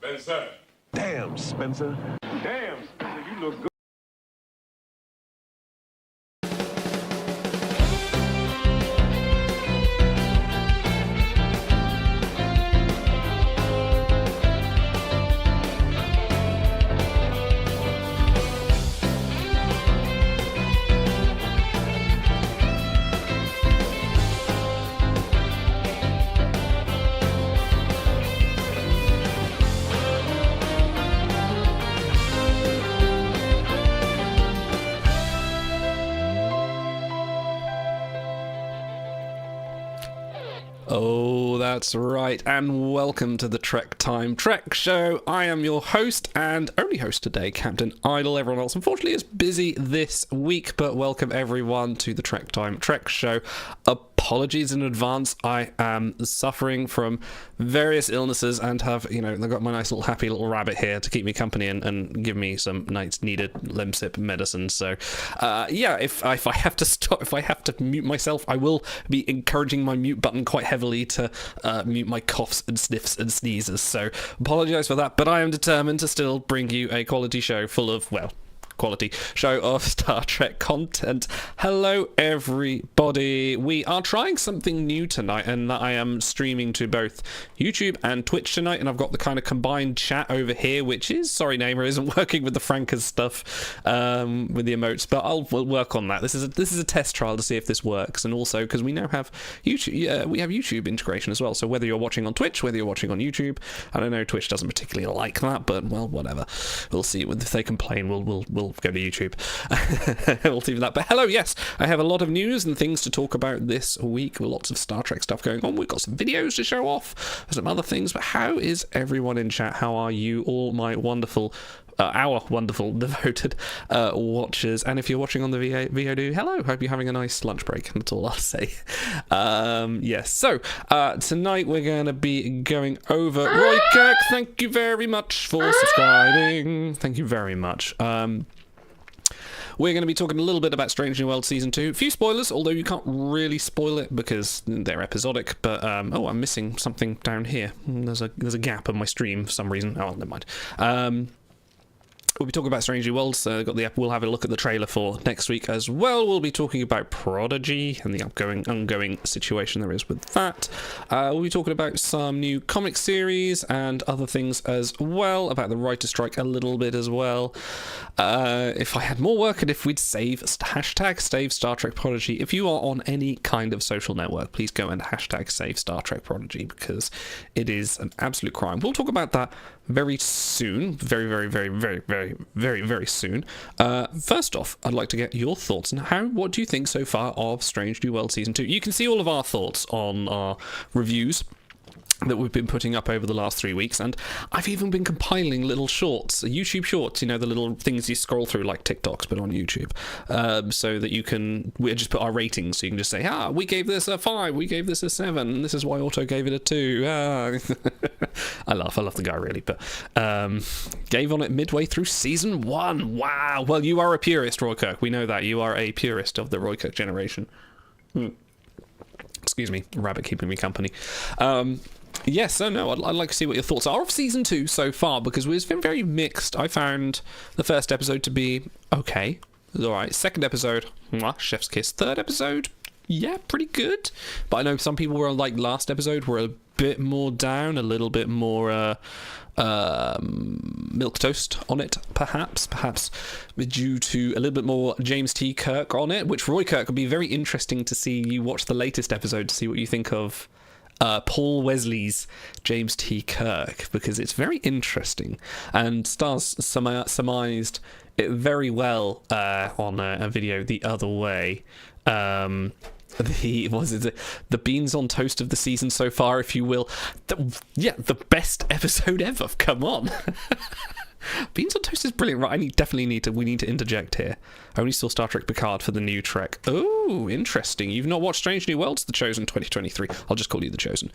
Spencer. Damn, Spencer. Damn, Spencer, you look good. Oh, that's right, and welcome to the Trek Time Trek Show. I am your host, and only host today, Captain Idle. Everyone else, unfortunately, is busy this week, but welcome everyone to the Trek Time Trek Show. Apologies in advance, I am suffering from various illnesses and have, I've got my nice little happy little rabbit here to keep me company and give me some nice needed Lemsip medicine. So, if I have to stop, if I have to mute myself, I will be encouraging my mute button quite heavily to mute my coughs and sniffs and sneezes. So, apologise for that, but I am determined to still bring you a quality show full of, quality show of Star Trek content. Hello everybody, we are trying something new tonight, and I am streaming to both YouTube and Twitch tonight, and I've got the kind of combined chat over here, which is, sorry Namer isn't working with the Frankas stuff with the emotes, but we'll work on that. This is a test trial to see if this works, and also because we now have YouTube, we have YouTube integration as well, so whether you're watching on Twitch, whether you're watching on YouTube, I don't know, Twitch doesn't particularly like that, but well, whatever, we'll see. If they complain, we'll go to YouTube. We'll see that. But hello, yes, I have a lot of news and things to talk about this week. Lots of Star Trek stuff going on. We've got some videos to show off, some other things. But how is everyone in chat? How are you, all my wonderful, our wonderful devoted watchers? And if you're watching on the VOD, hello. Hope you're having a nice lunch break. That's all I'll say. Yes. So tonight we're going to be going over Roy Kirk. Thank you very much for subscribing. Thank you very much. We're going to be talking a little bit about Strange New World Season 2. A few spoilers, although you can't really spoil it because they're episodic. But, oh, I'm missing something down here. There's a gap in my stream for some reason. Oh, never mind. We'll be talking about Strange New Worlds. We'll have a look at the trailer for next week as well. We'll be talking about Prodigy and the ongoing situation there is with that. We'll be talking about some new comic series and other things as well, about the writer's strike a little bit as well. If I had more work and if we'd save Star Trek Prodigy. If you are on any kind of social network, please go and save Star Trek Prodigy, because it is an absolute crime. We'll talk about that very soon. Very, very, very, very, very, very, very soon. First off, I'd like to get your thoughts on what do you think so far of Strange New World Season 2? You can see all of our thoughts on our reviews that we've been putting up over the last 3 weeks, and I've even been compiling little shorts, YouTube shorts, the little things you scroll through like TikToks, but on YouTube, so that we just put our ratings, so you can just say, we gave this a 5, we gave this a 7, this is why Otto gave it a 2. I love the guy really, but gave on it midway through season 1. Wow. Well, you are a purist, Roy Kirk. We know that you are a purist of the Roy Kirk generation. Excuse me, rabbit keeping me company. Yes, so no, I'd like to see what your thoughts are of season 2 so far, because it's been very mixed. I found the first episode to be okay. It was alright. Second episode, chef's kiss. Third episode, yeah, pretty good. But I know some people were like last episode were a bit more down, a little bit more milquetoast on it, perhaps due to a little bit more James T. Kirk on it, which Roy Kirk would be very interesting to see. You watch the latest episode to see what you think of Paul Wesley's James T. Kirk, because it's very interesting, and Stars surmised it very well on a video the other way. The beans on toast of the season so far, if you will. The best episode ever. Come on. Beans on toast is brilliant, right? We need to interject here. I only saw Star Trek Picard for the new Trek. Oh, interesting. You've not watched Strange New Worlds, The Chosen 2023. I'll just call you The Chosen.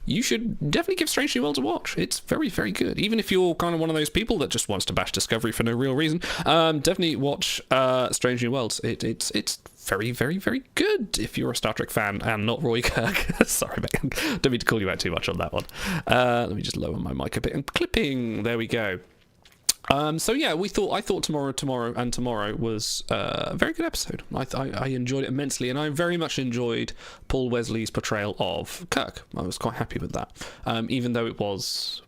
you should definitely give Strange New Worlds a watch. It's very, very good. Even if you're kind of one of those people that just wants to bash Discovery for no real reason, definitely watch Strange New Worlds. It's very, very, very good if you're a Star Trek fan and not Roy Kirk. Sorry, mate. Don't mean to call you out too much on that one. Let me just lower my mic a bit and clipping. There we go. So yeah, I thought tomorrow was a very good episode. I enjoyed it immensely, and I very much enjoyed Paul Wesley's portrayal of Kirk. I was quite happy with that, even though it was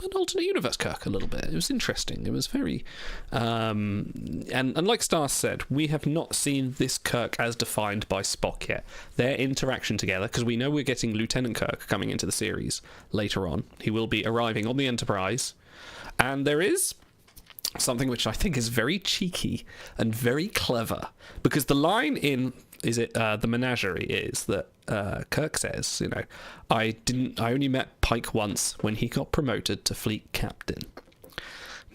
an alternate universe Kirk a little bit. It was interesting. It was very, and like Star said, we have not seen this Kirk as defined by Spock yet. Their interaction together, because we know we're getting Lieutenant Kirk coming into the series later on. He will be arriving on the Enterprise, and there is something which I think is very cheeky and very clever, because the line in the Menagerie is that Kirk says, I only met Pike once when he got promoted to fleet captain.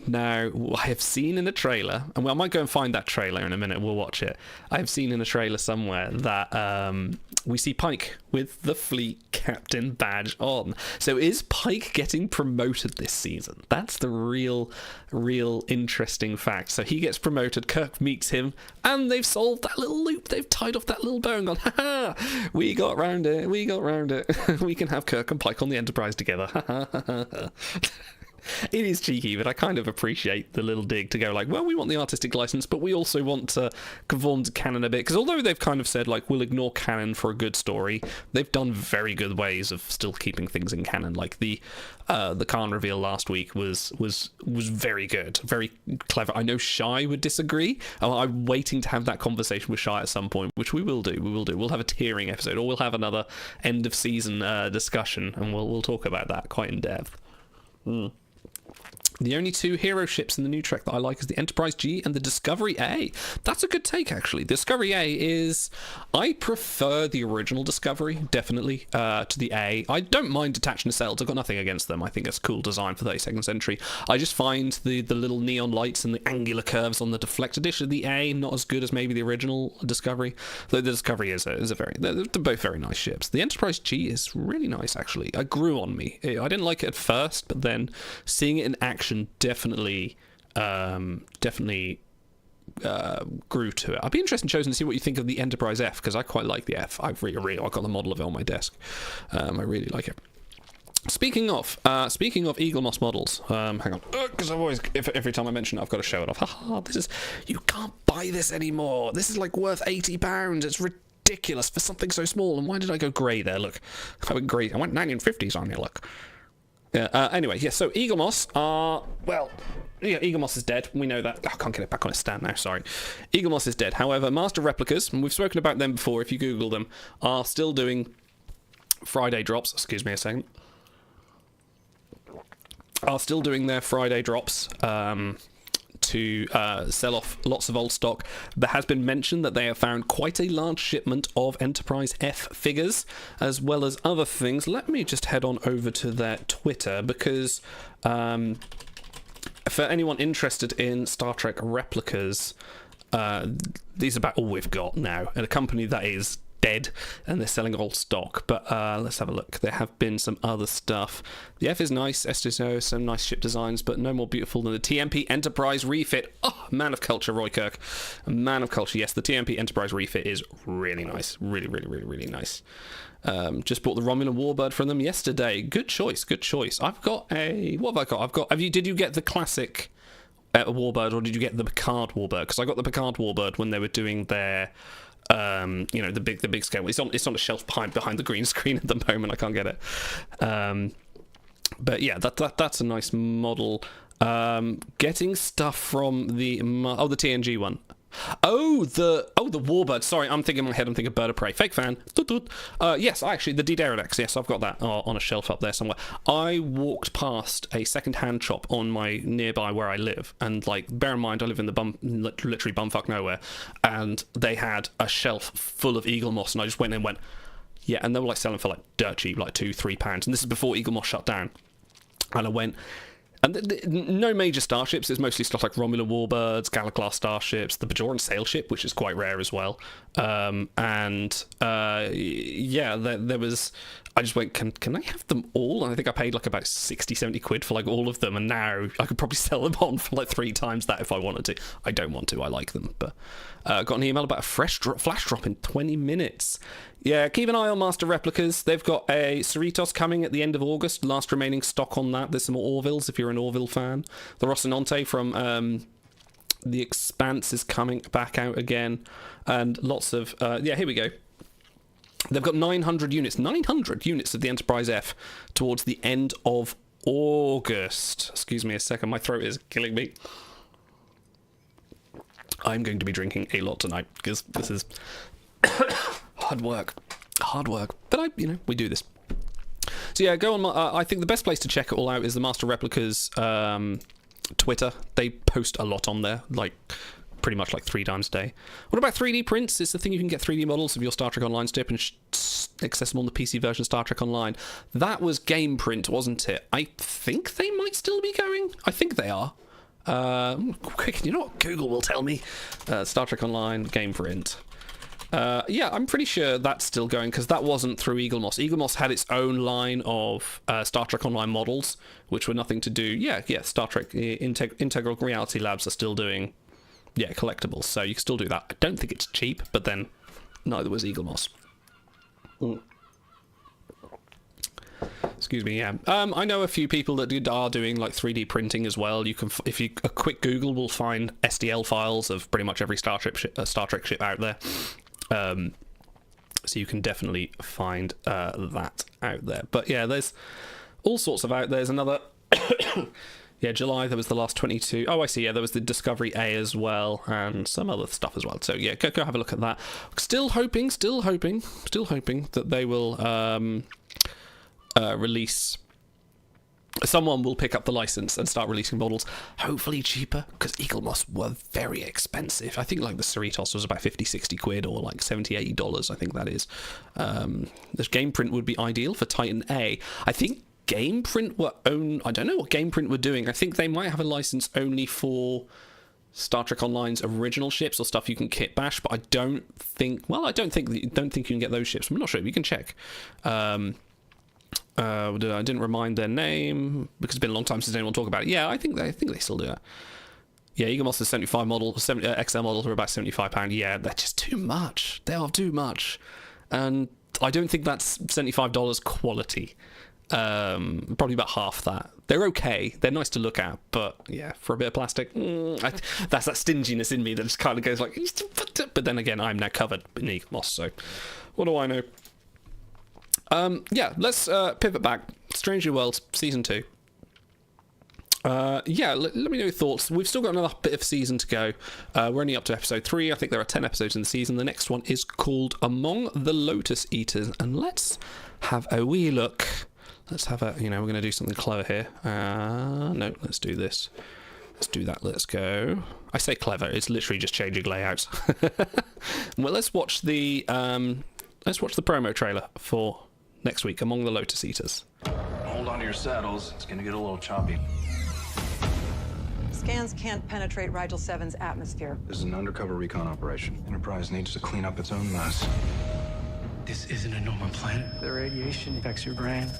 Now, I have seen in a trailer, and I might go and find that trailer in a minute, we'll watch it. I have seen in a trailer somewhere that we see Pike with the fleet captain badge on. So is Pike getting promoted this season? That's the real interesting fact. So he gets promoted, Kirk meets him, and they've solved that little loop. They've tied off that little bow and gone, ha, we got round it. We can have Kirk and Pike on the Enterprise together. It is cheeky, but I kind of appreciate the little dig to go like, well, we want the artistic license, but we also want to conform to canon a bit. Because although they've kind of said, like, we'll ignore canon for a good story, they've done very good ways of still keeping things in canon. Like the Khan reveal last week was very good, very clever. I know Shai would disagree. I'm waiting to have that conversation with Shai at some point, which we will do. We'll have a tiering episode, or we'll have another end of season discussion, and we'll talk about that quite in depth. The only two hero ships in the new Trek that I like is the Enterprise G and the Discovery A. That's a good take, actually. Discovery A is... I prefer the original Discovery, definitely, to the A. I don't mind detaching nacelles. I've got nothing against them. I think it's a cool design for 32nd century. I just find the little neon lights and the angular curves on the deflector dish of the A not as good as maybe the original Discovery. Though the Discovery is a very... They're both very nice ships. The Enterprise G is really nice, actually. It grew on me. I didn't like it at first, but then seeing it in action definitely grew to it. I'd be interested in choosing to see what you think of the Enterprise F, because I quite like the F. I've got the model of it on my desk. I really like it. Speaking of Eagle Moss models, hang on, because I've always, every time I mention it, I've got to show it off. Haha, you can't buy this anymore. This is like worth £80. It's ridiculous for something so small. And why did I go grey there? Look, I went grey. I went 1950s on you. Look. Yeah, anyway, yeah, so Eagle Moss are, well, yeah, Eagle Moss is dead. We know that. I can't get it back on its stand now, sorry. Eagle Moss is dead. However, Master Replicas, and we've spoken about them before, if you Google them, are still doing Friday drops. Excuse me a second. Are still doing their Friday drops to sell off lots of old stock. There has been mention that they have found quite a large shipment of Enterprise F figures, as well as other things. Let me just head on over to their Twitter, because for anyone interested in Star Trek replicas, these are about all we've got now, and a company that is dead, and they're selling old stock. But let's have a look. There have been some other stuff. The F is nice, STO, some nice ship designs, but no more beautiful than the TMP Enterprise refit. Oh, man of culture, Roy Kirk. A man of culture. Yes, the TMP Enterprise refit is really nice. Really, really, really, really nice. Just bought the Romulan Warbird from them yesterday. Good choice, good choice. I've got a... What have I got? Did you get the classic Warbird, or did you get the Picard Warbird? Because I got the Picard Warbird when they were doing their... the big scale. It's on a shelf behind the green screen at the moment. I can't get it. But yeah, that's a nice model. Getting stuff from the TNG one. The Warbird. Sorry, I'm thinking in my head. I'm thinking Bird of Prey. Fake fan. Yes, actually, the D-Derelict. Yes, I've got that on a shelf up there somewhere. I walked past a second-hand shop on my nearby where I live, and like, bear in mind, I live in the literally bumfuck nowhere, and they had a shelf full of Eagle Moss, and I just went in and went, yeah, and they were like selling for like dirt cheap, like £2-3, and this is before Eagle Moss shut down, and I went. And no major starships. It's mostly stuff like Romulan Warbirds, Galaclass starships, the Bajoran sail ship, which is quite rare as well. There was I just went, can I have them all? And I think I paid like about 60-70 quid for like all of them, and now I could probably sell them on for like 3 times that if I wanted to. I don't want to, I like them, but got an email about a flash drop in 20 minutes. Yeah, keep an eye on Master Replicas. They've got a Cerritos coming at the end of August, last remaining stock on that. There's some more Orvilles if you're an Orville fan. The Rocinante from The Expanse is coming back out again, and lots of yeah, here we go. They've got 900 units of the Enterprise F towards the end of August. Excuse me a second, my throat is killing me. I'm going to be drinking a lot tonight because this is hard work, but we do this. So yeah, go on. I think the best place to check it all out is the Master Replicas Twitter. They post a lot on there, like pretty much like 3 times a day. What about 3D prints? It's the thing you can get 3D models of your Star Trek Online strip and accessible on the PC version of Star Trek Online. That was Game Print, wasn't it? I think they might still be going. I think they are. Quick, you know what? Google will tell me. Star Trek Online Game Print. Yeah, I'm pretty sure that's still going because that wasn't through Eaglemoss. Eaglemoss had its own line of Star Trek Online models, which were nothing to do. Yeah, Star Trek Integral Reality Labs are still doing, collectibles, so you can still do that. I don't think it's cheap, but then neither was Eaglemoss. Excuse me. Yeah, I know a few people that are doing like 3D printing as well. You can, if you a quick Google will find STL files of pretty much every Star Trek ship out there. So you can definitely find that out there. But yeah, there's all sorts of out. There's another. Yeah, July, there was the last 22. Oh, I see. Yeah, there was the Discovery A as well, and some other stuff as well. So yeah, go have a look at that. Still hoping that they will release. Someone will pick up the license and start releasing models, hopefully cheaper, because Eaglemoss were very expensive. I think like the Cerritos was about 50-60 quid, or like $70-80, I think that is. This Game Print would be ideal for Titan A. I think Game Print I don't know what Game Print were doing. I think they might have a license only for Star Trek Online's original ships or stuff you can kit bash, but I don't think you can get those ships. I'm not sure. You can check. I didn't remind their name because it's been a long time since anyone talked about it. Yeah, I think they still do that. Yeah, Eaglemoss's 75 model, XL models are about £75. Yeah, they're just too much. They are too much, and I don't think that's $75 quality. Probably about half that. They're okay. They're nice to look at, but yeah, for a bit of plastic, that's that stinginess in me that just kind of goes like. But then again, I'm now covered in Eaglemoss, so what do I know? Yeah, let's pivot back. Strange New Worlds season 2. Yeah, let me know your thoughts. We've still got another bit of season to go. We're only up to episode 3. I think there are 10 episodes in the season. The next one is called Among the Lotus Eaters, and let's have a wee look. Let's have a, we're going to do something clever here. No, let's do this. Let's do that. Let's go. I say clever. It's literally just changing layouts. Well, let's watch the promo trailer for next week, Among the Lotus Eaters. Hold on to your saddles. It's going to get a little choppy. Scans can't penetrate Rigel 7's atmosphere. This is an undercover recon operation. Enterprise needs to clean up its own mess. This isn't a normal planet. The radiation affects your brain.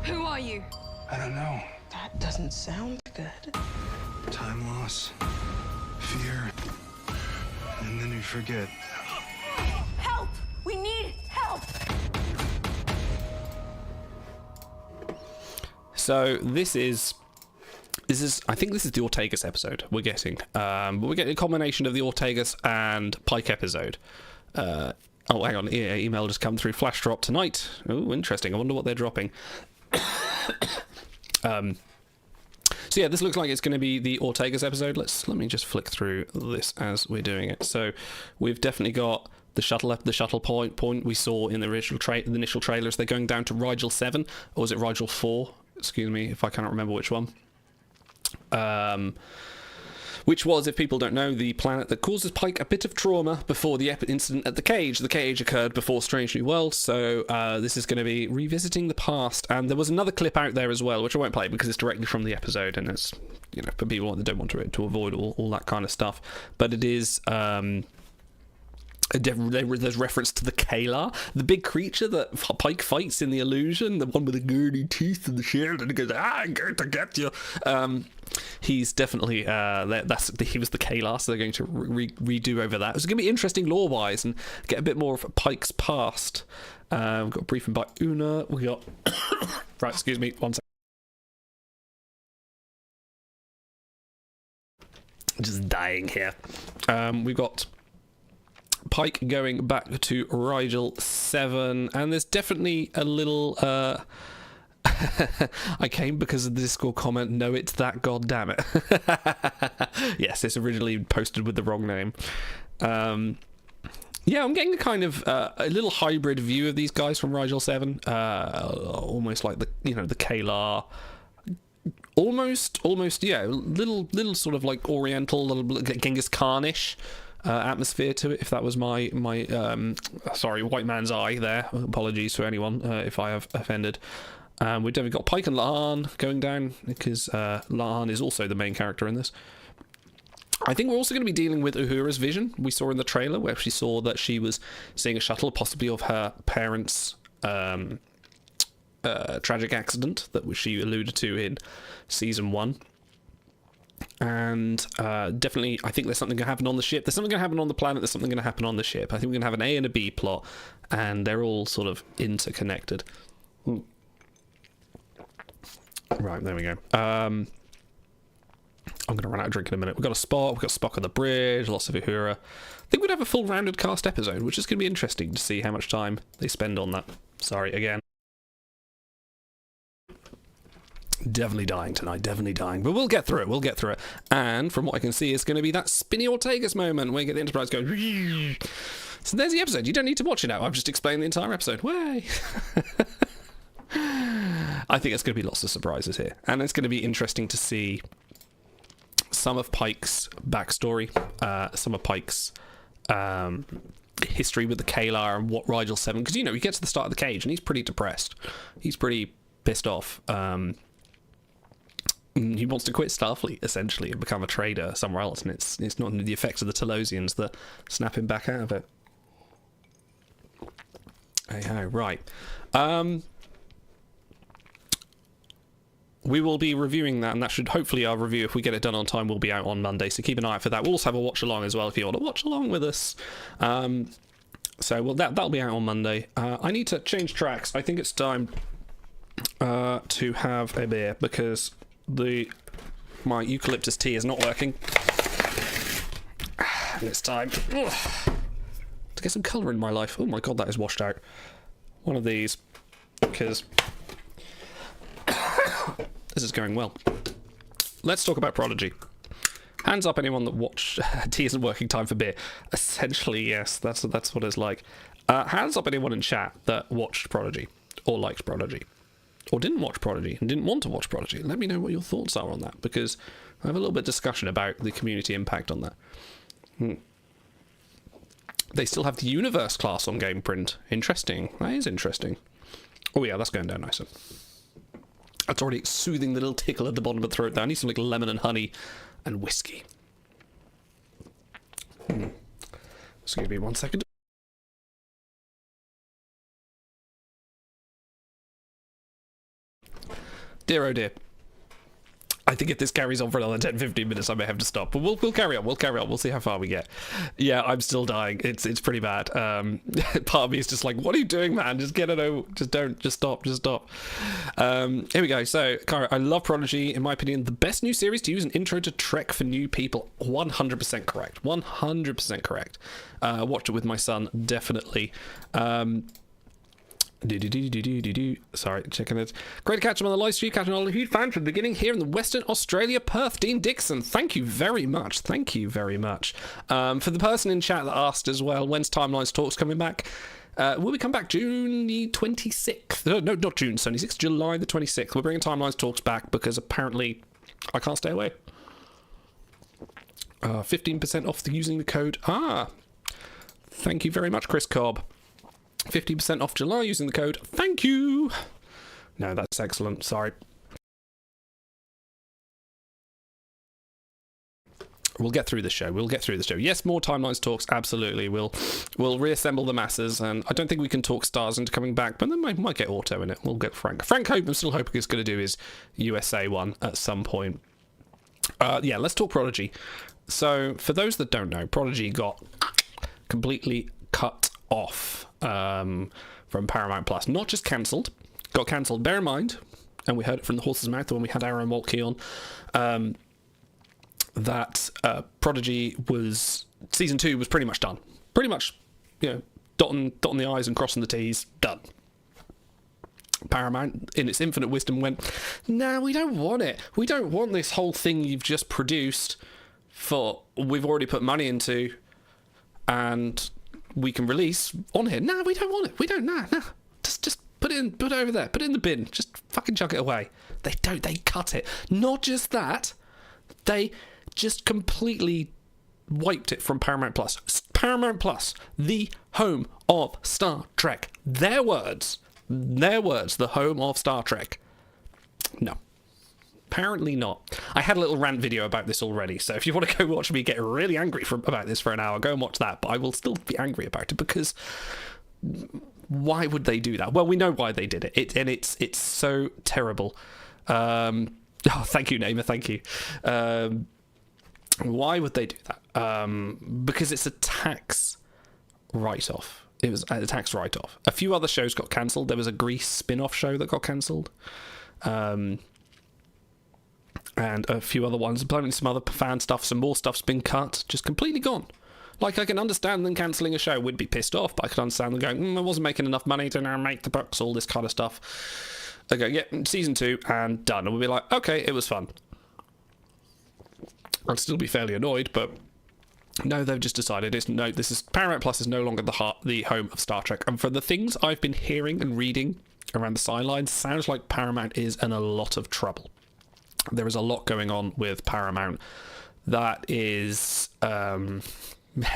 Who are you? I don't know. That doesn't sound good. Time loss, fear, and then you forget. Help! We need help! So this is I think this is the Ortegas episode we're getting. But we're getting a combination of the Ortegas and Pike episode. Oh, hang on. Email just come through. Flash drop tonight. Oh, interesting. I wonder what they're dropping. So yeah, this looks like it's going to be the Ortegas episode. Let me just flick through this as we're doing it. So we've definitely got the shuttle point we saw in the initial trailers. They're going down to Rigel 7, or was it Rigel 4? Excuse me if I cannot remember which one. Which was, if people don't know, the planet that causes Pike a bit of trauma before the incident at the cage. The cage occurred before Strange New World, so this is going to be revisiting the past. And there was another clip out there as well, which I won't play because it's directly from the episode, and it's, for people that don't want to avoid all that kind of stuff. But it is There's reference to the Kalar, the big creature that Pike fights in The Illusion, the one with the gurny teeth and the shield, and he goes, I'm going to get you. He's definitely, he was the Kalar, so they're going to redo over that. It's going to be interesting lore-wise and get a bit more of Pike's past. We've got a briefing by Una. We got, right, excuse me, one second. Just dying here. We've got Pike going back to Rigel 7, and there's definitely a little I came because of the Discord comment, no it's that, god damn it. Yes, it's originally posted with the wrong name. Yeah, I'm getting a kind of a little hybrid view of these guys from Rigel 7, almost like the Kalar, almost yeah, little sort of like Oriental, little Genghis Khan-ish atmosphere to it, if that was my sorry, white man's eye there. Apologies to anyone if I have offended. We've definitely got Pike and La'an going down, because La'an is also the main character in this. I think we're also going to be dealing with Uhura's vision we saw in the trailer, where she saw that she was seeing a shuttle, possibly of her parents' tragic accident that she alluded to in season 1. And definitely, I think there's something going to happen on the ship. There's something going to happen on the planet. There's something going to happen on the ship. I think we're going to have an A and a B plot, and they're all sort of interconnected. Right, there we go. I'm going to run out of drink in a minute. We've got Spock on the bridge, lots of Uhura. I think we'd have a full rounded cast episode, which is going to be interesting to see how much time they spend on that. Sorry, again. Definitely dying tonight, definitely dying. But we'll get through it, And from what I can see, it's going to be that Spinny Ortegas moment where you get the Enterprise going. So there's the episode. You don't need to watch it now. I've just explained the entire episode. Way. I think it's going to be lots of surprises here. And it's going to be interesting to see some of Pike's backstory, some of Pike's history with the Kalar and what Rigel 7... Because, he gets to the start of the cage and he's pretty depressed. He's pretty pissed off. He wants to quit Starfleet, essentially, and become a trader somewhere else, and it's not the effects of the Telosians that snap him back out of it. Hey, right. We will be reviewing that, and that should, hopefully, our review, if we get it done on time, will be out on Monday, so keep an eye out for that. We'll also have a watch-along as well, if you want to watch along with us. So, that'll be out on Monday. I need to change tracks. I think it's time to have a beer, because my eucalyptus tea is not working, and it's time to get some colour in my life. Oh my god, that is washed out. One of these, because this is going well. Let's talk about Prodigy. Hands up anyone that watched tea isn't working, time for beer. Essentially, yes, that's what it's like. Hands up anyone in chat that watched Prodigy or liked Prodigy, or didn't watch Prodigy and didn't want to watch Prodigy. Let me know what your thoughts are on that, because I have a little bit of discussion about the community impact on that. They still have the Universe class on Gameprint. Interesting. That is interesting. Oh yeah, that's going down nicer. That's already soothing the little tickle at the bottom of the throat there. I need some like lemon and honey and whiskey. Just give me 1 second. Dear oh dear. I think if this carries on for another 10-15 minutes, I may have to stop. But we'll carry on. We'll see how far we get. Yeah, I'm still dying. It's pretty bad. Part of me is just like, what are you doing, man? Just get it over. Just stop. Here we go. So, Cara, I love Prodigy. In my opinion, the best new series to use an intro to Trek for new people. 100% correct. 100% correct. Watched it with my son, definitely. Sorry, checking it. Great to catch him on the live stream. Catching all a huge fan from the beginning here in the Western Australia, Perth. Dean Dixon, thank you very much. For the person in chat that asked as well, when's Timelines Talks coming back? Will we come back June the 26th? No, not June 26th, July the 26th. We're bringing Timelines Talks back because apparently I can't stay away. 15% off using the code. Thank you very much, Chris Cobb. 50% off July using the code. Thank you. No, that's excellent. Sorry. We'll get through the show. Yes, more timelines talks. Absolutely. We'll reassemble the masses, and I don't think we can talk stars into coming back, but then we might get Auto in it. We'll get Frank. I'm still hoping he's going to do his USA one at some point. Let's talk Prodigy. So, for those that don't know, Prodigy got completely cut off from Paramount Plus. Not just cancelled, got cancelled. Bear in mind, and we heard it from the horse's mouth when we had Aaron Waltke on, that Prodigy season 2 was pretty much done. Pretty much, dotting the I's and crossing the T's, done. Paramount, in its infinite wisdom, went, nah, we don't want it. We don't want this whole thing you've just produced we've already put money into and we can release on here. Nah, we don't want it. We don't, nah. Just put it over there. Put it in the bin. Just fucking chuck it away. They cut it. Not just that, they just completely wiped it from Paramount Plus. Paramount Plus, the home of Star Trek. Their words, the home of Star Trek. No. Apparently not. I had a little rant video about this already, so if you want to go watch me get really angry about this for an hour, go and watch that, but I will still be angry about it, because why would they do that? Well, we know why they did it. It's so terrible. Thank you, Namer, thank you. Why would they do that? Because it's a tax write-off. It was a tax write-off. A few other shows got cancelled. There was a Grease spin-off show that got cancelled. And a few other ones. Apparently some other fan stuff, some more stuff's been cut. Just completely gone. Like, I can understand them cancelling a show. We'd be pissed off, but I could understand them going, I wasn't making enough money to now make the books, all this kind of stuff. They go, yeah, season 2, and done. And we'll be like, okay, it was fun. I'd still be fairly annoyed, but no, they've just decided Paramount Plus is no longer the home of Star Trek. And for the things I've been hearing and reading around the sidelines, sounds like Paramount is in a lot of trouble. There is a lot going on with Paramount that is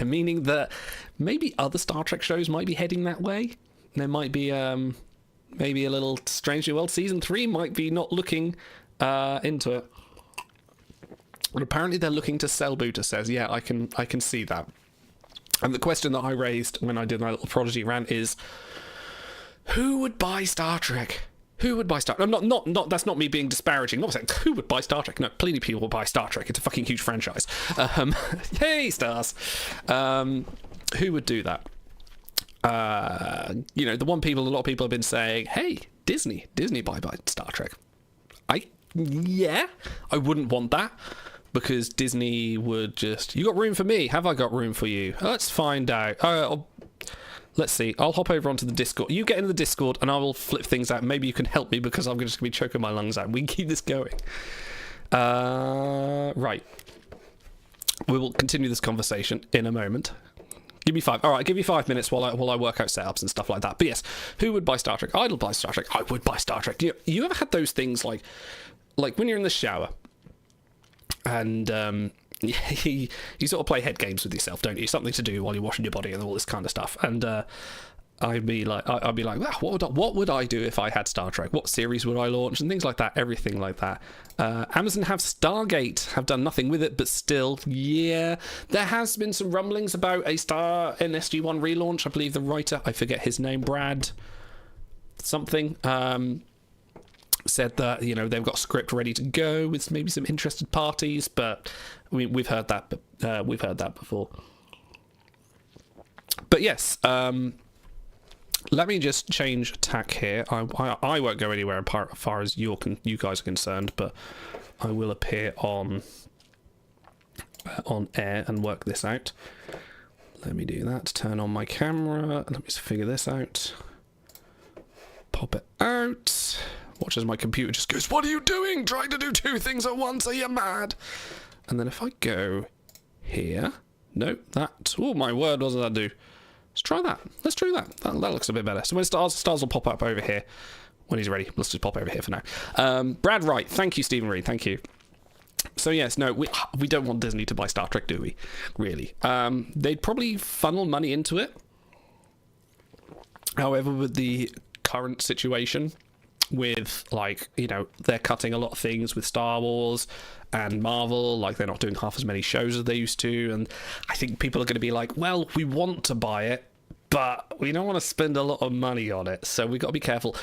meaning that maybe other Star Trek shows might be heading that way. There might be maybe a little Strange New World season 3 might be not looking into it. But apparently they're looking to sell. Buta says, yeah, I can see that. And the question that I raised when I did my little Prodigy rant is, who would buy Star Trek? Who would buy Star Trek? Not. That's not me being disparaging. Not saying who would buy Star Trek. No, plenty of people will buy Star Trek. It's a fucking huge franchise. Hey, stars. Who would do that? A lot of people have been saying, hey, Disney buy Star Trek. I wouldn't want that, because Disney would just, you got room for me? Have I got room for you? Let's find out. Let's see. I'll hop over onto the Discord. You get into the Discord and I will flip things out. Maybe you can help me, because I'm just going to be choking my lungs out. We can keep this going. Right. We will continue this conversation in a moment. Give me 5. All right, give me 5 minutes while I work out setups and stuff like that. But yes, who would buy Star Trek? I'd buy Star Trek. I would buy Star Trek. You ever had those things like when you're in the shower and you sort of play head games with yourself, don't you? Something to do while you're washing your body and all this kind of stuff. And I'd be like, wow, what would I do if I had Star Trek? What series would I launch? And things like that, everything like that. Amazon have Stargate, have done nothing with it, but still, yeah. There has been some rumblings about a Star NSG-1 relaunch. I believe the writer, I forget his name, Brad something, said that, they've got a script ready to go with maybe some interested parties, but we've heard that before. But yes, let me just change tack here. I won't go anywhere as far as you guys are concerned, but I will appear on air and work this out. Let me do that. Turn on my camera. Let me just figure this out. Pop it out. Watch as my computer just goes, what are you doing? Trying to do 2 things at once? Are you mad? And then if I go here, no, oh my word, what does that do? Let's try that. Let's try that. That looks a bit better. So when stars will pop up over here when he's ready. Let's just pop over here for now. Brad Wright, thank you, Stephen Reed, thank you. So yes, no, we don't want Disney to buy Star Trek, do we? Really? They'd probably funnel money into it. However, with the current situation with, like, you know, they're cutting a lot of things with Star Wars and Marvel, like they're not doing half as many shows as they used to, and I think people are going to be like, well, we want to buy it, but we don't want to spend a lot of money on it, so we've got to be careful.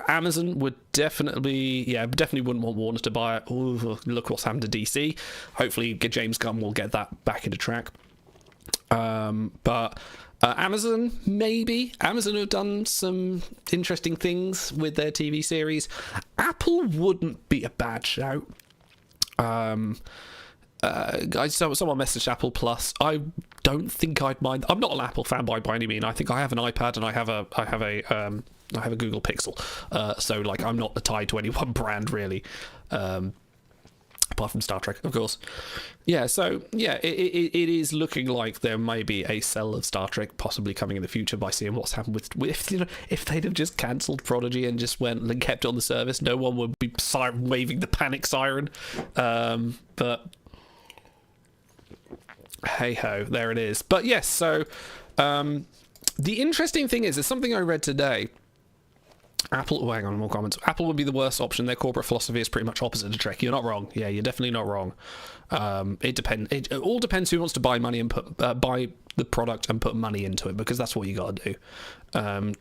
Amazon would definitely wouldn't want Warner to buy it. Ooh, look what's happened to DC. Hopefully James Gunn will get that back into track. But Amazon, maybe. Amazon have done some interesting things with their TV series. Apple wouldn't be a bad shout. Someone messaged Apple Plus. I don't think I'd mind. I'm not an Apple fanboy by any means. I think I have an iPad and I have a Google Pixel. So like I'm not tied to any one brand really. Apart from Star Trek, of course. Yeah, so yeah, it is looking like there may be a sell of Star Trek possibly coming in the future by seeing what's happened with you know, if they'd have just cancelled Prodigy and just went and kept it on the service, no one would be waving the panic siren. But hey ho, there it is. But yes, so the interesting thing is, there's something I read today. Apple, oh, hang on, more comments. Apple would be the worst option. Their corporate philosophy is pretty much opposite to Trek. You're not wrong. Yeah, you're definitely not wrong. It all depends who wants to buy money and buy the product and put money into it, because that's what you got to do.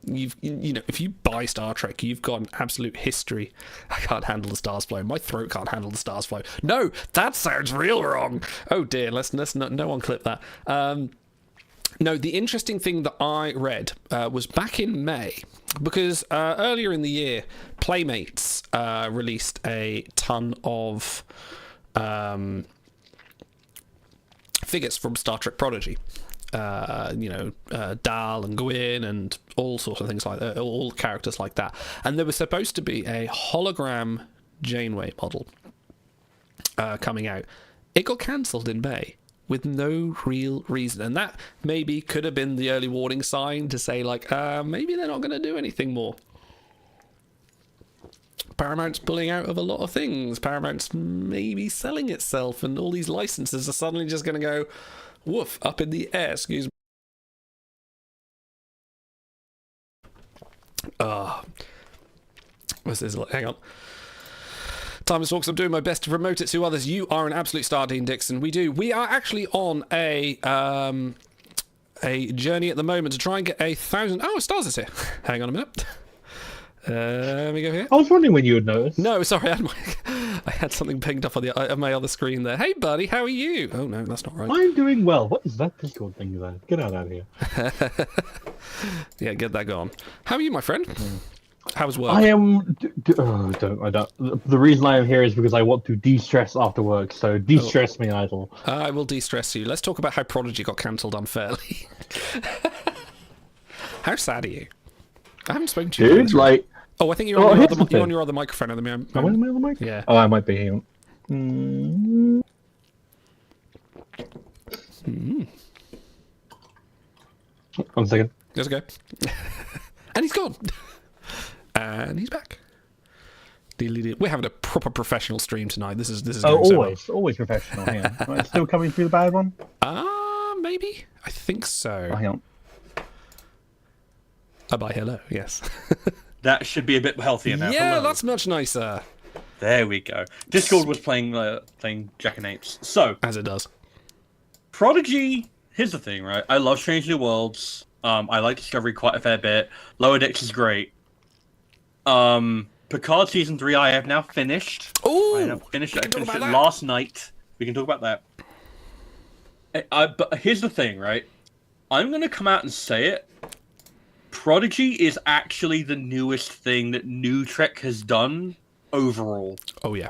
You know, if you buy Star Trek, you've got an absolute history. I can't handle the stars flow. My throat can't handle the stars flow. No, that sounds real wrong. Oh dear, let's no one clip that. No, the interesting thing that I read was back in May, because earlier in the year, Playmates released a ton of figures from Star Trek Prodigy. Dal and Gwyn and all sorts of things like that, all characters like that. And there was supposed to be a hologram Janeway model coming out. It got cancelled in May with no real reason, and that maybe could have been the early warning sign to say, like, maybe they're not going to do anything more. Paramount's pulling out of a lot of things. Paramount's maybe selling itself, and all these licenses are suddenly just going to go woof up in the air. Excuse me. What's this? Hang on. Timeless Talks, I'm doing my best to promote it to others. You are an absolute star, Dean Dixon. We are actually on a journey at the moment to try and get 1,000. Oh, Stars is here. Hang on a minute. Let me go here. I was wondering when you would notice. No, sorry, I had something pinged up on my other screen there. Hey, buddy, how are you? Oh no, that's not right. I'm doing well. What is that Discord thing there? Get out of here. Yeah, get that gone. How are you, my friend? How was work? I am. The reason I am here is because I want to de-stress after work. So de-stress me, Idol. I will de-stress you. Let's talk about how Prodigy got cancelled unfairly. How sad are you? I haven't spoken to you. Dude, like. Oh, I think you're on your other microphone at the moment. Am I on my other mic? Yeah. Oh, I might be here. Mm. One second. There's a go. And he's gone. And he's back. We're having a proper professional stream tonight. This is going so well. Always professional. Yeah. Right, still coming through the bad one? Maybe. I think so. Oh, hang on. Bye, hello. Yes. That should be a bit healthier now. Yeah, Hello. that's much nicer. There we go. Discord was playing Jack and Apes. So as it does. Prodigy. Here's the thing, right? I love Strange New Worlds. I like Discovery quite a fair bit. Lower Decks is great. Picard season 3 I have now finished. Oh, I finished it last night. We can talk about that. But here's the thing, right? I'm gonna come out and say it. Prodigy is actually the newest thing that New Trek has done overall. Oh yeah.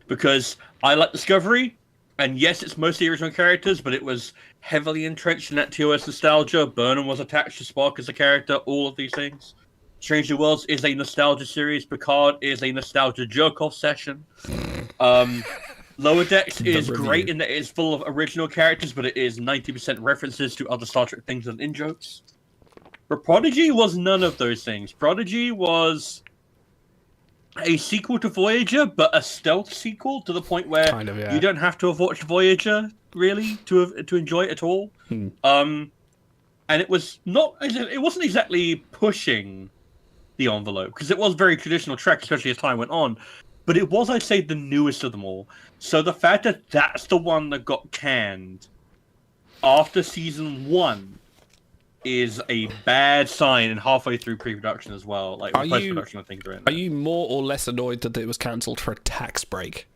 Because I like Discovery, and yes, it's mostly original characters, but it was heavily entrenched in that TOS nostalgia. Burnham was attached to Spock as a character, all of these things. Strange New Worlds is a nostalgia series. Picard is a nostalgia jerk-off session. Lower Decks is great in that it is full of original characters, but it is 90% references to other Star Trek things and in-jokes. But Prodigy was none of those things. Prodigy was a sequel to Voyager, but a stealth sequel to the point where you don't have to have watched Voyager, really, to enjoy it at all. And it was not. It wasn't exactly pushing the envelope, because it was very traditional Trek, especially as time went on. But it was, I'd say, the newest of them all. So the fact that that's the one that got canned after season 1 is a bad sign, and halfway through pre-production as well. Like post-production, I think. Are you more or less annoyed that it was cancelled for a tax break,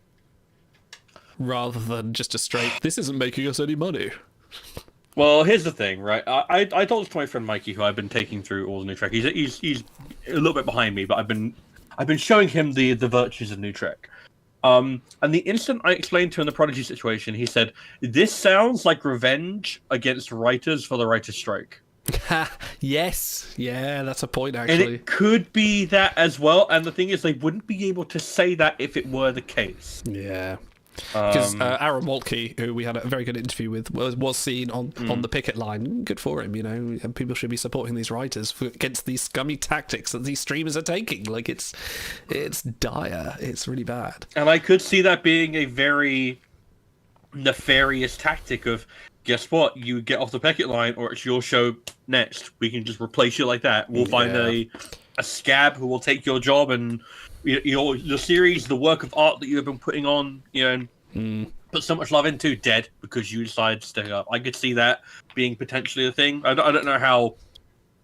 rather than just a straight "this isn't making us any money"? Well, here's the thing, right? I told this to my friend Mikey, who I've been taking through all the new Trek. He's a little bit behind me, but I've been showing him the virtues of new Trek. And the instant I explained to him the Prodigy situation, he said, "This sounds like revenge against writers for the writers' strike." Yes, yeah, that's a point actually. And it could be that as well. And the thing is, they wouldn't be able to say that if it were the case. Yeah. Because Aaron Waltke, who we had a very good interview with, was seen on the picket line. Good for him, and people should be supporting these writers against these scummy tactics that these streamers are taking. Like, it's dire. It's really bad. And I could see that being a very nefarious tactic of, guess what? You get off the picket line, or it's your show next. We can just replace you like that. We'll find a scab who will take your job, and the series, the work of art that you have been putting on, put so much love into, dead because you decided to stick up. I could see that being potentially a thing. I don't know how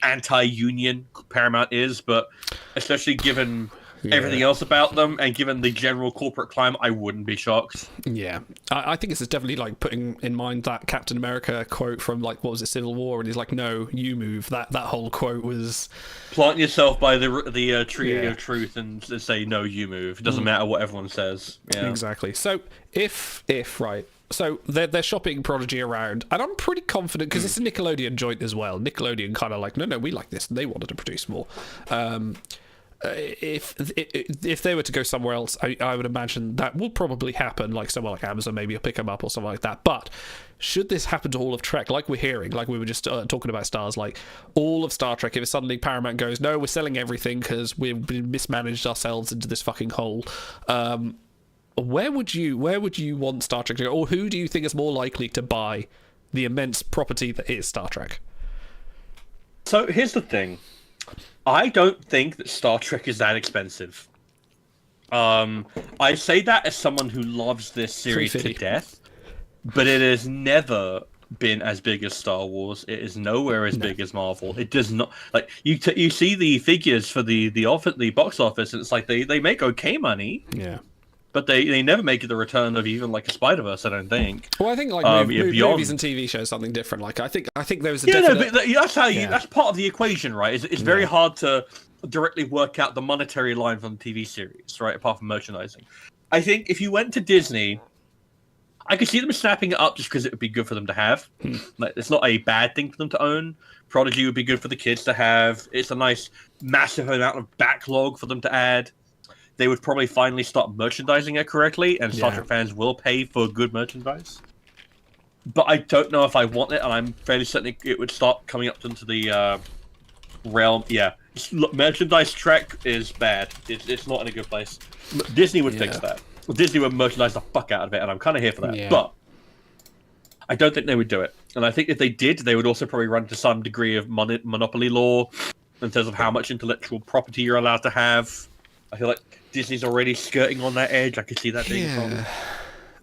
anti-union Paramount is, but especially given everything else about them and given the general corporate climate, I wouldn't be shocked. Yeah, I think this is definitely like putting in mind that Captain America quote from, like, what was it, Civil War, and he's like, "No, you move." That whole quote was plant yourself by the tree of truth and say, "No, you move." It doesn't matter what everyone says. Yeah, exactly. So if right. So they're shopping Prodigy around, and I'm pretty confident, because it's a Nickelodeon joint as well. Nickelodeon kind of like, no, we like this, and they wanted to produce more. If they were to go somewhere else, I would imagine that will probably happen, like somewhere like Amazon maybe, will pick them up or something like that. But should this happen to all of Trek, like we're hearing, like we were just talking about Stars, like all of Star Trek, if suddenly Paramount goes, "No, we're selling everything because we've mismanaged ourselves into this fucking hole," where would you want Star Trek to go, or who do you think is more likely to buy the immense property that is Star Trek? So here's the thing. I don't think that Star Trek is that expensive. I say that as someone who loves this series to death, but it has never been as big as Star Wars. It is nowhere as big as Marvel. It does not, like, you see the figures for the box office, and it's like they make okay money. Yeah. But they never make it the return of even like a Spider-Verse, I don't think. Well, I think like movies and TV shows something different. Like I think there was a definite... but that's how that's part of the equation, right? It's very hard to directly work out the monetary line from the TV series, right? Apart from merchandising. I think if you went to Disney, I could see them snapping it up just because it would be good for them to have. Like, it's not a bad thing for them to own. Prodigy would be good for the kids to have. It's a nice, massive amount of backlog for them to add. They would probably finally start merchandising it correctly, and Star Trek fans will pay for good merchandise. But I don't know if I want it, and I'm fairly certain it would start coming up into the realm. Yeah, merchandise Trek is bad. It's not in a good place. Disney would fix that. Disney would merchandise the fuck out of it, and I'm kind of here for that. Yeah. But I don't think they would do it. And I think if they did, they would also probably run into some degree of monopoly law in terms of how much intellectual property you're allowed to have. I feel like Disney's already skirting on that edge. I could see that being a problem.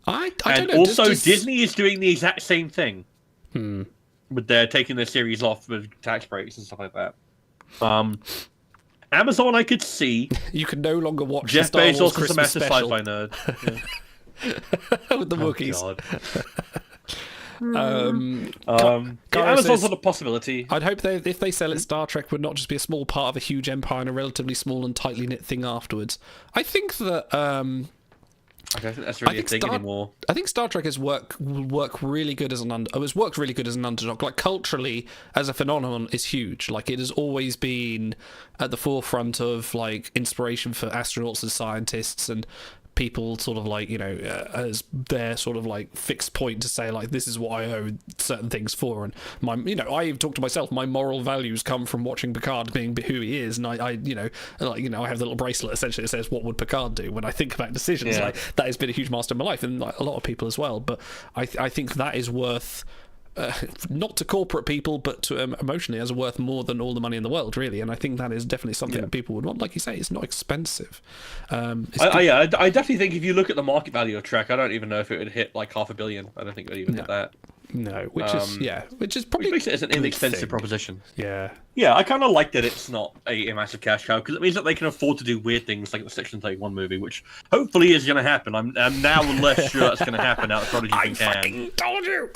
I don't know. Also, Disney is doing the exact same thing. But they're taking their series off with tax breaks and stuff like that. Amazon, I could see. You can no longer watch Jeff the Star Wars Bezos is a Christmas massive special. sci-fi nerd. Yeah. With the Wookiees. Amazon's not a possibility. I'd hope if they sell it, Star Trek would not just be a small part of a huge empire and a relatively small and tightly knit thing afterwards. I think that I don't think that's really a thing anymore. I think Star Trek will work really good as an underdog. Like, culturally, as a phenomenon, is huge. Like, it has always been at the forefront of, like, inspiration for astronauts and scientists, and people sort of like, as their sort of like fixed point to say, like, this is what I owe certain things for. And I talk to myself, my moral values come from watching Picard being who he is, and I have the little bracelet essentially that says, what would Picard do? When I think about decisions, like, that has been a huge master in my life, and like, a lot of people as well. But I think that is worth not to corporate people, but to emotionally, as worth more than all the money in the world, really. And I think that is definitely something that people would want. Like you say, it's not expensive. I definitely think if you look at the market value of Trek, I don't even know if it would hit like $500 million. I don't think it would even hit that. No, which is probably makes it an inexpensive proposition. Yeah. Yeah, I kind of like that it's not a massive cash cow, because it means that they can afford to do weird things like the Section 31 movie, which hopefully is going to happen. I'm now less sure that's going to happen now that Prodigy can. Fucking told you.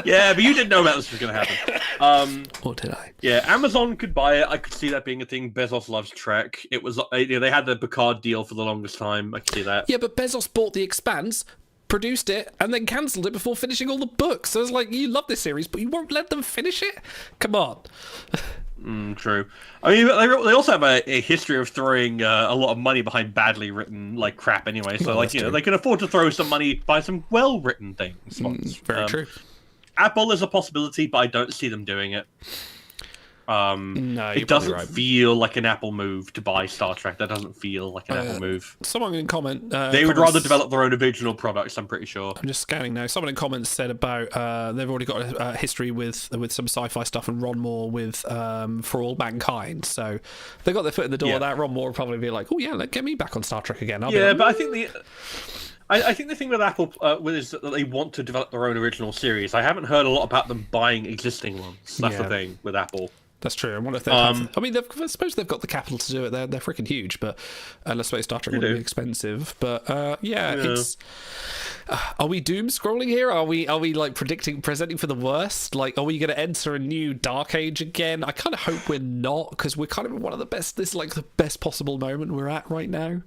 Yeah, but you didn't know about this was going to happen. Or did I? Yeah, Amazon could buy it. I could see that being a thing. Bezos loves Trek. It was, they had the Picard deal for the longest time. I could see that. Yeah, but Bezos bought The Expanse, produced it, and then cancelled it before finishing all the books. So it's like, you love this series, but you won't let them finish it? Come on. True. I mean, they also have a history of throwing a lot of money behind badly written like crap anyway. So they can afford to throw some money by some well-written things. Very true. Apple is a possibility, but I don't see them doing it. No, it doesn't feel like an Apple move to buy Star Trek. That doesn't feel like an Apple move. Someone in comment... they would rather develop their own original products, I'm pretty sure. I'm just scanning now. Someone in comments said about they've already got a history with some sci-fi stuff, and Ron Moore with For All Mankind. So they got their foot in the door. That Ron Moore will probably be like, oh yeah, get me back on Star Trek again. But I think I think the thing with Apple is that they want to develop their own original series. I haven't heard a lot about them buying existing ones. That's the thing with Apple. That's true. I wonder if they have... I mean, I suppose they've got the capital to do it. They're freaking huge, but let's say Star Trek would be expensive. But it's... are we doom scrolling here? Are we like presenting for the worst? Like, are we going to enter a new dark age again? I kind of hope we're not, because we're kind of in one of the best... This is like the best possible moment we're at right now.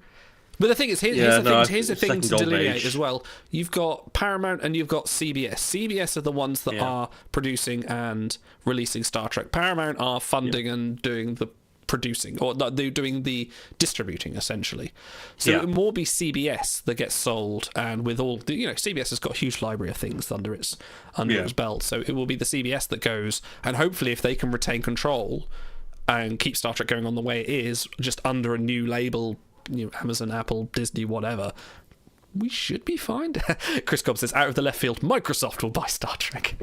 But the thing is, here's the thing to delineate as well. You've got Paramount and you've got CBS. CBS are the ones that are producing and releasing Star Trek. Paramount are funding and doing the producing, or they're doing the distributing, essentially. So it will more be CBS that gets sold, and with all the, CBS has got a huge library of things under its belt. So it will be the CBS that goes, and hopefully if they can retain control and keep Star Trek going on the way it is, just under a new label, Amazon, Apple, Disney, whatever, we should be fine. Chris Cobb says, out of the left field, Microsoft will buy Star Trek.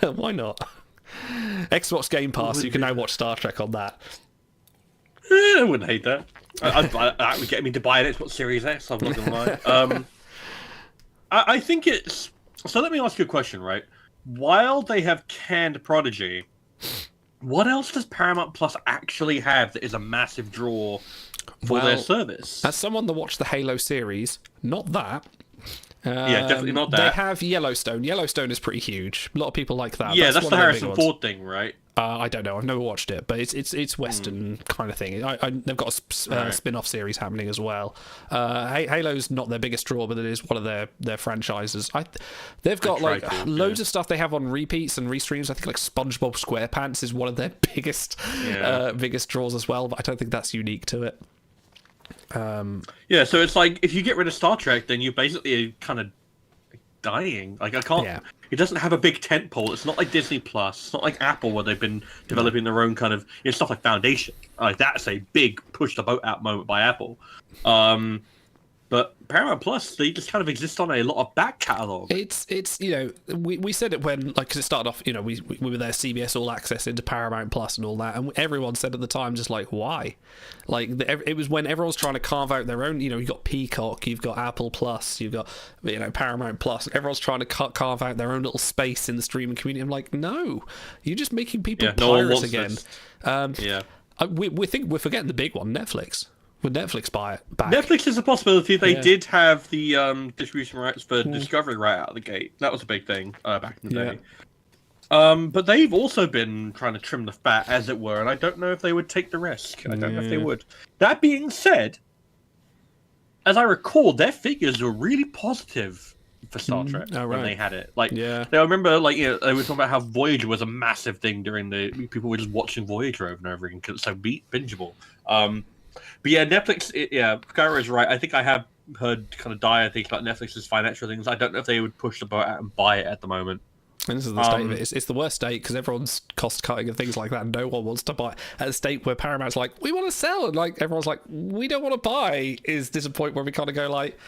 Why not? Xbox Game Pass, you can now watch Star Trek on that. I wouldn't hate that. That would get me to buy an Xbox Series X, I'm not going to lie. I think it's... So let me ask you a question, right? While they have canned Prodigy, what else does Paramount Plus actually have that is a massive draw for their service? As someone that watched the Halo series, not that. Definitely not that. They have Yellowstone. Yellowstone is pretty huge. A lot of people like that. Yeah, that's the Harrison Ford thing, right? I don't know. I've never watched it, but it's Western kind of thing. They've got a spin-off series happening as well. Halo's not their biggest draw, but it is one of their franchises. They've got loads of stuff they have on repeats and restreams. I think like SpongeBob SquarePants is one of their biggest draws as well, but I don't think that's unique to it. So it's like, if you get rid of Star Trek, then you're basically kind of dying. Like, I can't... It doesn't have a big tentpole. It's not like Disney Plus. It's not like Apple, where they've been developing their own kind of stuff like Foundation. Like, that's a big push the boat out moment by Apple. But Paramount Plus, they just kind of exist on a lot of back catalogue. It's we said it when, like, because it started off, we were there, CBS All Access into Paramount Plus and all that, and everyone said at the time, just like, why? Like, it was when everyone's trying to carve out their own, you've got Peacock, you've got Apple Plus, you've got, Paramount Plus, and everyone's trying to carve out their own little space in the streaming community. I'm like, no, you're just making people pirates again. We're forgetting the big one, Netflix. Would Netflix buy it back? Netflix is a possibility. They did have the distribution rights for Discovery right out of the gate. That was a big thing back in the day. But they've also been trying to trim the fat, as it were, and I don't know if they would take the risk. I don't know if they would. That being said, as I recall, their figures were really positive for Star Trek when they had it. I remember, they were talking about how Voyager was a massive thing during the... People were just watching Voyager over and over again because it's so bingeable. But yeah, Netflix, Kara is right. I think I have heard kind of dire things about Netflix's financial things. I don't know if they would push the boat out and buy it at the moment. And this is the state of it. It's the worst state because everyone's cost cutting and things like that. And no one wants to buy. At a state where Paramount's like, we want to sell. And like everyone's like, we don't want to buy. Is this a point where we kind of go like,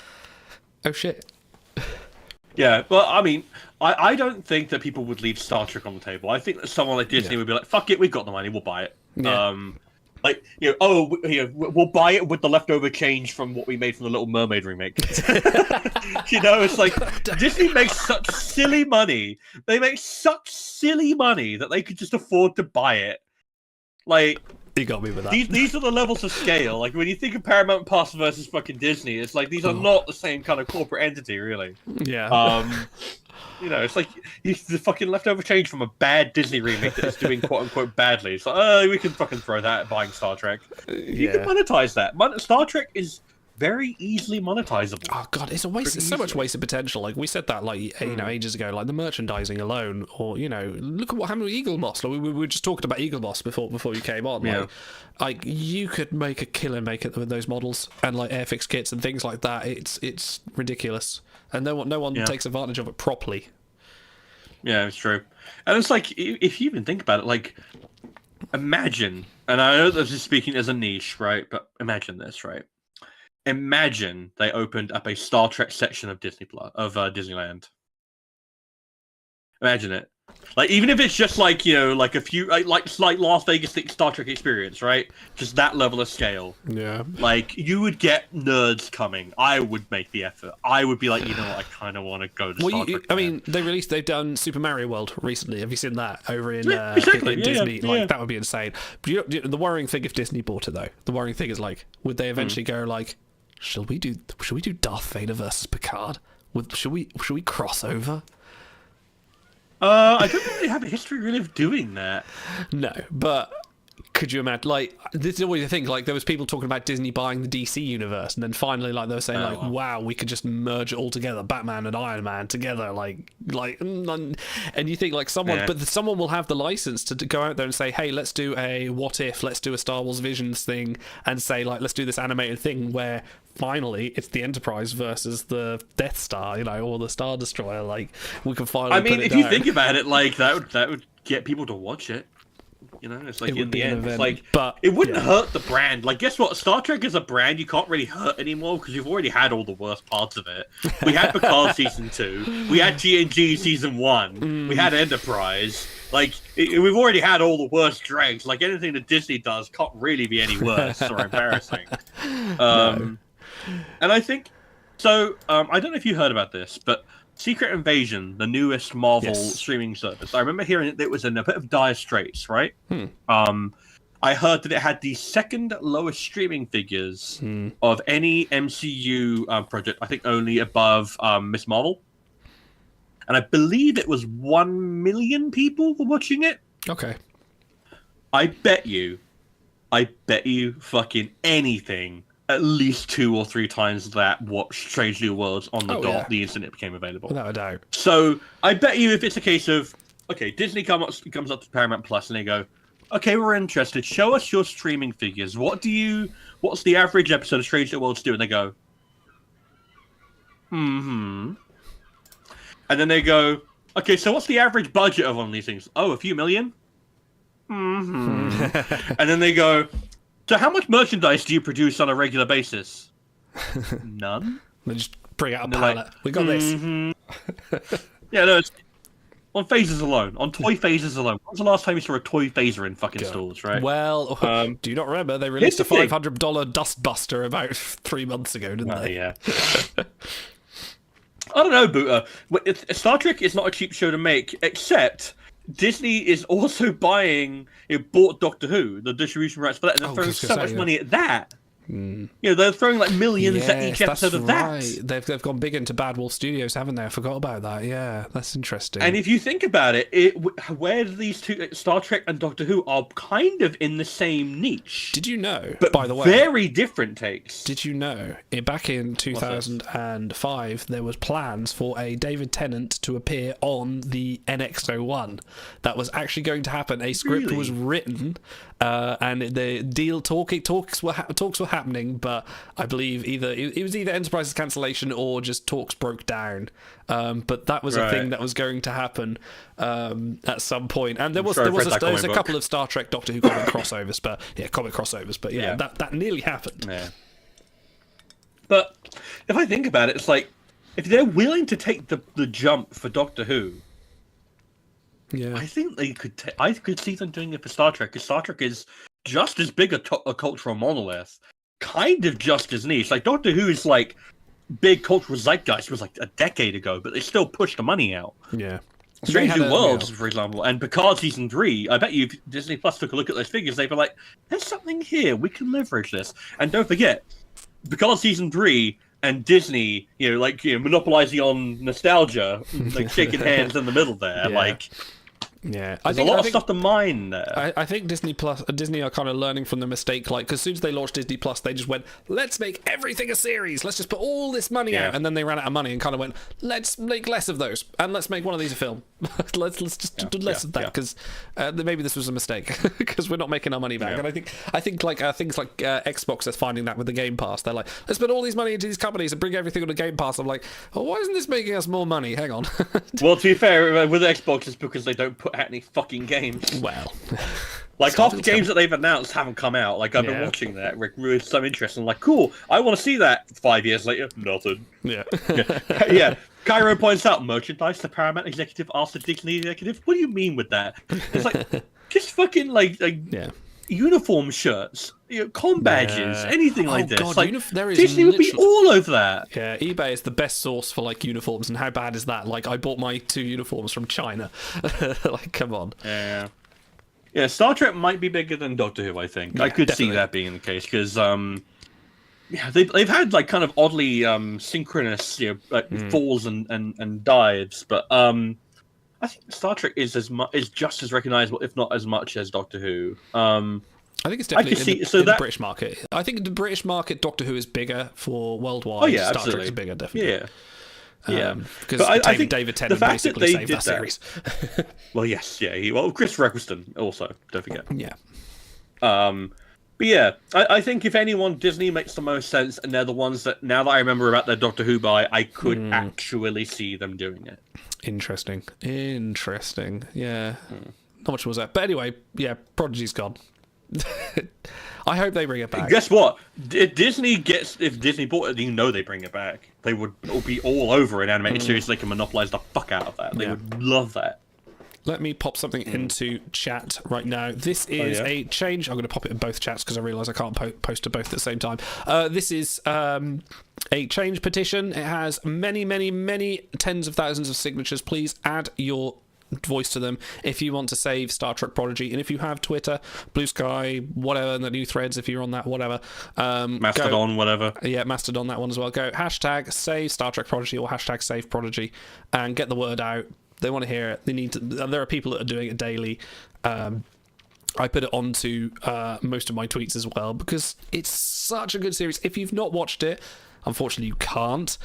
oh shit. Yeah, well, I mean, I don't think that people would leave Star Trek on the table. I think that someone like Disney would be like, "Fuck it, we've got the money, we'll buy it." Yeah. Like, we'll buy it with the leftover change from what we made from the Little Mermaid remake. It's like Disney makes such silly money. They make such silly money that they could just afford to buy it. Like, You got me with that. these are the levels of scale. Like, when you think of Paramount Plus versus fucking Disney, it's like these are not the same kind of corporate entity, really. Yeah. It's like the fucking leftover change from a bad Disney remake that is doing quote unquote badly. It's like, we can fucking throw that at buying Star Trek. You can monetize that. Star Trek is very easily monetizable. Oh god, it's a waste. It's so much wasted potential. Like we said that, like ages ago. Like the merchandising alone, or look at what happened with Eagle Moss. Like, we were just talking about Eagle Moss before you came on. Yeah. Like you could make a killer make it with those models and like airfix kits and things like that. It's ridiculous, and no one takes advantage of it properly. Yeah, it's true. And it's like, if you even think about it, like, imagine, and I know this is speaking as a niche, right? But imagine this, right? Imagine they opened up a Star Trek section of Disneyland. Imagine it. Like, even if it's just like, like a few, like Las Vegas Star Trek experience, right? Just that level of scale. Yeah. Like, you would get nerds coming. I would make the effort. I would be like, I kind of want to go to Star Trek. I mean, they've done Super Mario World recently. Have you seen that over in, exactly. in Disney? Like, that would be insane. But the worrying thing if Disney bought it, though, the worrying thing is, like, would they eventually go, like, should we do Darth Vader versus Picard? Should we cross over? I don't think they have a history really of doing that. No, but could you imagine? Like, this is always the thing. Like, there was people talking about Disney buying the DC universe, and then finally, like, they were saying, wow, we could just merge it all together, Batman and Iron Man together, and you think, like, but someone will have the license to go out there and say, hey, let's do a What If, let's do a Star Wars Visions thing, and say, like, let's do this animated thing where finally it's the Enterprise versus the Death Star, or the Star Destroyer. Like, we can finally. I mean, if you think about it, like, that would get people to watch it. It's like, in the end, it's like, but it wouldn't hurt the brand. Like, guess what? Star Trek is a brand you can't really hurt anymore because you've already had all the worst parts of it. We had Picard season 2, we had TNG season 1, we had Enterprise. Like, we've already had all the worst dregs. Like, anything that Disney does can't really be any worse or embarrassing. And I think so. I don't know if you heard about this, but Secret Invasion, the newest Marvel streaming service, I remember hearing it was in a bit of dire straits, right? I heard that it had the second lowest streaming figures of any MCU project, I think only above Miss Marvel. And I believe it was 1 million people were watching it. Okay. I bet you fucking anything at least 2 or 3 times that watched Strange New Worlds on the dot the instant it became available. Without a doubt. So I bet you if it's a case of, okay, Disney comes up to Paramount Plus and they go, okay, we're interested. Show us your streaming figures. What's the average episode of Strange New Worlds do? And they go, And then they go, okay, so what's the average budget of one of these things? Oh, a few million? And then they go, so how much merchandise do you produce on a regular basis? None. They just bring out a pallet. Like, we got this. Yeah, no, it's on phases alone. On toy phases alone. When was the last time you saw a toy phaser in fucking stores, right? Well, do you not remember they released a $500 Dust Buster about 3 months ago, didn't they? Yeah. I don't know, Buta. Star Trek is not a cheap show to make, except Disney is also bought Doctor Who, the distribution rights for that, and they're throwing so much money at that. They're throwing like millions at each episode of that. Right. They've gone big into Bad Wolf Studios, haven't they? I forgot about that. Yeah, that's interesting. And if you think about it, where these two, Star Trek and Doctor Who, are kind of in the same niche. Did you know, but by the way, very different takes. Did you know, back in 2005, there was plans for a David Tennant to appear on the NX-01. That was actually going to happen. A script was written, and the talks were happening, but I believe it was either Enterprise's cancellation or just talks broke down. But that was a thing that was going to happen at some point. And there was a couple of Star Trek Doctor Who comic crossovers, but that nearly happened. Yeah. But if I think about it, it's like if they're willing to take the jump for Doctor Who, Yeah. I think they could. I could see them doing it for Star Trek, because Star Trek is just as big a cultural monolith, kind of just as niche. Like Doctor Who is like big cultural zeitgeist was like a decade ago, but they still push the money out. Yeah. Strange New Worlds, for example, and Picard season 3. I bet you, if Disney Plus took a look at those figures, they'd be like, "There's something here. We can leverage this." And don't forget, Picard season 3 and Disney, monopolizing on nostalgia, like shaking hands in the middle there, like. Yeah, there's a lot of stuff to mine there. I think Disney are kind of learning from the mistake, like, because as soon as they launched Disney Plus, they just went, let's make everything a series, let's just put all this money out, and then they ran out of money and kind of went, let's make less of those, and let's make one of these a film. let's just do less of that, because maybe this was a mistake, because we're not making our money back. And I think like things like Xbox is finding that with the Game Pass. They're like, let's put all these money into these companies and bring everything on the Game Pass. I'm like, oh, why isn't this making us more money? Hang on. Well, to be fair, with Xbox, it's because they don't put out any fucking games. Well, like half the games that they've announced haven't come out. Like I've been watching that with some interest. I'm like, cool, I want to see that. 5 years later, nothing. Yeah. Yeah. Cairo points out merchandise. The Paramount executive asked the Disney executive, "What do you mean with that?" It's like just fucking like uniform shirts, com badges, anything like this. God, like there is Disney would be all over that. Yeah, eBay is the best source for like uniforms, and how bad is that? Like, I bought my 2 uniforms from China. Like, come on. Yeah. Star Trek might be bigger than Doctor Who. I think I could see that being the case because they've had like kind of oddly synchronous falls and dives, but I think Star Trek is just as recognizable, if not as much as Doctor Who. I think it's definitely in the British market. I think the British market, Doctor Who is bigger for worldwide. Oh yeah, Star absolutely. Trek is bigger, definitely. Yeah. Because I think David Tennant basically saved that series. Well, yes, yeah. Chris Eccleston also, don't forget. Yeah. But yeah, I think if anyone, Disney makes the most sense, and they're the ones that, now that I remember about their Doctor Who buy, I could actually see them doing it. Interesting. Yeah. Not much was that. But anyway, yeah, Prodigy's gone. I hope they bring it back. Guess what? If Disney bought it, they bring it back. They would be all over an animated series. They can monopolize the fuck out of that. They would love that. Let me pop something into chat right now. This is a change. I'm going to pop it in both chats because I realise I can't post to both at the same time. This is a change petition. It has many, many, many tens of thousands of signatures. Please add your voice to them if you want to save Star Trek Prodigy, and if you have Twitter, Blue Sky, whatever, the new threads, if you're on that, whatever, Mastodon, whatever, Mastodon, that one as well, go hashtag save Star Trek Prodigy or hashtag save Prodigy and get the word out. They want to hear it. They need to. There are people that are doing it daily. I put it onto most of my tweets as well because it's such a good series. If you've not watched it, unfortunately, you can't.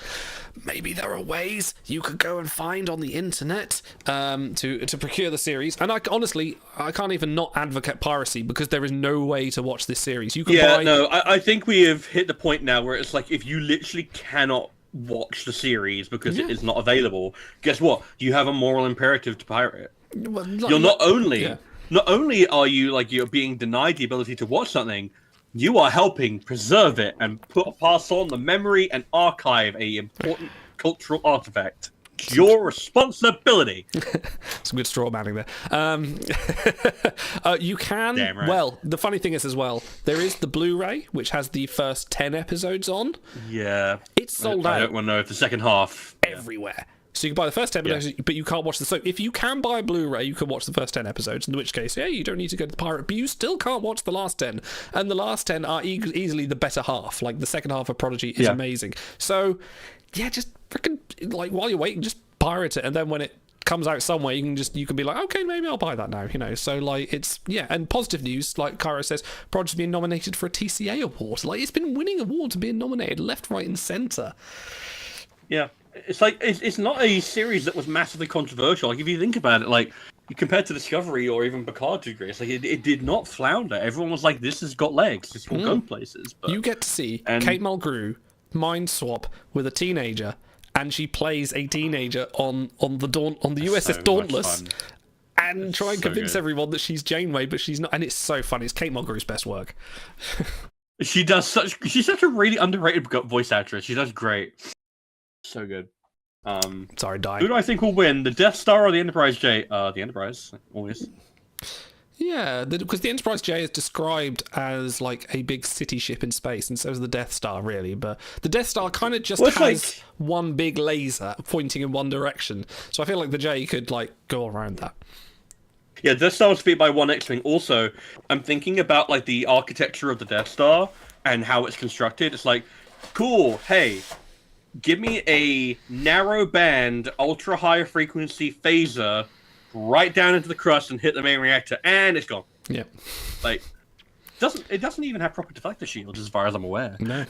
Maybe there are ways you could go and find on the internet to procure the series. And I can't even not advocate piracy because there is no way to watch this series. You can buy... I think we have hit the point now where it's like if you literally cannot watch the series because it is not available, guess what? You have a moral imperative to pirate it. Well, you're not only are you you're being denied the ability to watch something, you are helping preserve it and pass on the memory and archive a important cultural artifact. It's your responsibility. Some good straw manning there. You can. Damn right. Well, the funny thing is as well, there is the Blu-ray which has the first 10 episodes on. Yeah, it's sold out. I don't want to know if the second half everywhere. So you can buy the first 10 episodes, but you can't watch the... So if you can buy a Blu-ray, you can watch the first 10 episodes, in which case, you don't need to go to the pirate, but you still can't watch the last 10. And the last 10 are easily the better half. Like, the second half of Prodigy is amazing. So, just freaking, while you're waiting, just pirate it, and then when it comes out somewhere, you can be like, okay, maybe I'll buy that now, So, it's... Yeah, and positive news, like Cairo says, Prodigy's been nominated for a TCA award. It's been winning awards and being nominated left, right, and centre. Yeah. It's not a series that was massively controversial. If you think about it, compared to Discovery or even Picard to degree, it did not flounder. Everyone was like, "This has got legs. This will go places." But... You get to see Kate Mulgrew mind swap with a teenager, and she plays a teenager on the USS Dauntless, and try and convince everyone that she's Janeway, but she's not. And it's so funny. It's Kate Mulgrew's best work. She's such a really underrated voice actress. She does great. So good. Sorry, die. Who do I think will win, the Death Star or the Enterprise J? The Enterprise, always. Yeah, because the Enterprise J is described as like a big city ship in space, and so is the Death Star, really. But the Death Star kind of just has one big laser pointing in one direction, so I feel like the J could like go around that. Yeah, Death Star was beat by one X-Wing. Also, I'm thinking about like the architecture of the Death Star and how it's constructed. It's like, cool, hey, give me a narrow band, ultra high frequency phaser right down into the crust and hit the main reactor, and it's gone. Yeah. Like, it doesn't even have proper deflector shields, as far as I'm aware. No.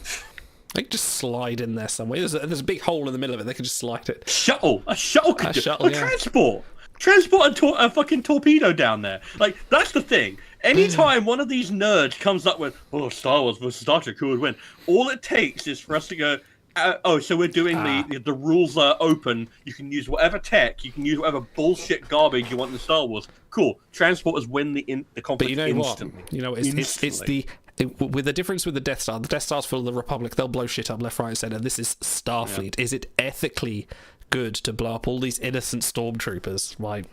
They can just slide in there somewhere. There's a big hole in the middle of it. They can just slide it. A shuttle could do shuttle, yeah. Transport a fucking torpedo down there. Like, that's the thing. Anytime one of these nerds comes up with, oh, Star Wars versus Star Trek, who would win? All it takes is for us to go, so we're doing the rules are open. You can use whatever tech, you can use whatever bullshit garbage you want in Star Wars. Cool. Transporters win the conflict but you know instantly. What? You know, with the difference with the Death Star. The Death Star's full of the Republic. They'll blow shit up left, right, and center. This is Starfleet. Yeah. Is it ethically good to blow up all these innocent stormtroopers? Like,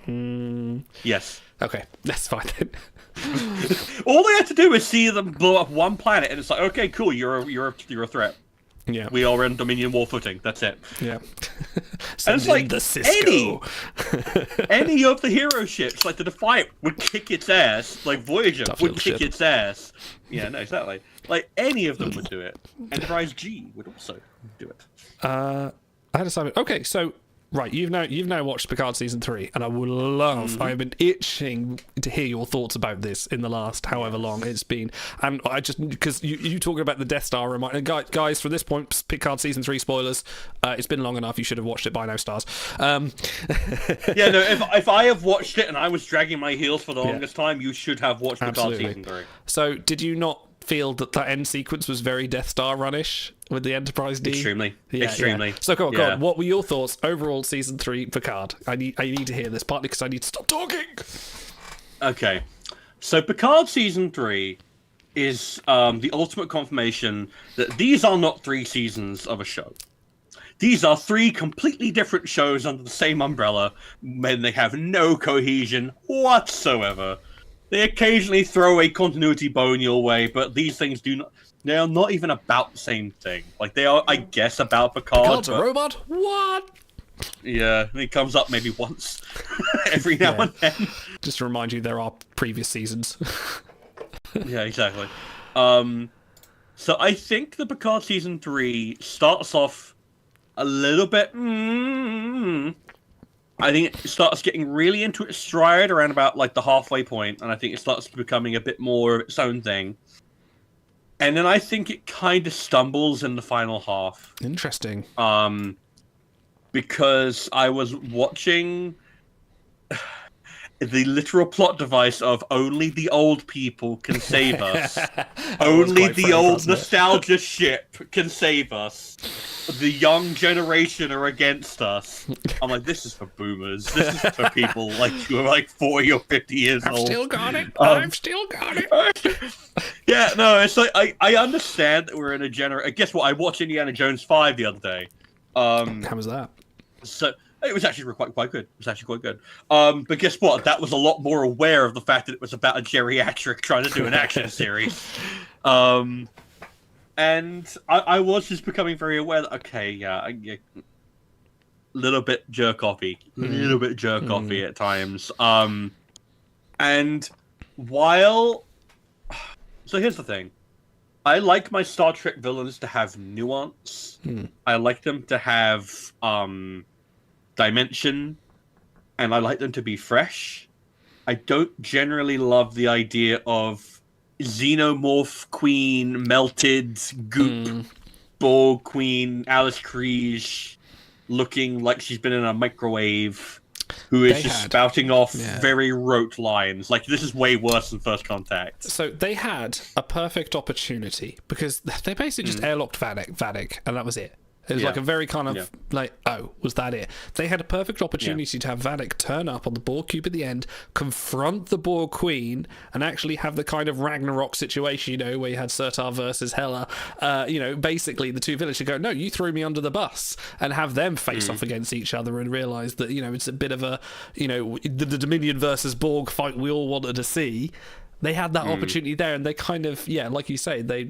yes. Okay, that's fine then. All they have to do is see them blow up one planet, and it's like, okay, cool, you're a threat. Yeah, we are in Dominion war footing. That's it. Yeah, and it's like the Cisco. any of the hero ships, like the Defiant, would kick its ass. Like Voyager would kick its ass. Yeah, no, exactly. Like any of them would do it. Enterprise G would also do it. I had a Simon. Okay, so right, you've now watched Picard season 3, and I would love. I have been itching to hear your thoughts about this in the last however long it's been, and I just because you talking about the Death Star reminder, guys. From this point, Picard season 3 spoilers. It's been long enough. You should have watched it by now, stars. Yeah, no. If I have watched it and I was dragging my heels for the longest time, you should have watched Picard season 3. So, did you not feel that end sequence was very Death Star runish with the Enterprise D? Extremely. Yeah. So go on. What were your thoughts overall season 3 Picard? I need to hear this, partly because I need to stop talking. Okay, so Picard season 3 is the ultimate confirmation that these are not 3 seasons of a show. These are 3 completely different shows under the same umbrella, and they have no cohesion whatsoever. They occasionally throw a continuity bone your way, but these things do not. They are not even about the same thing. Like, they are, I guess, about Picard. Picard's a robot? What? Yeah, it comes up maybe once every now and then. Just to remind you, there are previous seasons. Yeah, exactly. So I think the Picard season 3 starts off a little bit. I think it starts getting really into its stride around about like the halfway point, and I think it starts becoming a bit more of its own thing. And then I think it kind of stumbles in the final half. Interesting. Because I was watching the literal plot device of only the old people can save us. Only the old nostalgia ship can save us. The young generation are against us. I'm like, this is for boomers. This is for people like who are like 40 or 50 years old. I've still got it. I've still got it. Yeah, no, it's like I understand that we're in a generation. Guess what? I watched Indiana Jones 5 the other day. How was that? So it was actually quite good. It was actually quite good. But guess what? That was a lot more aware of the fact that it was about a geriatric trying to do an action series. And I was just becoming very aware that, okay, yeah, little bit jerk-offy. Little bit jerk-offy at times. And while... So here's the thing. I like my Star Trek villains to have nuance. I like them to have dimension. And I like them to be fresh. I don't generally love the idea of Xenomorph Queen, melted goop, Borg Queen, Alice Kriege, looking like she's been in a microwave, who is spouting off very rote lines. Like, this is way worse than First Contact. So they had a perfect opportunity, because they basically just airlocked Vatic, and that was it. It was Yeah. like a very kind of Yeah. like, oh, was that it? They had a perfect opportunity to have Vanek turn up on the Borg cube at the end, confront the Borg Queen, and actually have the kind of Ragnarok situation, you know, where you had Surtar versus Hela. You know, basically the two villains should go, no, you threw me under the bus, and have them face off against each other and realise that, you know, it's a bit of a, you know, the Dominion versus Borg fight we all wanted to see. They had that opportunity there, and they kind of, yeah, like you say, they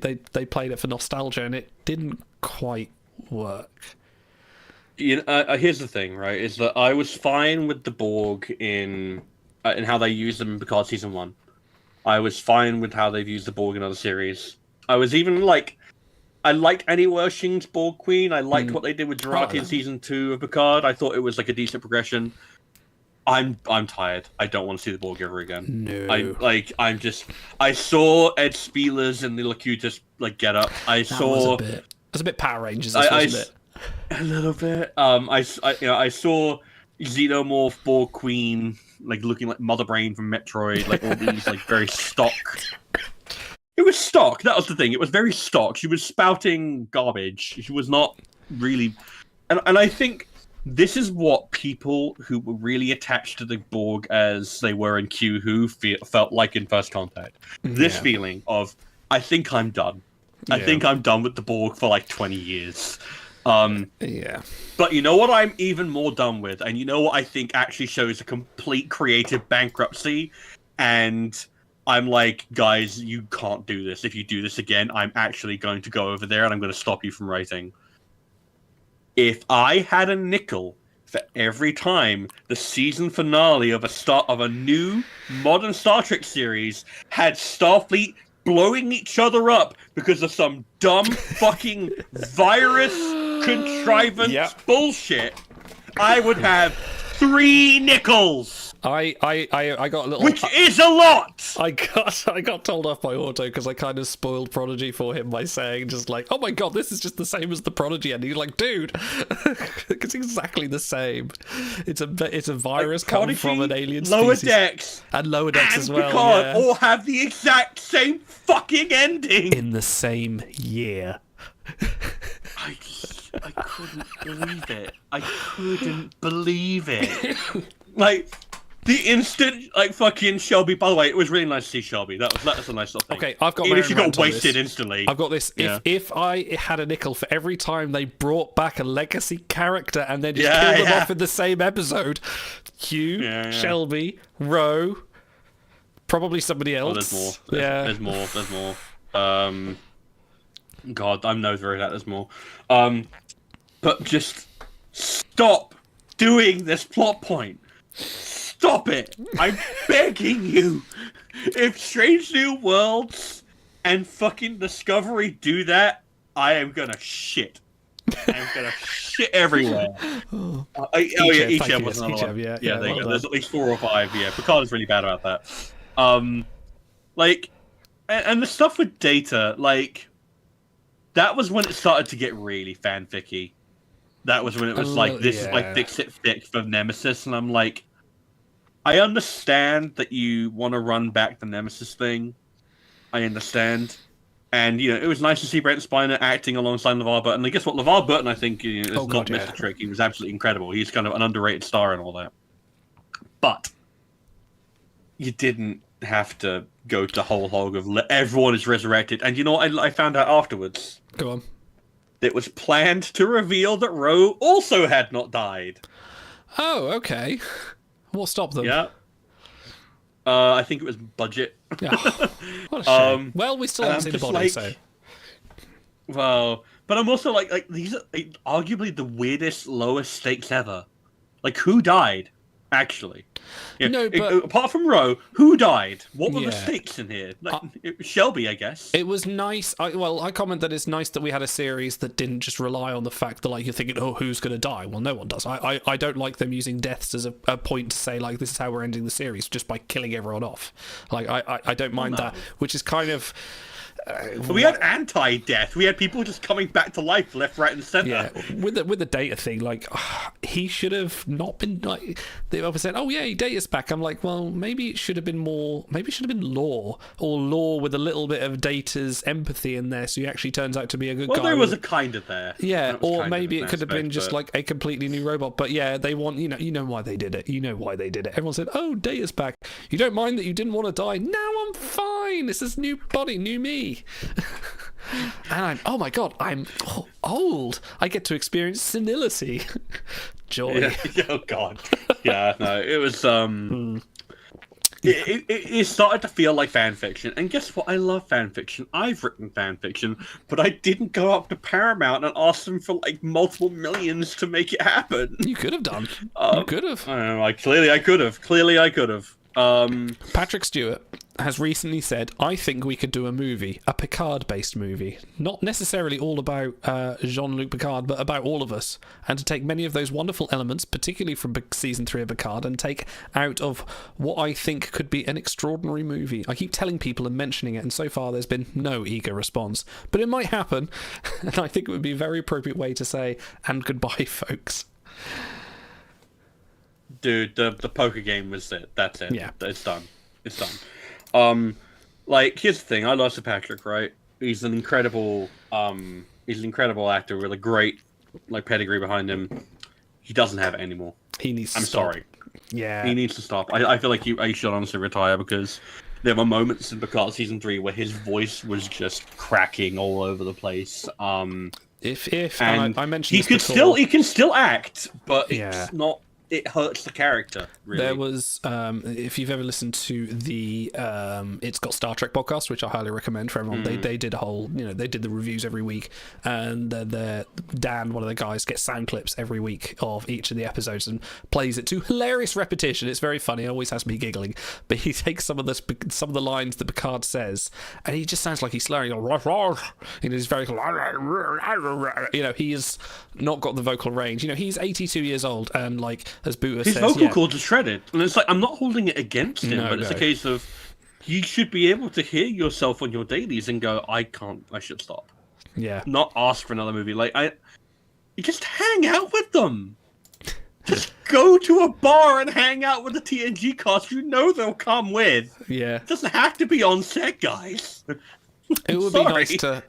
played it for nostalgia, and it didn't quite work. You know, here's the thing, right? Is that I was fine with the Borg in how they used them in Picard season 1. I was fine with how they've used the Borg in other series. I was even like, I liked Annie Wershing's Borg Queen. I liked what they did with Jurati in season 2 of Picard. I thought it was like a decent progression. I'm tired. I don't want to see the Borg ever again. No. I saw Ed Spielers and the Locutus like get up. I saw. It was a bit Power Rangers, wasn't it? A little bit. I saw Xenomorph Borg Queen like looking like Mother Brain from Metroid, like all these like very stock. It was stock. That was the thing. It was very stock. She was spouting garbage. She was not really, and I think this is what people who were really attached to the Borg as they were in Q Who felt like in First Contact. This feeling of, I think I'm done. I think I'm done with the Borg for like 20 years. But you know what I'm even more done with? And you know what I think actually shows a complete creative bankruptcy? And I'm like, guys, you can't do this. If you do this again, I'm actually going to go over there and I'm going to stop you from writing. If I had a nickel for every time the season finale of a new modern Star Trek series had Starfleet blowing each other up because of some dumb fucking virus contrivance bullshit, I would have 3 nickels. I got a little, which is a lot. I got told off by Auto because I kind of spoiled Prodigy for him by saying just like, oh my god, this is just the same as the Prodigy ending. He's like, dude, it's exactly the same. It's a virus like coming from an alien species. Lower Decks and Lower Decks and as well. Picard all have the exact same fucking ending in the same year. I couldn't believe it. I couldn't believe it. Like, the instant, like, fucking Shelby. By the way, it was really nice to see Shelby. That was a nice little thing. Okay, I've got. Even if she got rant on wasted this. instantly. I've got this. If I had a nickel for every time they brought back a legacy character and then just killed them off in the same episode, Hugh, Shelby, Ro, probably somebody else. Oh, there's more. There's more. God, I'm no very that. There's more. But just stop doing this plot point. Stop it! I'm begging you. If Strange New Worlds and fucking Discovery do that, I am gonna shit. I'm gonna shit everywhere. Icheb was another one. Yeah, there you well go. There's at least 4 or 5. Yeah, Picard is really bad about that. Like, and the stuff with Data, like, that was when it started to get really fanficky. That was when it was like, this is like fix it thick for Nemesis, and I'm like, I understand that you want to run back the Nemesis thing. I understand. And, you know, it was nice to see Brent Spiner acting alongside LeVar Burton. And guess what? LeVar Burton, I think, is not Mr. Trick. He was absolutely incredible. He's kind of an underrated star and all that. But you didn't have to go to whole hog of everyone is resurrected. And you know what I found out afterwards? Go on. It was planned to reveal that Ro also had not died. Oh, okay. What stopped them? Yeah. I think it was budget. Oh, what a shame. Well, we still haven't seen the body, like, so. Well, but I'm also like these are arguably the weirdest, lowest stakes ever. Like, who died? Actually, no, but apart from Ro, who died? What were the stakes in here? Like, it was Shelby, I guess. It was nice. I comment that it's nice that we had a series that didn't just rely on the fact that, like, you're thinking, oh, who's going to die? Well, no one does. I don't like them using deaths as a point to say, like, this is how we're ending the series, just by killing everyone off. Like, I don't mind that, which is kind of We had anti-death. We had people just coming back to life, left, right, and center. Yeah, with the data thing, like he should have not been like. They always said, "Oh yeah, he data's back." I'm like, well, maybe it should have been more. Maybe it should have been lore or lore with a little bit of Data's empathy in there, so he actually turns out to be a good guy. Well, there was a kind of there. Yeah, or maybe it could have been just like a completely new robot. But yeah, they want you know why they did it. You know why they did it. Everyone said, "Oh, Data's back. You don't mind that you didn't want to die. Now I'm fine. This is new body, new me." And oh my god, I'm old. I get to experience senility. Joy. Yeah. Oh god. Yeah, no, it was It started to feel like fan fiction, and guess what? I love fan fiction. I've written fan fiction, but I didn't go up to Paramount and ask them for like multiple millions to make it happen. You could have done. You could have. I don't know. Clearly, I could have. Patrick Stewart has recently said, I think we could do a movie, a Picard-based movie. Not necessarily all about Jean-Luc Picard, but about all of us. And to take many of those wonderful elements, particularly from season 3 of Picard, and take out of what I think could be an extraordinary movie. I keep telling people and mentioning it, and so far there's been no eager response. But it might happen, and I think it would be a very appropriate way to say, and goodbye, folks. Dude, the poker game was it. That's it. Yeah. It's done. Like, here's the thing. I love Sir Patrick, right? He's an incredible actor with a great, like, pedigree behind him. He doesn't have it anymore. He needs to I'm stop. sorry. Yeah. He needs to stop. I feel like he should honestly retire, because there were moments in Picard season 3 where his voice was just cracking all over the place. If and I mentioned he can still act, but Yeah. it's not. It hurts the character, really. There was, if you've ever listened to the It's Got Star Trek podcast, which I highly recommend for everyone. They did a whole, they did the reviews every week, and Dan, one of the guys, gets sound clips every week of each of the episodes and plays it to hilarious repetition. It's very funny. It always has me giggling. But he takes some of the lines that Picard says, and he just sounds like he's slurring. He's very, he has not got the vocal range. He's 82 years old, and like, as Buddha his says, vocal cords are shredded, and it's like, I'm not holding it against him, but it's a case of you should be able to hear yourself on your dailies and go, I should stop. Yeah. Not ask for another movie. Like, you just hang out with them. Just go to a bar and hang out with the TNG cast. They'll come with. Yeah. It doesn't have to be on set, guys. It would be nice to,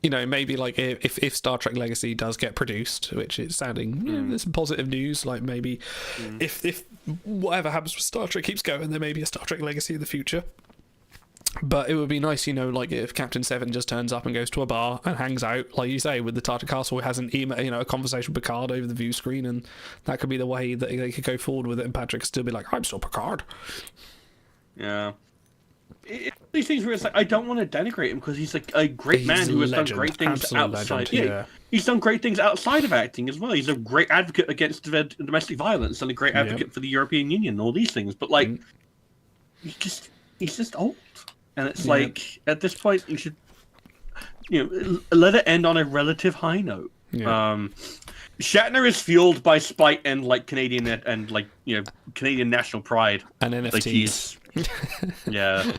maybe like if Star Trek Legacy does get produced, which is sounding, there's some positive news. Like maybe if whatever happens with Star Trek keeps going, there may be a Star Trek Legacy in the future. But it would be nice, like if Captain Seven just turns up and goes to a bar and hangs out, like you say, with the Tartar Castle, has an email, a conversation with Picard over the view screen, and that could be the way that they could go forward with it, and Patrick could still be like, I'm still Picard. Yeah. These things where it's like, I don't want to denigrate him, because he's a great man who has done great things outside. Yeah. He's done great things outside of acting as well. He's a great advocate against domestic violence and a great advocate for the European Union and all these things. But like, he's just old, and it's like, at this point you should, let it end on a relative high note. Yeah. Shatner is fueled by spite and like Canadian Canadian national pride and NFTs. Like he's, yeah.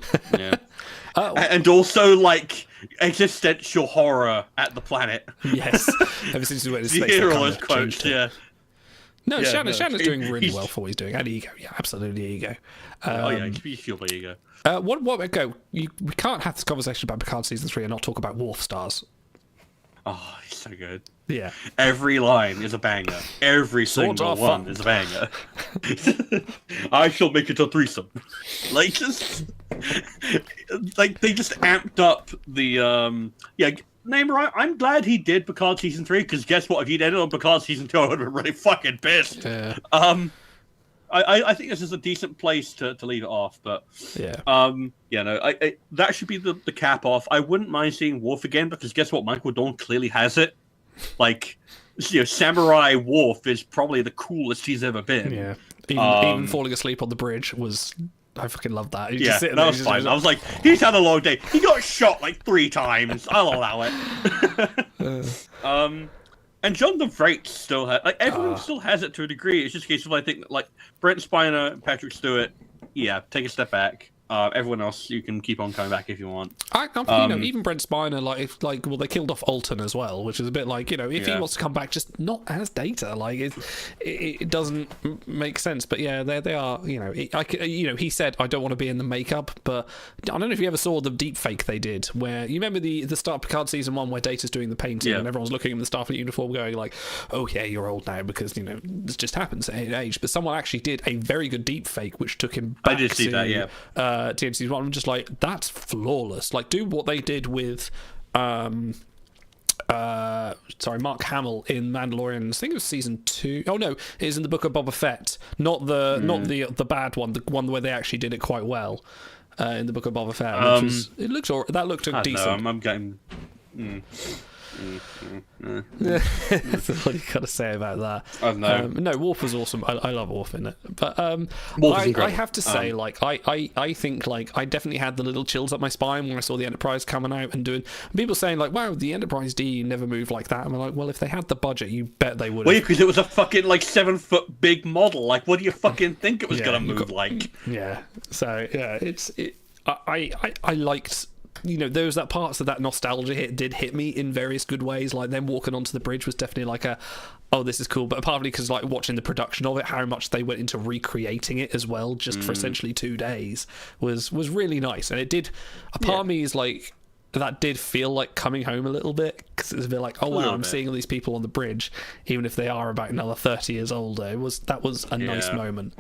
And also like existential horror at the planet. Yes, ever since he went to space. You hear all those quotes, yeah. No, Shatner's doing really well for what he's doing. And ego, absolutely ego. He's fueled by ego. We can't have this conversation about Picard season 3 and not talk about Worf stars. Oh, he's so good. Yeah. Every line is a banger. Every single one is a banger. I shall make it a threesome. Like, just... like, they just amped up the, Namer, I'm glad he did Picard Season 3, because guess what? If he'd ended on Picard Season 2, I would have been really fucking pissed. Yeah. I think this is a decent place to leave it off, but that should be the cap off. I wouldn't mind seeing Worf again, because guess what? Michael Dorn clearly has it. Like, Samurai Worf is probably the coolest he's ever been. Yeah, even falling asleep on the bridge was. I fucking loved that. That was fine. I was like, he's had a long day. He got shot like 3 times. I'll allow it. And Jonathan Frakes still has, like, everyone still has it to a degree. It's just a case of, I think, like, Brent Spiner and Patrick Stewart, take a step back. Everyone else, you can keep on coming back if you want. Even Brent Spiner, well, they killed off Alton as well, which is a bit like, if he wants to come back, just not as Data. Like, it doesn't make sense. But yeah, they are. He said, I don't want to be in the makeup, but I don't know if you ever saw the deep fake they did, where you remember the start of Picard season 1 where Data's doing the painting and everyone's looking at the Starfleet uniform, going like, oh yeah, you're old now because this just happens at age. But someone actually did a very good deep fake, which took him back I did see that, yeah. TNC's one. I'm just like, that's flawless. Like, do what they did with Mark Hamill in Mandalorian. I think it was season 2. Oh no, it is in the Book of Boba Fett, not the bad one, the one where they actually did it quite well in the Book of Boba Fett. That looked decent. I'm getting. That's what you gotta say about that. I don't know. No, Worf was awesome. I love Worf in it, but I have to say, I think I definitely had the little chills up my spine when I saw the Enterprise coming out and doing. People saying like, "Wow, the Enterprise D never moved like that." And I'm like, well, if they had the budget, you bet they would. Well, because it was a fucking 7-foot big model. Like, what do you fucking think it was gonna move like? Yeah. So yeah, I liked. There was that parts of that nostalgia did hit me in various good ways. Like them walking onto the bridge was definitely like this is cool. But partly because watching the production of it, how much they went into recreating it as well, just for essentially 2 days, was really nice. And it did. A part of me is like, that did feel like coming home a little bit, because it was a bit like, oh wow, I'm seeing all these people on the bridge, even if they are about another 30 years older. That was a nice moment.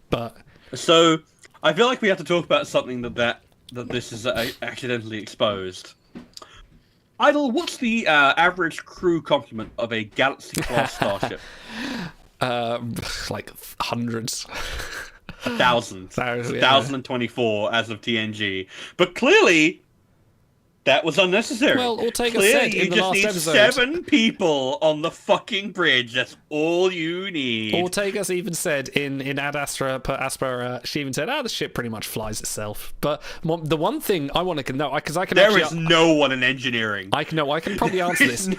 But so I feel like we have to talk about something that this is accidentally exposed. Idle, what's the average crew complement of a Galaxy-class starship? Hundreds. 1,000. 1,024 as of TNG. But clearly, that was unnecessary. Well, Ortega said in the last episode, you just need 7 people on the fucking bridge. That's all you need. Ortega's even said in Ad Astra per Aspera, she even said, the ship pretty much flies itself. But the one thing I want to know, because I can there is no one in engineering. I can probably answer this.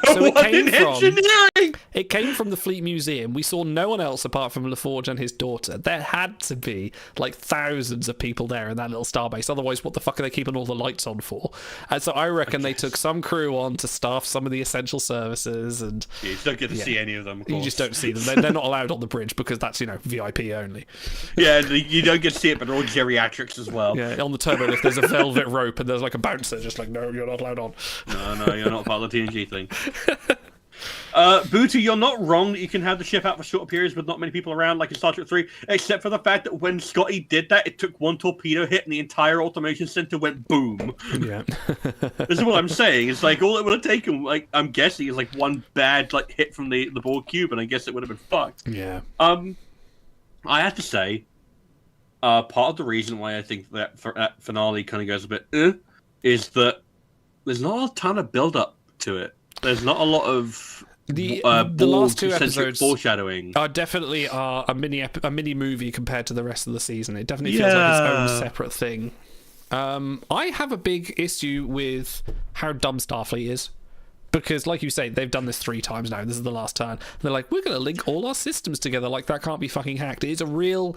It came from the Fleet Museum. We saw no one else apart from LaForge and his daughter. There had to be thousands of people there in that little starbase. Otherwise, what the fuck are they keeping all the lights on for? And so I reckon they took some crew on to staff some of the essential services, and you just don't get to see any of them. Of course. You just don't see them. They're not allowed on the bridge because that's VIP only. Yeah, you don't get to see it, but they're all geriatrics as well. Yeah, on the turbo lift there's a velvet rope and there's a bouncer just no, you're not allowed on. No, you're not part of the TNG thing. Booty, you're not wrong that you can have the ship out for short periods with not many people around, like in Star Trek 3, except for the fact that when Scotty did that, it took one torpedo hit and the entire automation center went boom. Yeah. This is what I'm saying. It's all it would have taken, I'm guessing, is one bad hit from the Borg cube, and I guess it would have been fucked. Yeah. I have to say, part of the reason why I think that finale kind of goes a bit is that there's not a ton of build-up to it. There's not a lot of the last 2 episodes foreshadowing are definitely a mini movie compared to the rest of the season. It definitely feels like its own separate thing. I have a big issue with how dumb Starfleet is, because like you say, they've done this 3 times now. This is the last time. They're like, we're going to link all our systems together. That can't be fucking hacked. It's a real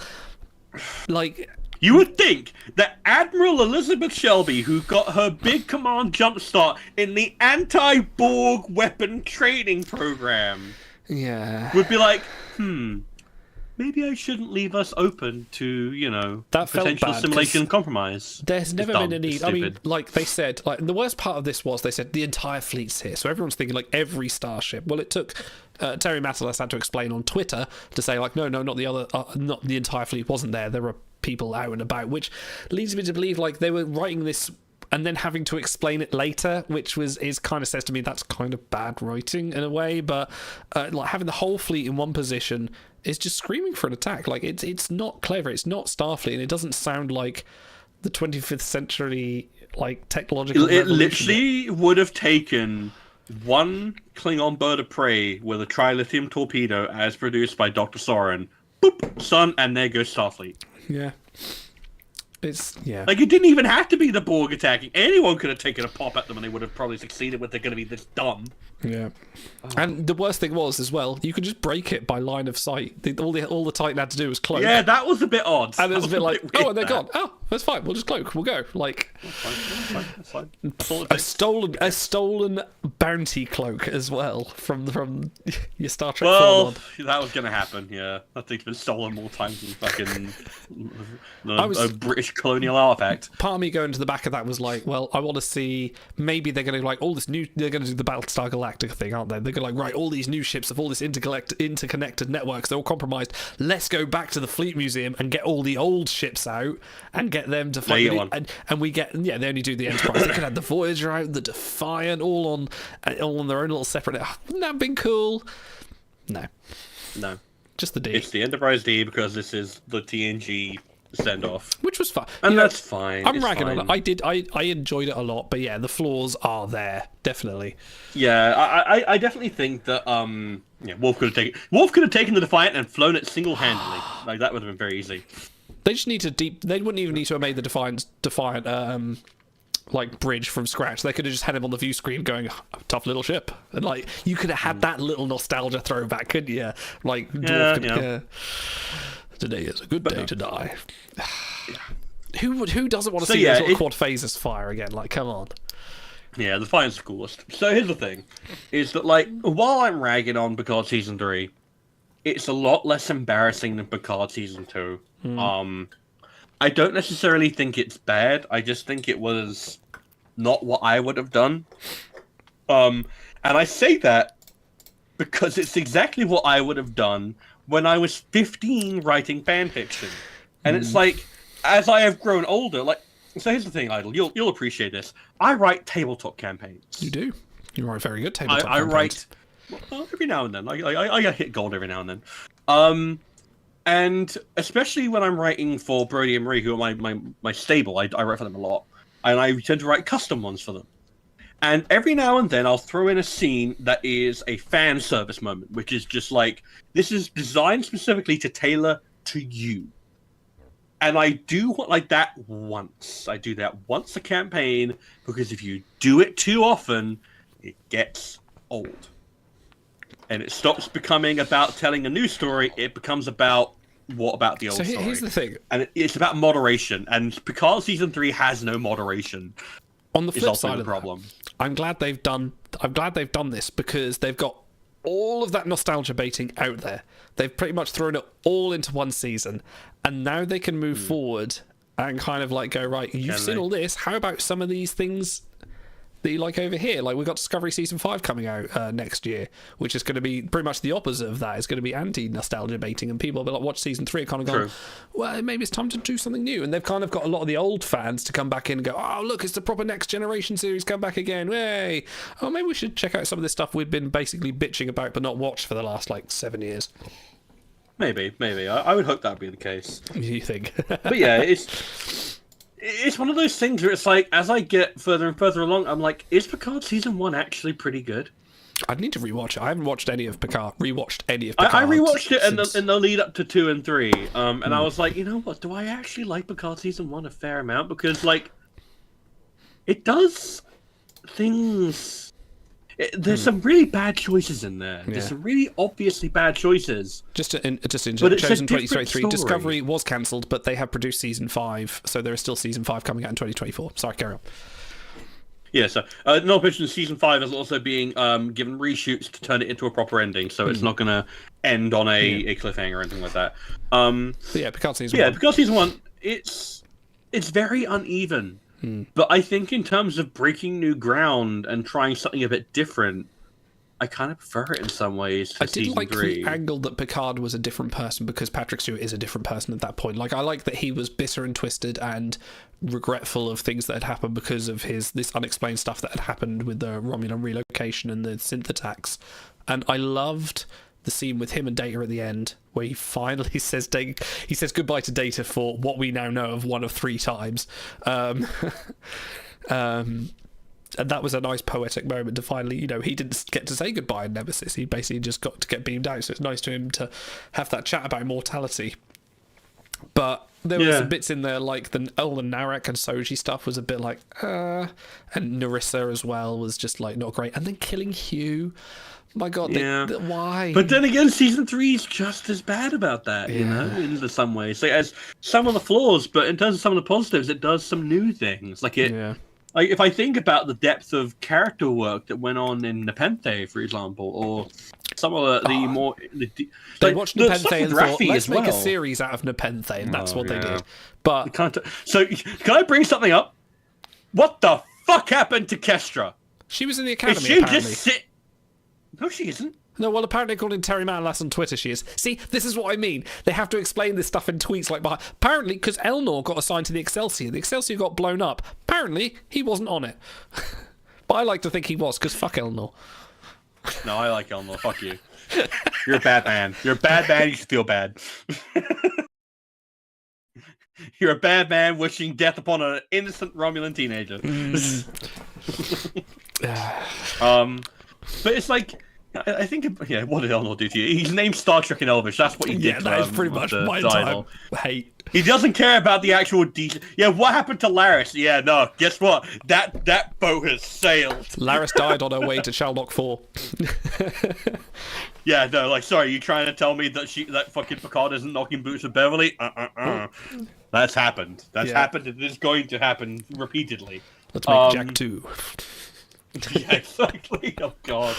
You would think that Admiral Elizabeth Shelby, who got her big command jumpstart in the anti-Borg weapon training program, would be like, maybe I shouldn't leave us open to, that potential simulation and compromise. There's never been a need. I mean, they said, the worst part of this was they said the entire fleet's here. So everyone's thinking every starship. Well, it took Terry Matalas had to explain on Twitter to say no, not the other, not the entire fleet wasn't there. There were people out and about, which leads me to believe they were writing this and then having to explain it later, which is kind of says to me that's kind of bad writing in a way. But having the whole fleet in one position is just screaming for an attack. It's not clever. It's not Starfleet, and it doesn't sound like the 25th century technological. It literally would have taken one Klingon bird of prey with a trilithium torpedo, as produced by Dr. Soren. Boop, son, and there goes Starfleet. Yeah. It didn't even have to be the Borg attacking. Anyone could have taken a pop at them and they would have probably succeeded, but they're going to be this dumb. Yeah. And the worst thing was, as well, you could just break it by line of sight. All the Titan had to do was cloak. Yeah, that was a bit odd. And it was a bit weird, and they're gone. Oh, That's fine. We'll just cloak. We'll go. Like That's fine. That's all it a takes. stolen bounty cloak as well from your Star Trek. Well, 4 that was gonna happen. Yeah, that thing's been stolen more times than fucking was- a British colonial artifact. Part of me going to the back of that was like, well, I want to see maybe they're going to like all this new. They're going to do the Battlestar Galactica thing, aren't they? They're going to like, right, all these new ships of all this interconnected networks. They're all compromised. Let's go back to the Fleet Museum and get all the old ships out and get them to fight. you get one. And we get they only do the Enterprise. They could have the Voyager out, the Defiant, all on their own little separate. Wouldn't that have been cool? No, just the D. It's the Enterprise D because this is the TNG send off, Which was fun, and that's fine. I'm It's ragging fine. on it. I enjoyed it a lot, but yeah, the flaws are there definitely. Yeah, I definitely think that Wolf could have taken the Defiant and flown it single handedly. Like that would have been very easy. They just need to They wouldn't even need to have made the Defiant like bridge from scratch. They could have just had him on the view screen going, tough little ship, and like you could have had that little nostalgia throwback, couldn't you? Like, today is a good day to die. Who doesn't want to see those little quad phasers fire again? Like, come on. Yeah, the Defiant's the coolest. So here's the thing, is that like while I'm ragging on Picard season 3, it's a lot less embarrassing than Picard season 2. I don't necessarily think it's bad. I just think it was not what I would have done. And I say that because it's exactly what I would have done when I was 15 writing fan fiction. And it's like, as I have grown older, like, so here's the thing, Idle, you'll appreciate this. I write tabletop campaigns. You do. You write very good tabletop I campaigns. write every now and then. I get hit gold every now and then. And especially when I'm writing for Brody and Marie, who are my stable, I write for them a lot. And I tend to write custom ones for them. And every now and then I'll throw in a scene that is a fan service moment, which is just like, this is designed specifically to tailor to you. And I do like that once. I do that once a campaign, because if you do it too often, it gets old. And it stops becoming about telling a new story, it becomes about what about the old story. So here's the thing. And it's about moderation, and Picard season 3 has no moderation. On the flip Also side the of problem. that, I'm glad they've done this, because they've got all of that nostalgia baiting out there. They've pretty much thrown it all into one season, and now they can move forward and kind of like go, right, you've seen all this, how about some of these things that you like over here? Like, we've got Discovery season 5 coming out next year, which is going to be pretty much the opposite of that. It's going to be anti-nostalgia baiting, and people will be like, watch season 3 and kind of go, well, maybe it's time to do something new. And they've kind of got a lot of the old fans to come back in and go, oh, look, it's the proper Next Generation series come back again. Hey, oh, maybe we should check out some of this stuff we've been basically bitching about but not watched for the last like 7 years. Maybe. I would hope that would be the case. You think? But yeah, it's one of those things where it's like, as I get further and further along, I'm like, is Picard season 1 actually pretty good? I'd need to rewatch it. I haven't watched any of Picard. I rewatched it in the lead up to 2 and 3, and I was like, you know what? Do I actually like Picard season 1 a fair amount? Because like, it does things. There's some really bad choices in there. Yeah. There's some really obviously bad choices. Just in But it's a chosen different 2023. story. Discovery was cancelled, but they have produced season 5, so there is still season 5 coming out in 2024. Sorry, carry on. Yeah, so not mentioned season 5 is also being given reshoots to turn it into a proper ending, so it's not going to end on a cliffhanger or anything like that. But yeah, Picard season 1. Picard season 1, it's very uneven. But I think in terms of breaking new ground and trying something a bit different, I kind of prefer it in some ways to I did season like 3. the angle that Picard was a different person, because Patrick Stewart is a different person at that point. Like, I like that he was bitter and twisted and regretful of things that had happened because of this unexplained stuff that had happened with the Romulan relocation and the synth attacks. And I loved the scene with him and Data at the end, where he finally says goodbye to Data for what we now know of 1 of 3 times. And that was a nice poetic moment to finally, he didn't get to say goodbye in Nemesis. He basically just got to get beamed out. So it's nice to him to have that chat about mortality. But there were some bits in there, like the Narek and Soji stuff was a bit like, and Narissa as well was just like not great. And then killing Hugh, My God, why? But then again, season 3 is just as bad about that, you know, in some ways. Like, it has some of the flaws, but in terms of some of the positives, it does some new things. Like like if I think about the depth of character work that went on in Nepenthe, for example, or some of the more they watched Nepenthe and thought, let's make a well. series out of Nepenthe, and that's what they did. But so can I bring something up? What the fuck happened to Kestra? She was in the academy. Is she apparently. just sit? No, she isn't. No, well, apparently, according to Terry Matalas on Twitter, she is. See, this is what I mean. They have to explain this stuff in tweets like, apparently, because Elnor got assigned to the Excelsior got blown up. Apparently, he wasn't on it. But I like to think he was, because fuck Elnor. No, I like Elnor. Fuck you. You're a bad man. You're a bad man. You should feel bad. You're a bad man wishing death upon an innocent Romulan teenager. But it's like, I think, what did Elnor do to you? He's named Star Trek in Elvish. That's what he did. Yeah, that is pretty much my entire hate. He doesn't care about the actual details. Yeah, what happened to Laris? Yeah, no, guess what? That boat has sailed. Laris died on her way to Shalnock 4. Yeah, no, like, sorry, you trying to tell me that that fucking Picard isn't knocking boots with Beverly? That's happened. That's happened, and it's going to happen repeatedly. Let's make Jack 2. Yeah, exactly. Oh, God.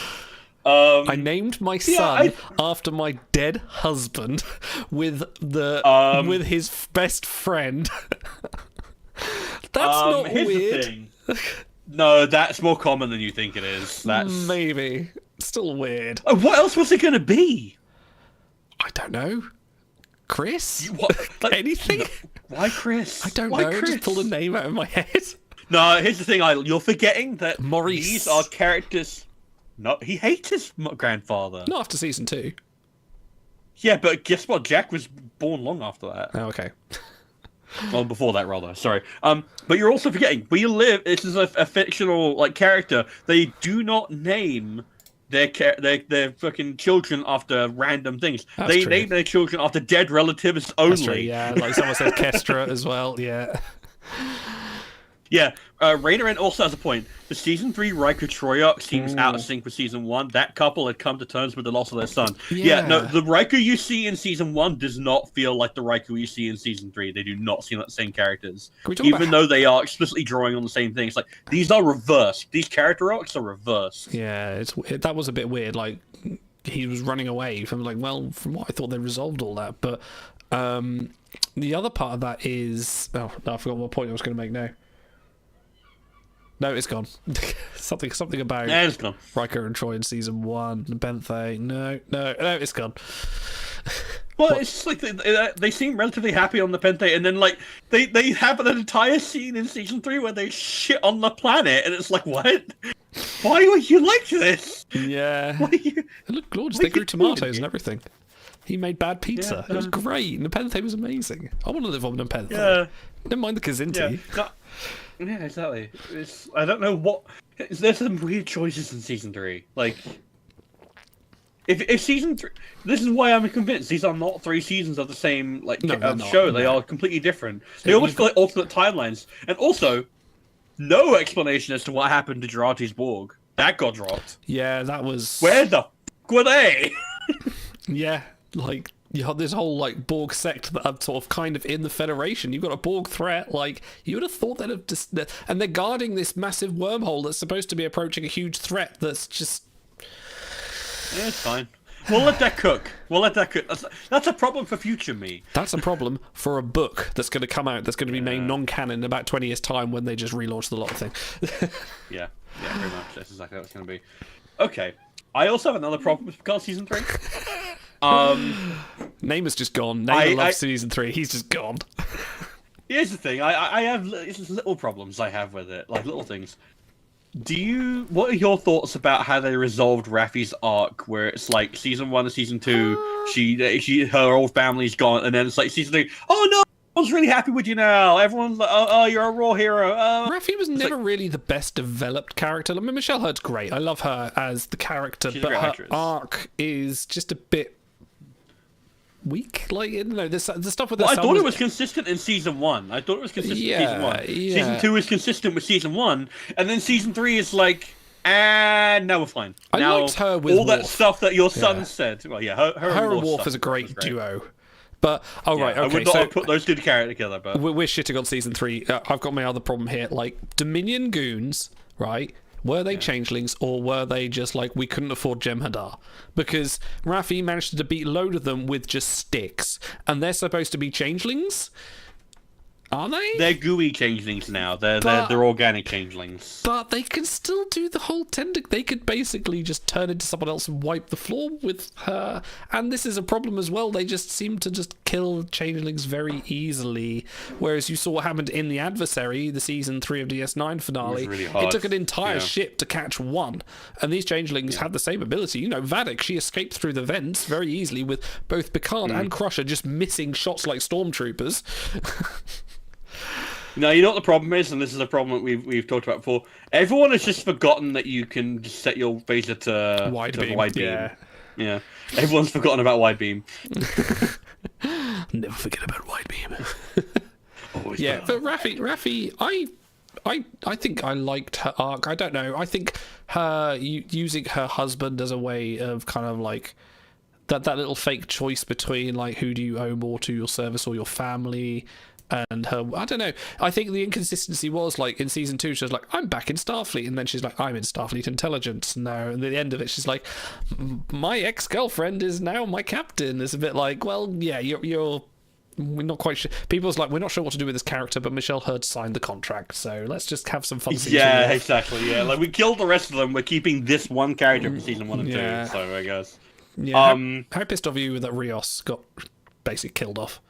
I named my son after my dead husband with with his best friend. That's not here's weird. The thing. No, that's more common than you think it is. That's maybe still weird. What else was it going to be? I don't know. Chris? Like, anything? Why Chris? I don't know. Chris? Just pulled a name out of my head. No, here's the thing. You're forgetting that Maurice. These are characters. No, he hates his grandfather. Not after season 2. Yeah, but guess what? Jack was born long after that. Oh, okay. Well, before that, rather. Sorry. But you're also forgetting. This is a fictional character. They do not name their fucking children after random things. They name their children after dead relatives only. That's true, yeah, like someone said Kestra as well. Yeah. Yeah, Rainer also has a point. The season 3 Riker Troy arc seems out of sync with season 1. That couple had come to terms with the loss of their son. Yeah, no, the Riker you see in season 1 does not feel like the Riker you see in season 3. They do not seem like the same characters. Even though they are explicitly drawing on the same things. Like, these are reversed. These character arcs are reversed. Yeah, that was a bit weird. Like, he was running away from, well, from what I thought they resolved all that. But the other part of that is... Oh, no, I forgot what point I was going to make now. No, it's gone. something about it's gone. Riker and Troy in season 1. Benthay. No, it's gone. Well, it's just like they seem relatively happy on the Pente, and then they have an entire scene in season 3 where they shit on the planet, and it's like, what? Why are you like this? Yeah. It looked gorgeous. They grew tomatoes and everything. He made bad pizza. It was great. Nepenthe was amazing. I want to live on Nepenthe. Yeah. Never mind the Kazinti. Yeah, exactly. I don't know what... There's some weird choices in Season 3. Like, if Season 3... This is why I'm convinced these are not 3 seasons of the same show. They are completely different. They almost feel like alternate timelines. And also, no explanation as to what happened to Jurati's Borg. That got dropped. Yeah, that was... Where the f*** were they? Yeah, like... You have this whole Borg sect that are sort of kind of in the Federation. You've got a Borg threat. You would have thought they'd have just, and they're guarding this massive wormhole that's supposed to be approaching a huge threat. That's just. Yeah, it's fine. We'll let that cook. That's a problem for future me. That's a problem for a book that's going to come out. That's going to be made non-canon in about 20 years' time when they just relaunch the lot of thing. Yeah, pretty much. That's exactly what it's going to be. Okay. I also have another problem with Picard season 3. Namer's just gone. Namer loves season 3. He's just gone. Here's the thing. I have little problems I have with it, like little things. What are your thoughts about how they resolved Raffi's arc, where it's like season 1 and season 2, her whole family's gone, and then it's like season 3. Oh no, everyone's really happy with you now. Everyone's like, oh, you're a raw hero. Raffi was never really the best developed character. I mean, Michelle Hurd's great. I love her as the character, but her arc is just a bit weak. The stuff with I thought it was consistent in season 1. I thought it was consistent in season 1. Yeah. Season 2 is consistent with season 1, and then season 3 is like, And now we're fine. I now, liked her with all that Worf. stuff that your son said. Well, yeah, her and Worf Worf is a great was duo. But right, I okay. would not So have put those two together, but we're shitting on season 3. I've got my other problem here. Like Dominion goons, right? Were they changelings, or were they just like we couldn't afford Jem'Hadar? Because Raffi managed to beat a load of them with just sticks, and they're supposed to be changelings. Are they? they're gooey changelings now. They're organic changelings. But they can still do the whole They could basically just turn into someone else and wipe the floor with her. And this is a problem as well. They just seem to just kill changelings very easily. Whereas you saw what happened in The Adversary, the season 3 of DS9 finale. It was really hard. It took an entire ship to catch one. And these changelings have the same ability. You know, Vadic, she escaped through the vents very easily with both Picard and Crusher just missing shots like stormtroopers. No, you know what the problem is, and this is a problem that we've talked about before. Everyone has just forgotten that you can just set your phaser to wide beam. Yeah. Everyone's forgotten about wide beam. Never forget about wide beam. Always Yeah, but Raffi, I think I liked her arc. I don't know. I think her using her husband as a way of kind of like that little fake choice between like who do you owe more to, your service or your family. And her, I don't know. I think the inconsistency was like in season 2, she was like, "I'm back in Starfleet," and then she's like, "I'm in Starfleet Intelligence now." And at the end of it, she's like, "My ex-girlfriend is now my captain." It's a bit like, well, yeah, we're not quite sure. People's like, we're not sure what to do with this character, but Michelle Hurd signed the contract, so let's just have some fun. Yeah, exactly. Yeah, like we killed the rest of them. We're keeping this one character from season 1 and 2. So I guess. Yeah. How pissed off are you that Rios got basically killed off?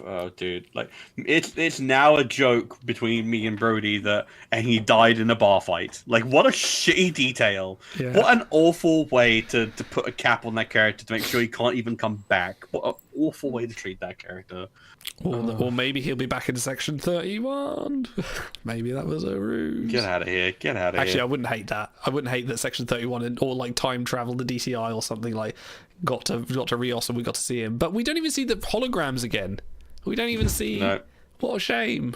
Oh, dude! Like it's now a joke between me and Brody and he died in a bar fight. Like, what a shitty detail! Yeah. What an awful way to put a cap on that character to make sure he can't even come back. What an awful way to treat that character. Or maybe he'll be back in Section 31. Maybe that was a ruse. Get out of here! Get out of here! Actually, I wouldn't hate that. I wouldn't hate that Section 31 or like time travel to DCI or something like got to Rios and we got to see him. But we don't even see the holograms again. We don't even see. No. What a shame.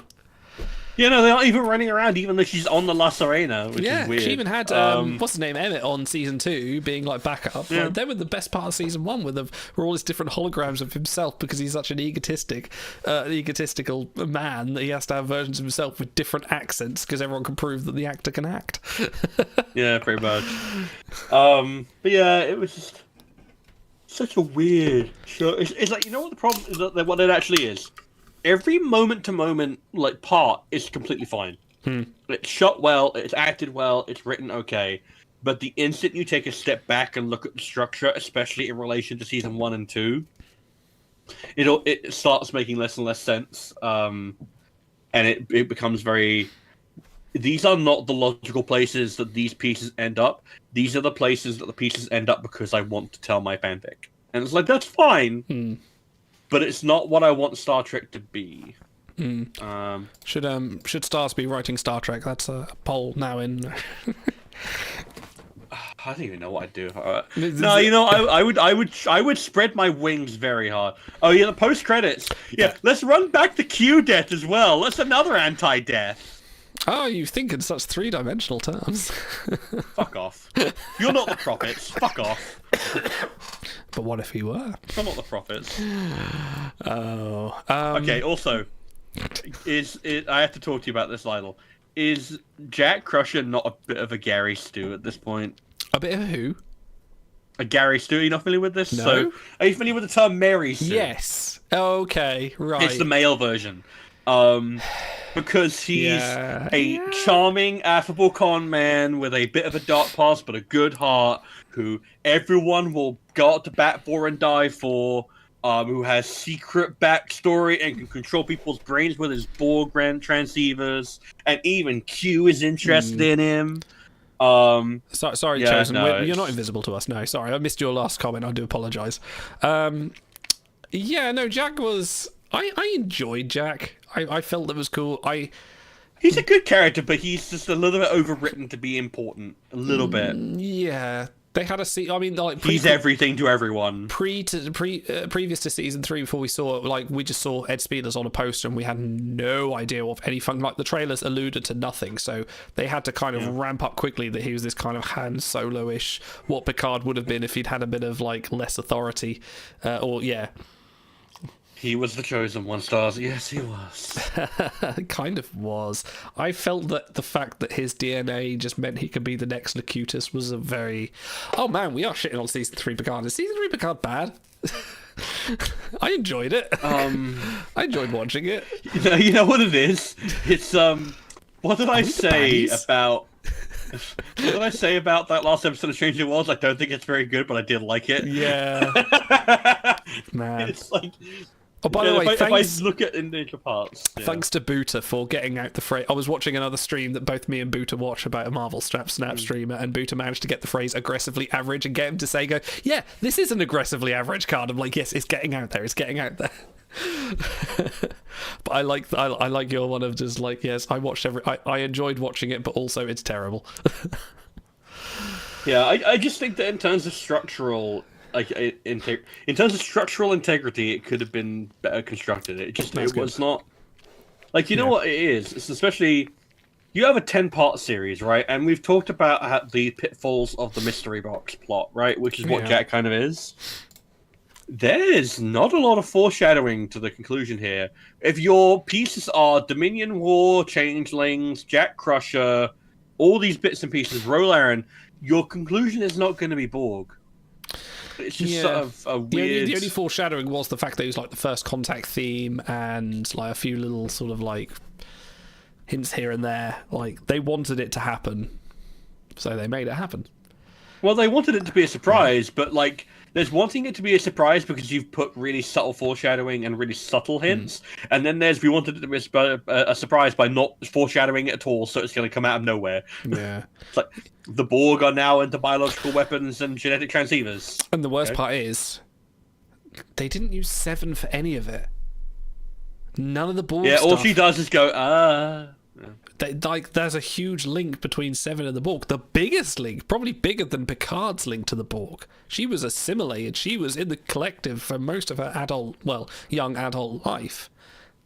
Yeah, no, they're not even running around, even though she's on the La Serena, which is weird. She even had what's his name, Emmett, on season 2, being like backup. Yeah. Like, they were the best part of season 1 with all his different holograms of himself, because he's such an egotistical man that he has to have versions of himself with different accents because everyone can prove that the actor can act. Yeah, pretty much. But yeah, it was just such a weird show. It's like, you know what the problem is? That what it actually is. Every moment-to-moment like part is completely fine. It's shot well, it's acted well, it's written okay. But the instant you take a step back and look at the structure, especially in relation to season 1 and 2, it starts making less and less sense. And it becomes very. These are not the logical places that these pieces end up. These are the places that the pieces end up because I want to tell my fanfic. And it's like, that's fine. But it's not what I want Star Trek to be. Should Stars be writing Star Trek? That's a poll now in. I don't even know what I'd do. No, you know, I would spread my wings very hard. Oh yeah, the post credits. Yeah, let's run back the Q death as well. That's another anti-death. Oh, you think in such 3-dimensional terms. Fuck off. You're not the prophets. Fuck off. But what if he were? I'm not the prophets. Oh. Okay, also, I have to talk to you about this, Lionel. Is Jack Crusher not a bit of a Gary Stu at this point? A bit of who? A Gary Stu. Are you not familiar with this? No. So, are you familiar with the term Mary Stu? Yes. Okay, right. It's the male version. Because he's a charming, affable con man with a bit of a dark past but a good heart, who everyone will go out to bat for and die for, who has secret backstory and can control people's brains with his Borg transceivers, and even Q is interested in him. Sorry, Chosen. No, you're not invisible to us. No, sorry, I missed your last comment. I do apologise. Jack was. I enjoyed Jack. I felt it was cool. He's a good character, but he's just a little bit overwritten to be important. A little bit. Yeah. They had a I mean, like he's everything to everyone. Previous to season 3, before we saw we just saw Ed Spielers on a poster and we had no idea of any fun. Like the trailers alluded to nothing, so they had to kind of ramp up quickly that he was this kind of Han Solo-ish, what Picard would have been if he'd had a bit of like less authority, He was the chosen one, Stars. Yes, he was. Kind of was. I felt that the fact that his DNA just meant he could be the next Locutus was a very... Oh man, we are shitting on season 3 Picard. Is season 3 Picard bad? I enjoyed it. I enjoyed watching it. You know what it is? It's what did I say about... What did I say about that last episode of Stranger Worlds? I don't think it's very good, but I did like it. Yeah. Man. It's like... Oh, by the way, if I look at individual parts... Yeah. Thanks to Boota for getting out the phrase... I was watching another stream that both me and Boota watch about a Marvel Snap streamer, and Boota managed to get the phrase aggressively average and get him to say, yeah, this is an aggressively average card. I'm like, yes, it's getting out there. It's getting out there. But I like your one of just like, yes, I watched I enjoyed watching it, but also it's terrible. Yeah, I just think that in terms of structural... Like in terms of structural integrity, it could have been better constructed. It was not like know what it is. It's especially you have a 10-part series, right? And we've talked about the pitfalls of the mystery box plot, right? Which is what Jack kind of is. There's not a lot of foreshadowing to the conclusion here. If your pieces are Dominion War, Changelings, Jack Crusher, all these bits and pieces, Roll Aaron, your conclusion is not going to be Borg. It's just sort of a weird... The only foreshadowing was the fact that it was like the first contact theme and like a few little sort of like hints here and there. Like they wanted it to happen, so they made it happen. Well, they wanted it to be a surprise, but like there's wanting it to be a surprise because you've put really subtle foreshadowing and really subtle hints, and then there's we wanted it to be a surprise by not foreshadowing it at all, so it's going to come out of nowhere. Yeah, it's like the Borg are now into biological weapons and genetic transceivers. And the worst part is, they didn't use Seven for any of it. None of the Borg stuff. All she does is go, there's a huge link between Seven and the Borg. The biggest link, probably bigger than Picard's link to the Borg. She was assimilated. She was in the collective for most of her young adult life.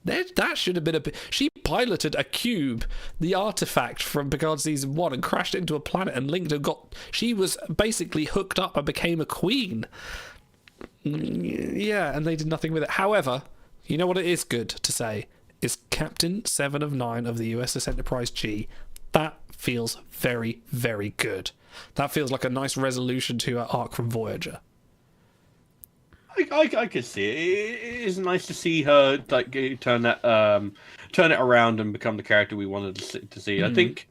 That should have been she piloted a cube, the artifact from Picard season 1, and crashed into a planet and linked and she was basically hooked up and became a queen. Yeah, and they did nothing with it. However, you know what it is good to say? Is Captain 7 of 9 of the USS Enterprise G. That feels very, very good. That feels like a nice resolution to her arc from Voyager. I could see it. It is nice to see her like turn it around and become the character we wanted to see. I think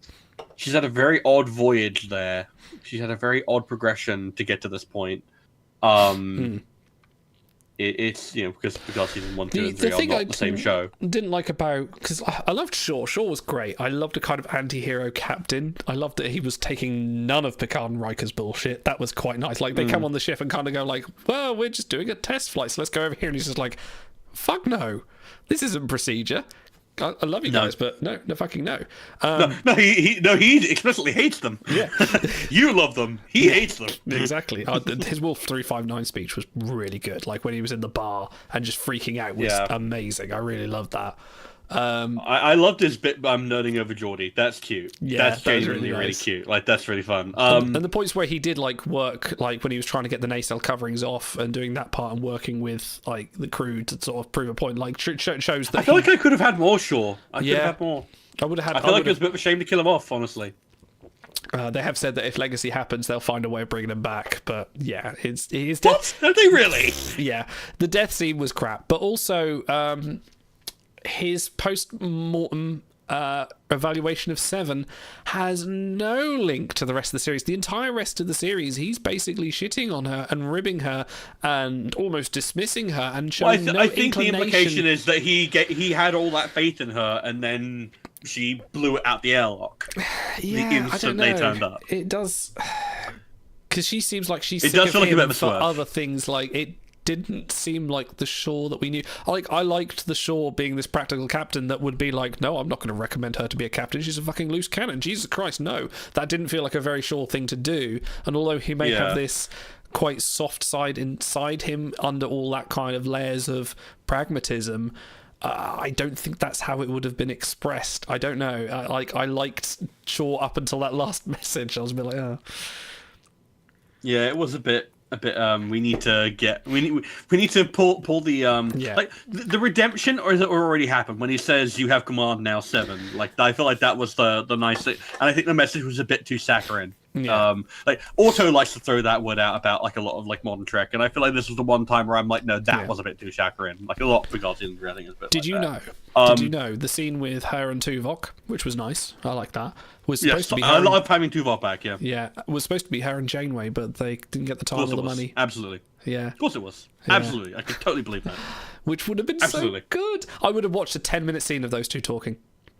she's had a very odd voyage there. She's had a very odd progression to get to this point. It's because season 1, 2, and 3 are not the same show. Didn't like about because I loved Shaw. Shaw was great. I loved a kind of anti-hero captain. I loved that he was taking none of Picard and Riker's bullshit. That was quite nice. Like they come on the ship and kind of go like, "Well, we're just doing a test flight, so let's go over here." And he's just like, "Fuck no, this isn't procedure. I love you guys, but no fucking no." He explicitly hates them. Yeah, you love them. He hates them. Exactly. His Wolf 359 speech was really good. Like when he was in the bar and just freaking out was amazing. I really loved that. I loved his bit. I'm nerding over Geordie. That's cute. Yeah, that's genuinely really cute. Like that's really fun. And the points where he did like work, like when he was trying to get the nacelle coverings off and doing that part and working with like the crew to sort of prove a point, like shows that I feel like I could have had more. Shaw. I could have had more. I would have had. I feel like it was a bit of a shame to kill him off. Honestly. They have said that if Legacy happens, they'll find a way of bringing him back. But yeah, his death. What? Are they really? Yeah, the death scene was crap, but also. His post-mortem evaluation of Seven has no link to the rest of the series. The entire rest of the series, he's basically shitting on her and ribbing her and almost dismissing her and showing I think the implication is that he had all that faith in her and then she blew it out the airlock. Yeah, the instant they turned up. It does, because she seems like she's sick of feel like him a bit of a for swerve. other things. Like it didn't seem like the Shaw that we knew. I liked the Shaw being this practical captain that would be like, no, I'm not going to recommend her to be a captain. She's a fucking loose cannon. Jesus Christ, no. That didn't feel like a very Shaw thing to do. And although he may have this quite soft side inside him under all that kind of layers of pragmatism, I don't think that's how it would have been expressed. I don't know. I liked Shaw up until that last message. I was a bit like, oh. Yeah, it was a bit. We need to pull the like the redemption, or is it already happened when he says you have command now 7? Like, I feel like that was the nice thing, and I think the message was a bit too saccharine. Yeah. Like Otto likes to throw that word out about like a lot of like modern Trek, and I feel like this was the one time where I'm like, no, that was a bit too saccharine. Like a lot of Picard's in I think is a bit. Did like you that. know? Did you know the scene with her and Tuvok, which was nice? I like that. Was supposed to be. I love having Tuvok back. Yeah. Yeah, it was supposed to be her and Janeway, but they didn't get the time or the money. Absolutely. Yeah. Of course it was. Yeah. Absolutely. I could totally believe that. Which would have been so good. I would have watched a 10-minute scene of those two talking.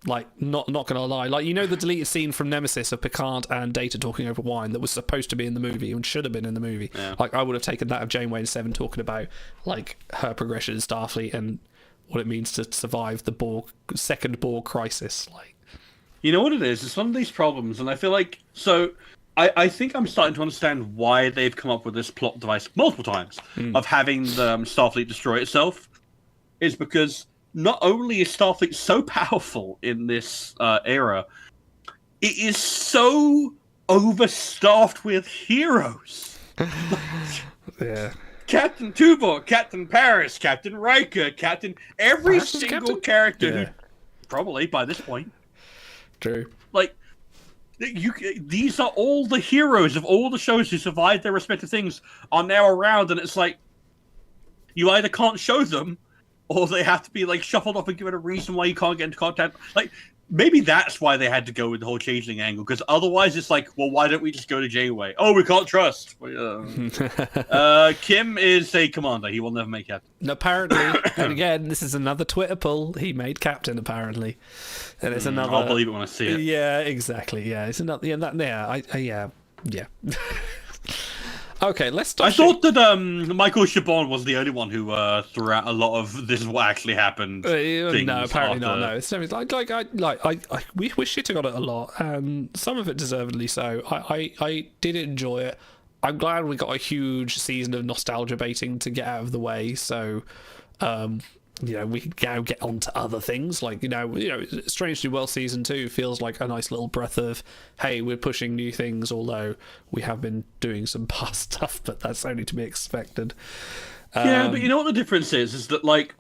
Like, not gonna lie. Like, you know the deleted scene from Nemesis of Picard and Data talking over wine that was supposed to be in the movie and should have been in the movie. Yeah. Like, I would have taken that of Janeway and Seven talking about, like, her progression in Starfleet and what it means to survive the second Borg crisis. Like, you know what it is? It's one of these problems, and I feel like I think I'm starting to understand why they've come up with this plot device multiple times of having the Starfleet destroy itself. Is because not only is Starfleet so powerful in this era, it is so overstaffed with heroes. yeah. Captain Tuvok, Captain Paris, Captain Riker, every single character who probably by this point. True. Like, these are all the heroes of all the shows who survived their respective things are now around, and it's like you either can't show them, or they have to be like shuffled off and given a reason why you can't get into contact. Like, maybe that's why they had to go with the whole changeling angle, because otherwise it's like, well, why don't we just go to Janeway? Oh, we can't trust. Kim is a commander. He will never make captain. Apparently, and again, this is another Twitter poll. He made captain, apparently, and it's another. I'll believe it when I see it. Yeah, exactly. Yeah, it's another. Yeah. Okay, let's start. I thought that Michael Chabon was the only one who threw out a lot of this is what actually happened. No, apparently not. No, it's we're shitting on it a lot, and some of it deservedly so. I did enjoy it. I'm glad we got a huge season of nostalgia baiting to get out of the way. So, we can now get on to other things. Like, Strange New World Season 2 feels like a nice little breath of, hey, we're pushing new things, although we have been doing some past stuff, but that's only to be expected. Yeah, but you know what the difference is that, like,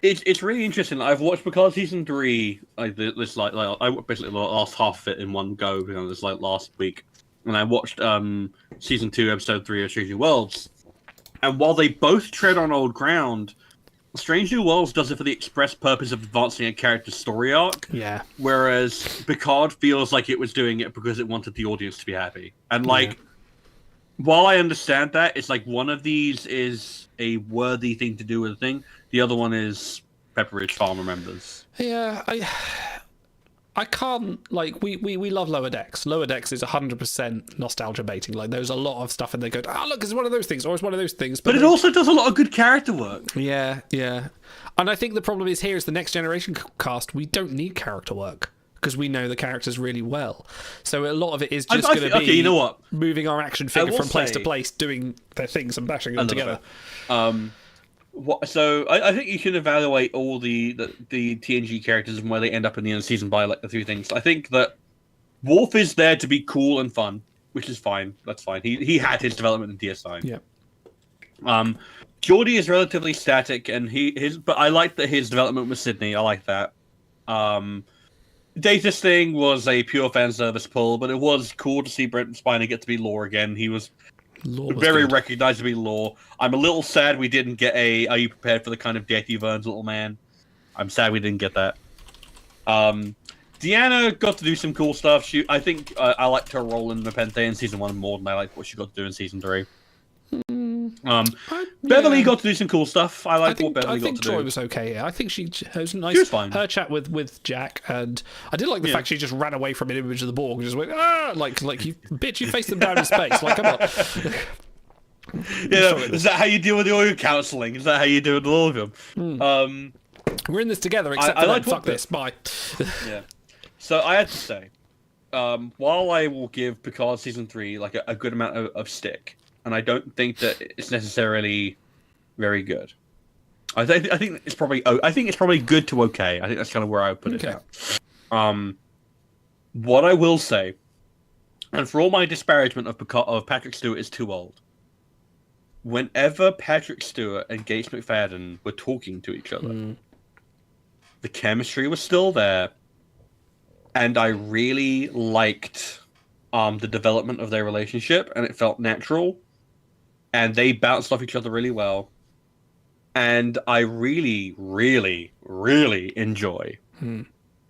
it's really interesting. I've watched Picard Season 3, I basically the last half of it in one go, this like last week. And I watched Season 2, Episode 3 of Strange New Worlds. And while they both tread on old ground, Strange New Worlds does it for the express purpose of advancing a character's story arc. Yeah. Whereas Picard feels like it was doing it because it wanted the audience to be happy. And, while I understand that, it's like one of these is a worthy thing to do with a thing. The other one is Pepperidge Farm remembers. Yeah, I can't, like, we love Lower Decks. Lower Decks is 100% nostalgia baiting. Like, there's a lot of stuff and they go, look, it's one of those things, or it's one of those things. But it also does a lot of good character work. Yeah. And I think the problem is here is the Next Generation cast, we don't need character work, because we know the characters really well. So a lot of it is just going to be okay, you know what? Moving our action figure from place to place, doing their things and bashing them together. So I think you can evaluate all the TNG characters and where they end up in the end of the season by like the three things. I think that Worf is there to be cool and fun, which is fine. That's fine. He had his development in DS9. Yeah. Geordi is relatively static, and but I like that his development with Sydney. I like that. Data's thing was a pure fan service pull, but it was cool to see Brent Spiner get to be Lore again. He was very recognizably Lore. I'm a little sad we didn't get Are you prepared for the kind of death you've earned, little man? I'm sad we didn't get that. Deanna got to do some cool stuff. I think I liked her role in Nepenthe in Season 1 more than I liked what she got to do in Season 3. Beverly got to do some cool stuff. I what Beverly got to do. I think Joy was okay. Yeah, I think she was nice. She was fine. Her chat with Jack, and I did like the fact she just ran away from an image of the Borg and just went like you bitch, you faced them down in space. Like, come on. Yeah, is that how you deal with all your counselling? Is that how you do it with all of them? We're in this together, except I for like that. Fuck this. Bye. Yeah. So I have to say, while I will give Picard season 3 like a good amount of stick, and I don't think that it's necessarily very good. I think it's probably good to okay. I think that's kind of where I would put it down. What I will say, and for all my disparagement of Patrick Stewart is too old. Whenever Patrick Stewart and Gates McFadden were talking to each other, the chemistry was still there, and I really liked the development of their relationship, and it felt natural, and they bounced off each other really well. And I really, really, really enjoy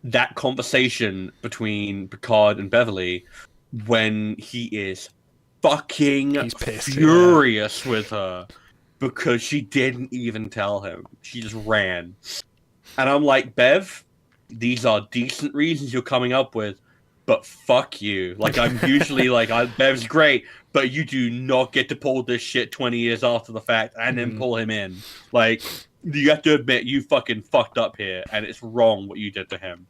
that conversation between Picard and Beverly when he is fucking furious with her because she didn't even tell him. She just ran. And I'm like, Bev, these are decent reasons you're coming up with, but fuck you. Like, I'm usually like, Bev's great, but you do not get to pull this shit 20 years after the fact and then pull him in. Like, you have to admit you fucking fucked up here, and it's wrong what you did to him.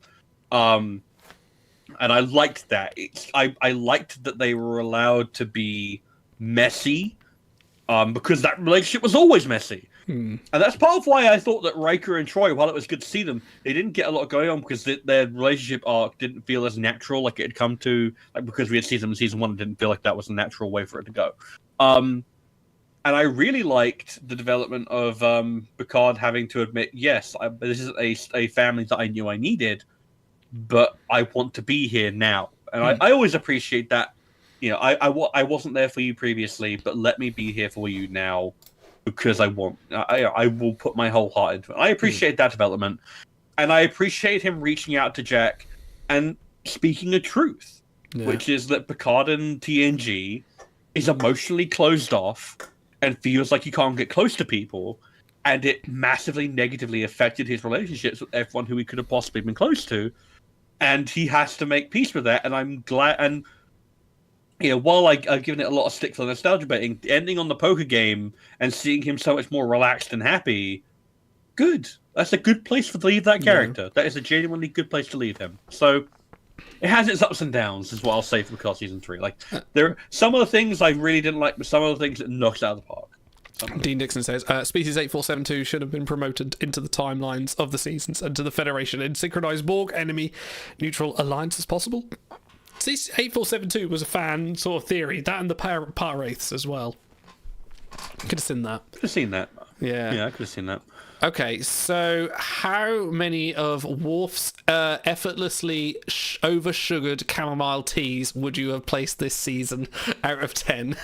And I liked that. I liked that they were allowed to be messy, because that relationship was always messy. And that's part of why I thought that Riker and Troy, while it was good to see them, they didn't get a lot going on because their relationship arc didn't feel as natural like it had come to, like, because we had seen them in season 1, it didn't feel like that was a natural way for it to go. And I really liked the development of Picard having to admit, yes, this is a family that I knew I needed, but I want to be here now. And I always appreciate that. You know, I wasn't there for you previously, but let me be here for you now because I will put my whole heart into it. I appreciate that development. And I appreciate him reaching out to Jack and speaking the truth, which is that Picard in TNG is emotionally closed off and feels like he can't get close to people, and it massively negatively affected his relationships with everyone who he could have possibly been close to, and he has to make peace with that. And I'm glad. And you know, while I've given it a lot of stick for nostalgia baiting, ending on the poker game and seeing him so much more relaxed and happy, good. That's a good place to leave that character. That is a genuinely good place to leave him. So it has its ups and downs, is what I'll say for Picard season 3. Like, there some of the things I really didn't like, but some of the things it knocks out of the park. Dean Dixon says, Species 8472 should have been promoted into the timelines of the seasons and to the Federation in synchronized Borg enemy neutral alliance as possible. Species 8472 was a fan sort of theory. That and the Power Wraiths as well. Could have seen that. Could have seen that. Yeah, I could have seen that. Okay, so how many of Worf's effortlessly over-sugared chamomile teas would you have placed this season out of 10?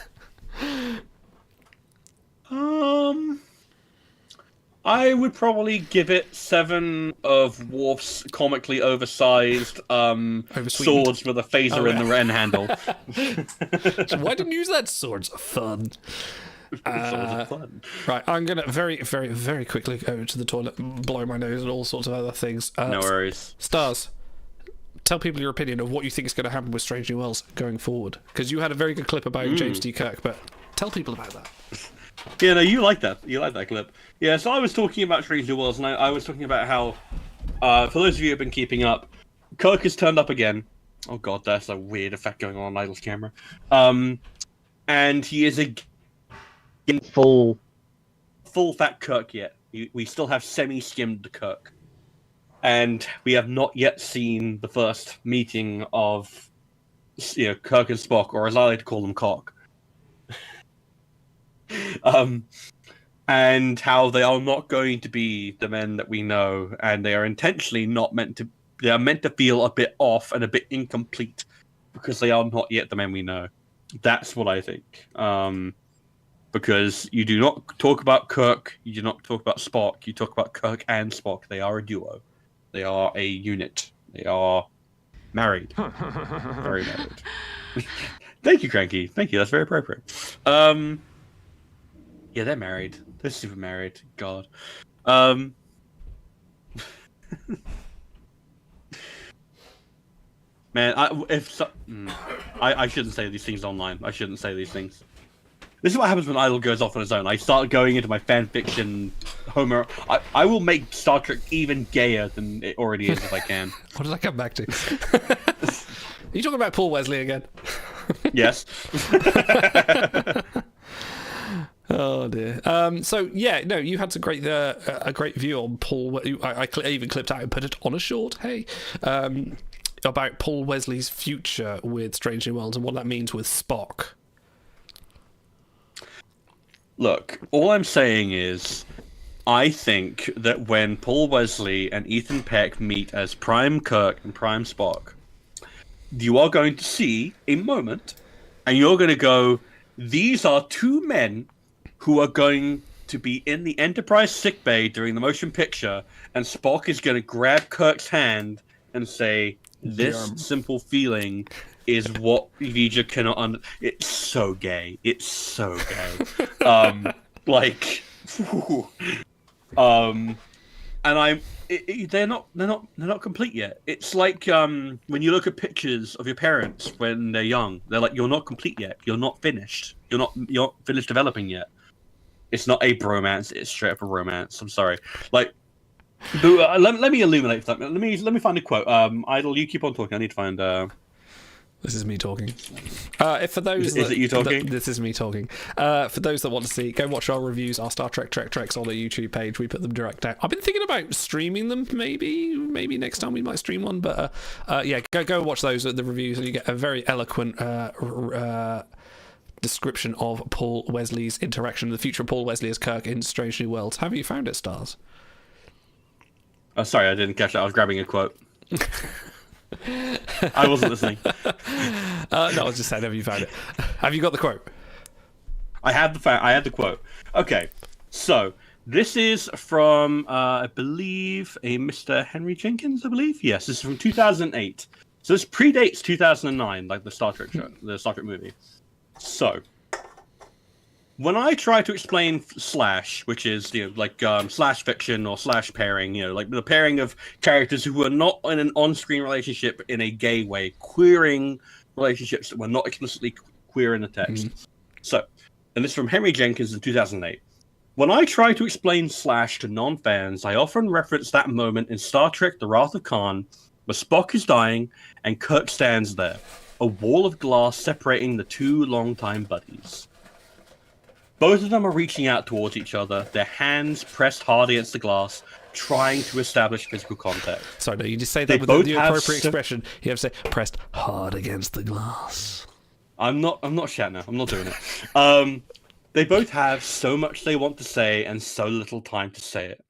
I would probably give it 7 of Worf's comically oversized swords with a phaser in the end handle. So why didn't you use that? Swords are fun. Swords are fun. Right, I'm going to very, very, very quickly go to the toilet, blow my nose and all sorts of other things. No worries. Stars, tell people your opinion of what you think is going to happen with Strange New Worlds going forward. Because you had a very good clip about James D. Kirk, but tell people about that. Yeah, no, you like that. You like that clip. Yeah, so I was talking about Strange New Worlds, and I was talking about how, for those of you who have been keeping up, Kirk has turned up again. Oh god, that's a weird effect going on Idle's camera. And he is a full fat Kirk yet. We still have semi-skimmed Kirk. And we have not yet seen the first meeting of, you know, Kirk and Spock, or as I like to call them, Cock. And how they are not going to be the men that we know, and they are intentionally not meant to. They are meant to feel a bit off and a bit incomplete because they are not yet the men we know. That's what I think. Because you do not talk about Kirk, you do not talk about Spock. You talk about Kirk and Spock. They are a duo. They are a unit. They are married. Very married. Thank you, Cranky. Thank you. That's very appropriate. Yeah, they're married. They're super married. God. Man, I shouldn't say these things online. I shouldn't say these things. This is what happens when Idle goes off on his own. I start going into my fan fiction Homer. I will make Star Trek even gayer than it already is if I can. What did I come back to? Are you talking about Paul Wesley again? Yes. Oh dear. So yeah, no, you had some great a great view on Paul. I even clipped out and put it on a short. Hey, about Paul Wesley's future with Strange New Worlds and what that means with Spock. Look, all I'm saying is, I think that when Paul Wesley and Ethan Peck meet as Prime Kirk and Prime Spock, you are going to see a moment, and you're going to go, these are two men who are going to be in the Enterprise sickbay during the motion picture, and Spock is going to grab Kirk's hand and say, this simple feeling is what Vija cannot It's so gay. It's so gay. And they're not complete yet. It's like when you look at pictures of your parents when they're young, they're like, you're not complete yet. You're not finished. You're not finished developing yet. It's not a bromance. It's straight up a romance. I'm sorry. Like, let me illuminate that. Let me find a quote. Idle, you keep on talking. I need to find. This is me talking. For those, is it you talking? This is me talking. For those that want to see, go watch our reviews, our Star Trek Treks on the YouTube page. We put them direct out. I've been thinking about streaming them. Maybe next time we might stream one. But yeah, go watch those at the reviews, and you get a very eloquent description of Paul Wesley's interaction, the future of Paul Wesley as Kirk in Strange New Worlds. Have you found it, Stars? Oh, sorry, I didn't catch that. I was grabbing a quote. I wasn't listening. No, I was just saying, have you found it? Have you got the quote? I had the quote. Okay, so this is from I believe a Mr. Henry Jenkins. I believe yes, this is from 2008. So this predates 2009, like the Star Trek show, the Star Trek movie. So when I try to explain slash, which is slash fiction or slash pairing, like the pairing of characters who are not in an on-screen relationship in a gay way, queering relationships that were not explicitly queer in the text. So, and this is from Henry Jenkins in 2008. When I try to explain slash to non-fans, I often reference that moment in Star Trek: The Wrath of Khan, where Spock is dying and Kirk stands there, a wall of glass separating the two longtime buddies. Both of them are reaching out towards each other, their hands pressed hard against the glass, trying to establish physical contact. Sorry, no, you just say that with the appropriate expression. You have to say, pressed hard against the glass. I'm not Shatner. I'm not doing it. They both have so much they want to say and so little time to say it.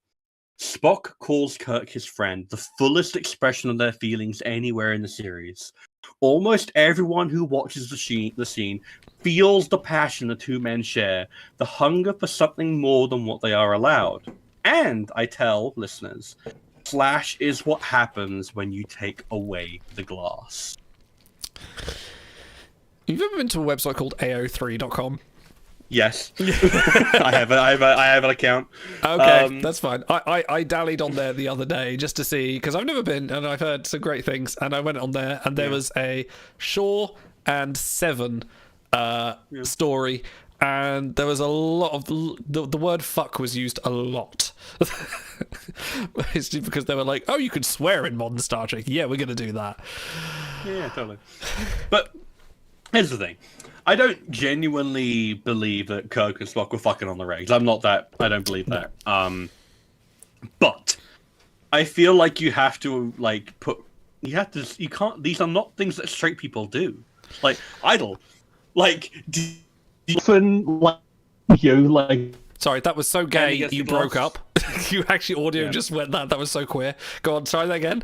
Spock calls Kirk his friend, the fullest expression of their feelings anywhere in the series. Almost everyone who watches the scene feels the passion the two men share, the hunger for something more than what they are allowed. And I tell listeners, slash is what happens when you take away the glass. You've ever been to a website called AO3.com? Yes. I have an account. Okay, that's fine. I dallied on there the other day just to see, because I've never been and I've heard some great things, and I went on there and there was a Shaw and Seven story, and there was a lot of the word fuck was used a lot. It's just because they were like, oh, you could swear in modern Star Trek. Yeah, we're gonna do that. Yeah, totally. But here's the thing. I don't genuinely believe that Kirk and Spock were fucking on the regs. I don't believe that. But I feel like you have to you can't, these are not things that straight people do. Like, Idle. Like, Sorry, that was so gay, you broke up. You actually audio just went that was so queer. Go on, try that again.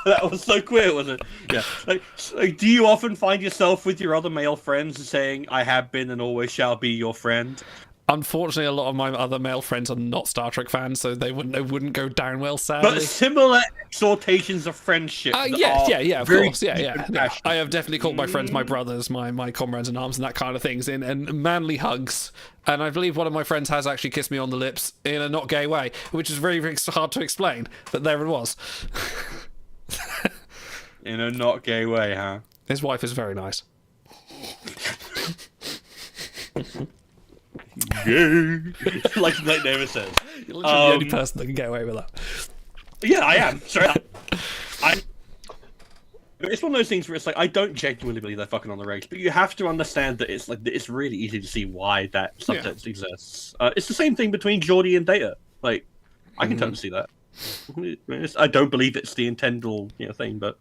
That was so queer, wasn't it? Yeah. Like, do you often find yourself with your other male friends saying, I have been and always shall be your friend? Unfortunately, a lot of my other male friends are not Star Trek fans, so they wouldn't go down well, sadly. But similar exhortations of friendship. Yeah, of course. Yeah. I have definitely called my friends my brothers, my comrades in arms, and that kind of things, and manly hugs. And I believe one of my friends has actually kissed me on the lips in a not gay way, which is very, very hard to explain, but there it was. In a not gay way, huh? His wife is very nice. Like the nickname says. You're literally the only person that can get away with that. Yeah, I am. Sorry. It's one of those things where it's like I don't genuinely believe they're fucking on the race, but you have to understand that it's like it's really easy to see why that subtext exists. It's the same thing between Geordie and Data. Like, I can totally see that. I don't believe it's the intentional thing, but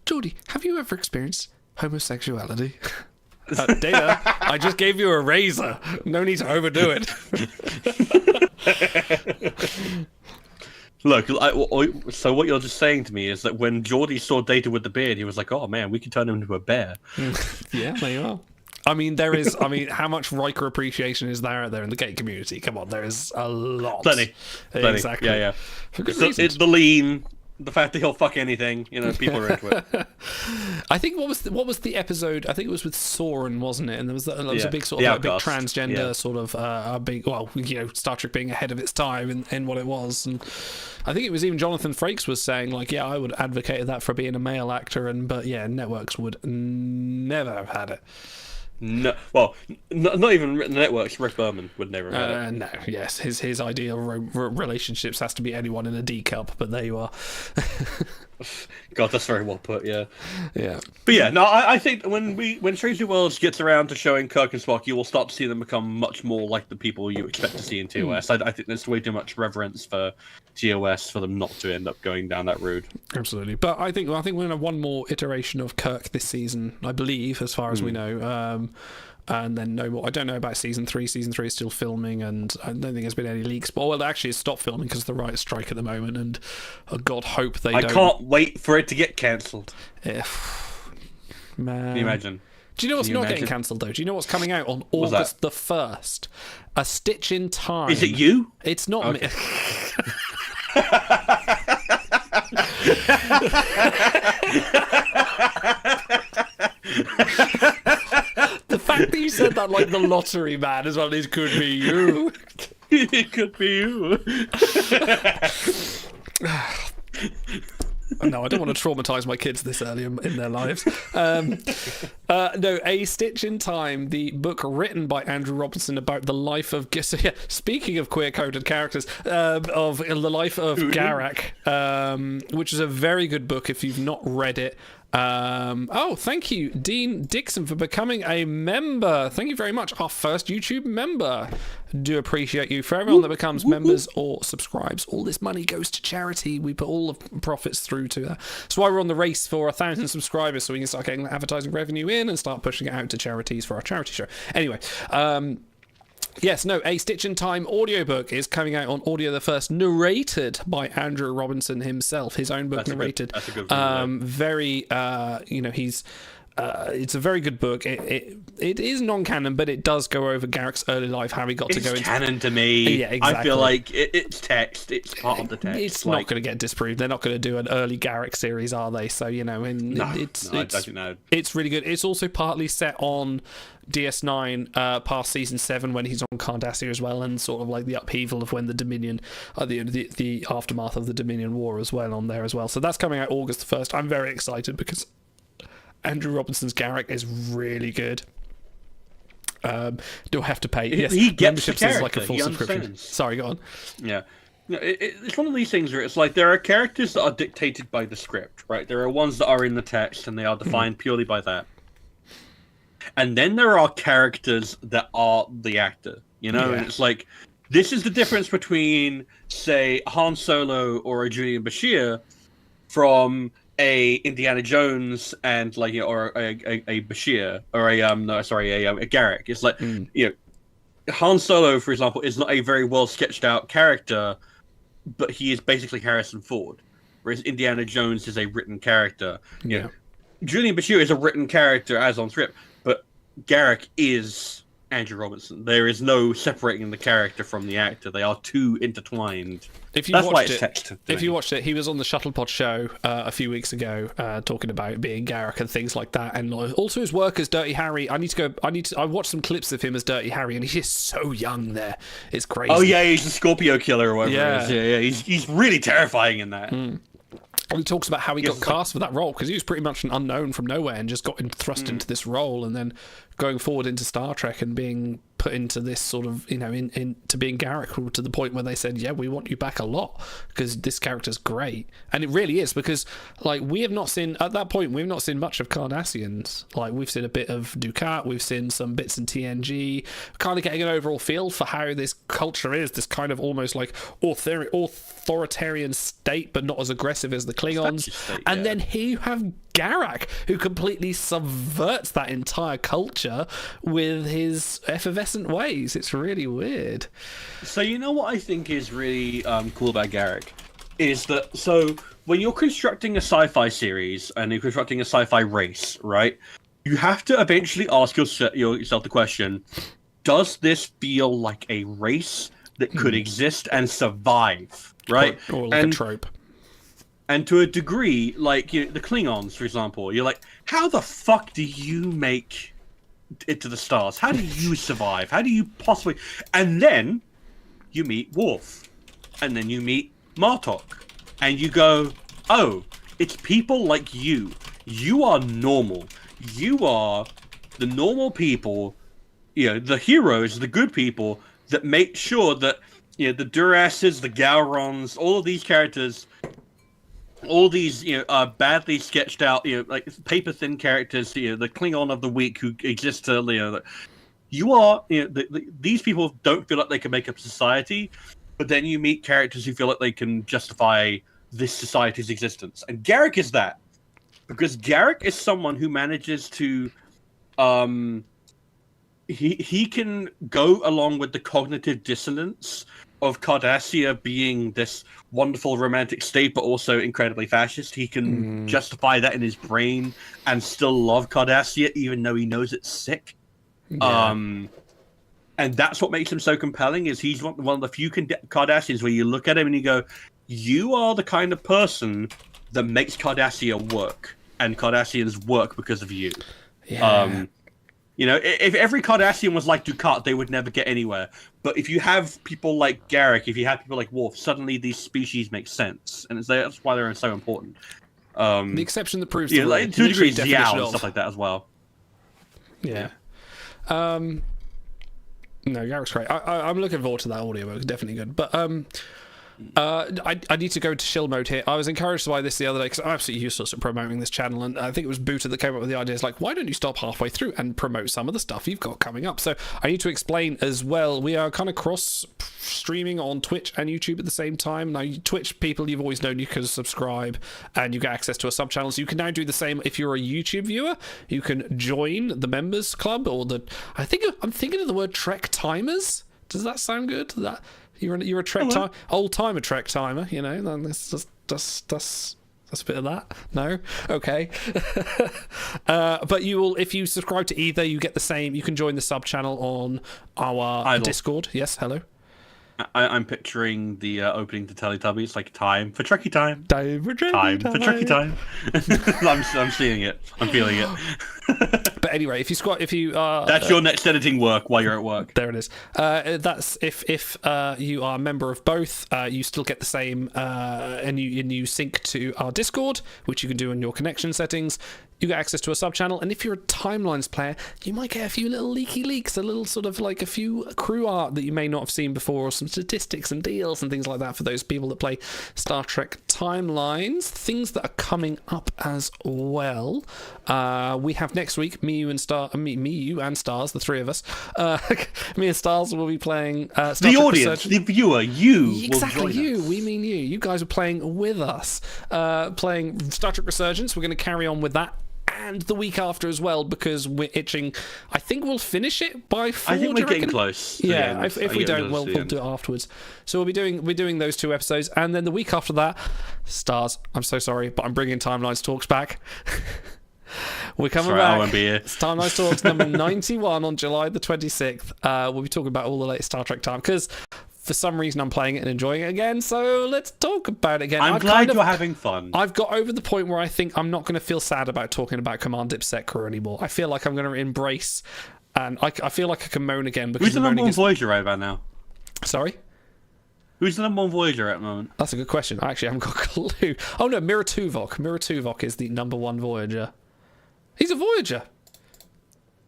Geordie, have you ever experienced homosexuality? Data, I just gave you a razor. No need to overdo it. Look, so what you're just saying to me is that when Geordie saw Data with the beard, he was like, "Oh man, we could turn him into a bear." Yeah, there you are. I mean, there is. I mean, how much Riker appreciation is there out there in the gay community? Come on, there is a lot. Plenty. Exactly. Yeah. For good It's reasons. the lean, the fact that he'll fuck anything. People are into it. I think what was the episode? I think it was with Soren, wasn't it? And there was a big sort The of big Outcast. transgender sort of a big Star Trek being ahead of its time in what it was. And I think it was even Jonathan Frakes was saying like, yeah, I would advocate that for being a male actor, but networks would never have had it. No, well, not even the networks. Rick Berman would never have had it. No, yes, his ideal relationships has to be anyone in a D cup, but there you are. God, that's very well put. Yeah. Yeah. But yeah, no, I think when Strange New Worlds gets around to showing Kirk and Spock, you will start to see them become much more like the people you expect to see in TOS. I think there's way too much reverence for TOS for them not to end up going down that route. Absolutely, but I think we're going to have one more iteration of Kirk this season, I believe, as far as we know. And then no more. I don't know about season 3. Season 3 is still filming, and I don't think there's been any leaks. But actually, it's stopped filming because of the writer's strike at the moment. And God, hope they don't. I can't wait for it to get cancelled. Man, Can you imagine? Do you know what's not getting cancelled though? Do you know what's coming out on August the 1st? A Stitch in Time. Is it you? It's not me. The fact that you said that like the lottery man as well, it could be you. It could be you. No, I don't want to traumatise my kids this early in their lives. No, A Stitch in Time, the book written by Andrew Robinson about the life of... speaking of queer-coded characters, of the life of Garak, which is a very good book if you've not read it. Thank you, Dean Dixon, for becoming a member. Thank you very much. Our first YouTube member. Do appreciate you. For everyone that becomes members or subscribes, all this money goes to charity. We put all the profits through to that. That's why we're on the race for 1,000 subscribers, so we can start getting advertising revenue in and start pushing it out to charities for our charity show. Anyway, yes, no, A Stitch in Time audiobook is coming out on Audio the First, narrated by Andrew Robinson himself, his own book narrated. That's a good one. Very, he's... it's a very good book. It is non-canon, but it does go over Garak's early life, how he got to go into... It's canon to me. Yeah, exactly. I feel like it's text. It's part of the text. It's not going to get disproved. They're not going to do an early Garak series, are they? So, I don't know. It's really good. It's also partly set on DS9 past season 7 when he's on Cardassia as well, and sort of like the upheaval of when the Dominion, the aftermath of the Dominion War as well on there as well. So that's coming out August 1st. I'm very excited because Andrew Robinson's Garak is really good. Do I have to pay? Yes, he gets the memberships character. is like a full He subscription. understands. Sorry, go on. Yeah. It's one of these things where it's like there are characters that are dictated by the script, right? There are ones that are in the text and they are defined purely by that. And then there are characters that are the actor, And it's like, this is the difference between, say, Han Solo or a Julian Bashir from a Indiana Jones and or a Bashir or a Garak. It's like Han Solo, for example, is not a very well sketched out character, but he is basically Harrison Ford, whereas Indiana Jones is a written character. Julian Bashir is a written character as on script, but Garak is Andrew Robinson. There is no separating the character from the actor. They are too intertwined. That's why it's text. If you watched it, he was on the Shuttlepod show a few weeks ago, talking about being Garak and things like that, and also his work as Dirty Harry. I watched some clips of him as Dirty Harry, and he's so young there. It's crazy. Oh yeah, he's a Scorpio killer or whatever. Yeah, he's really terrifying in that. And he talks about how he got cast for that role because he was pretty much an unknown from nowhere and just got thrust into this role, and then going forward into Star Trek and being put into this sort of, you know, into being Garak, to the point where they said, yeah, we want you back a lot because this character's great. And it really is, because like we have not seen, at that point, we've not seen much of Cardassians. Like we've seen a bit of Dukat, we've seen some bits in TNG, kind of getting an overall feel for how this culture is, this kind of almost like authoritarian state, but not as aggressive as the Klingons. And then here you have Garak, who completely subverts that entire culture with his effervescent ways. It's really weird. So you know what I think is really cool about Garak is that, so when you're constructing a sci-fi series and you're constructing a sci-fi race, right, you have to eventually ask yourself the question, does this feel like a race that could exist and survive, right? Or like a trope. And to a degree, like the Klingons, for example, you're like, how the fuck do you make it to the stars? How do you survive? How do you possibly... And then you meet Worf. And then you meet Martok. And you go, oh, it's people like you. You are normal. You are the normal people, you know, the heroes, the good people that make sure that, you know, the Durases, the Gaurons, all of these characters... all these, you know, badly sketched out, you know, like paper thin characters, you know, the Klingon of the week who exist to, you know, you are, you know, these people don't feel like they can make up society, but then you meet characters who feel like they can justify this society's existence. And Garak is that, because Garak is someone who manages to, he can go along with the cognitive dissonance of Cardassia being this wonderful romantic state, but also incredibly fascist. He can justify that in his brain and still love Cardassia, even though he knows it's sick. Yeah. And that's what makes him so compelling, is he's one of the few Cardassians where you look at him and you go, you are the kind of person that makes Cardassia work, and Cardassians work because of you. Yeah. You know, if every Cardassian was like Dukat, they would never get anywhere. But if you have people like Garak, if you have people like Worf, suddenly these species make sense, and that's why they're so important. The exception that proves the rule. Like, to a degree, Xiao and stuff like that as well. Yeah. No, Garak's great. I'm looking forward to that audiobook. It's definitely good. But I need to go to shill mode here. I was encouraged by this the other day because I'm absolutely useless at promoting this channel, and I think it was Booter that came up with the idea. It's like, why don't you stop halfway through and promote some of the stuff you've got coming up? So I need to explain as well, we are kind of cross streaming on Twitch and YouTube at the same time. Now, Twitch people, you've always known you can subscribe and you get access to a sub channel, so you can now do the same if you're a YouTube viewer. You can join the members club, or I'm thinking of the word Trek Timers. Does that sound good? That you're a Trek old timer Trek timer, you know. That's a bit of that. No, okay. But you will, if you subscribe to either, you get the same. You can join the sub channel on our Discord. Yes, hello. I'm picturing the opening to Teletubbies, like time for Trekkie time. Time for Trekkie time. For Trekkie time. I'm seeing it. I'm feeling it. But anyway, if you that's your next editing work while you're at work. There it is. That's if you are a member of both, you still get the same, and you sync to our Discord, which you can do in your connection settings. You get access to a sub channel, and if you're a Timelines player, you might get a few little leaky leaks, a little sort of like a few crew art that you may not have seen before, or some statistics and deals and things like that for those people that play Star Trek Timelines. Things that are coming up as well. We have next week, me, you, and Stars, the three of us. Me and Stars will be playing Star the Trek audience, the viewer, you. Exactly, will join you. us. We mean you. You guys are playing with us, playing Star Trek Resurgence. We're going to carry on with that. And the week after as well, because we're itching. I think we'll finish it by 4. I think we're getting close. Yeah, if we don't, we'll do it afterwards. So we're doing those 2 episodes, and then the week after that, Stars. I'm so sorry, but I'm bringing Timelines Talks back. We're coming back. I won't be here. It's Timelines Talks number 91 on July the 26th. We'll be talking about all the latest Star Trek time, because for some reason I'm playing it and enjoying it again, so let's talk about it again. I'm glad you're having fun. I've got over the point where I think I'm not going to feel sad about talking about Command Dipset Crew anymore. I feel like I'm going to embrace, and I feel like I can moan again. Because who's the number one Voyager right about now? Sorry? Who's the #1 Voyager at the moment? That's a good question. I actually haven't got a clue. Oh no, Mira Tuvok. Mira Tuvok is the #1 Voyager. He's a Voyager.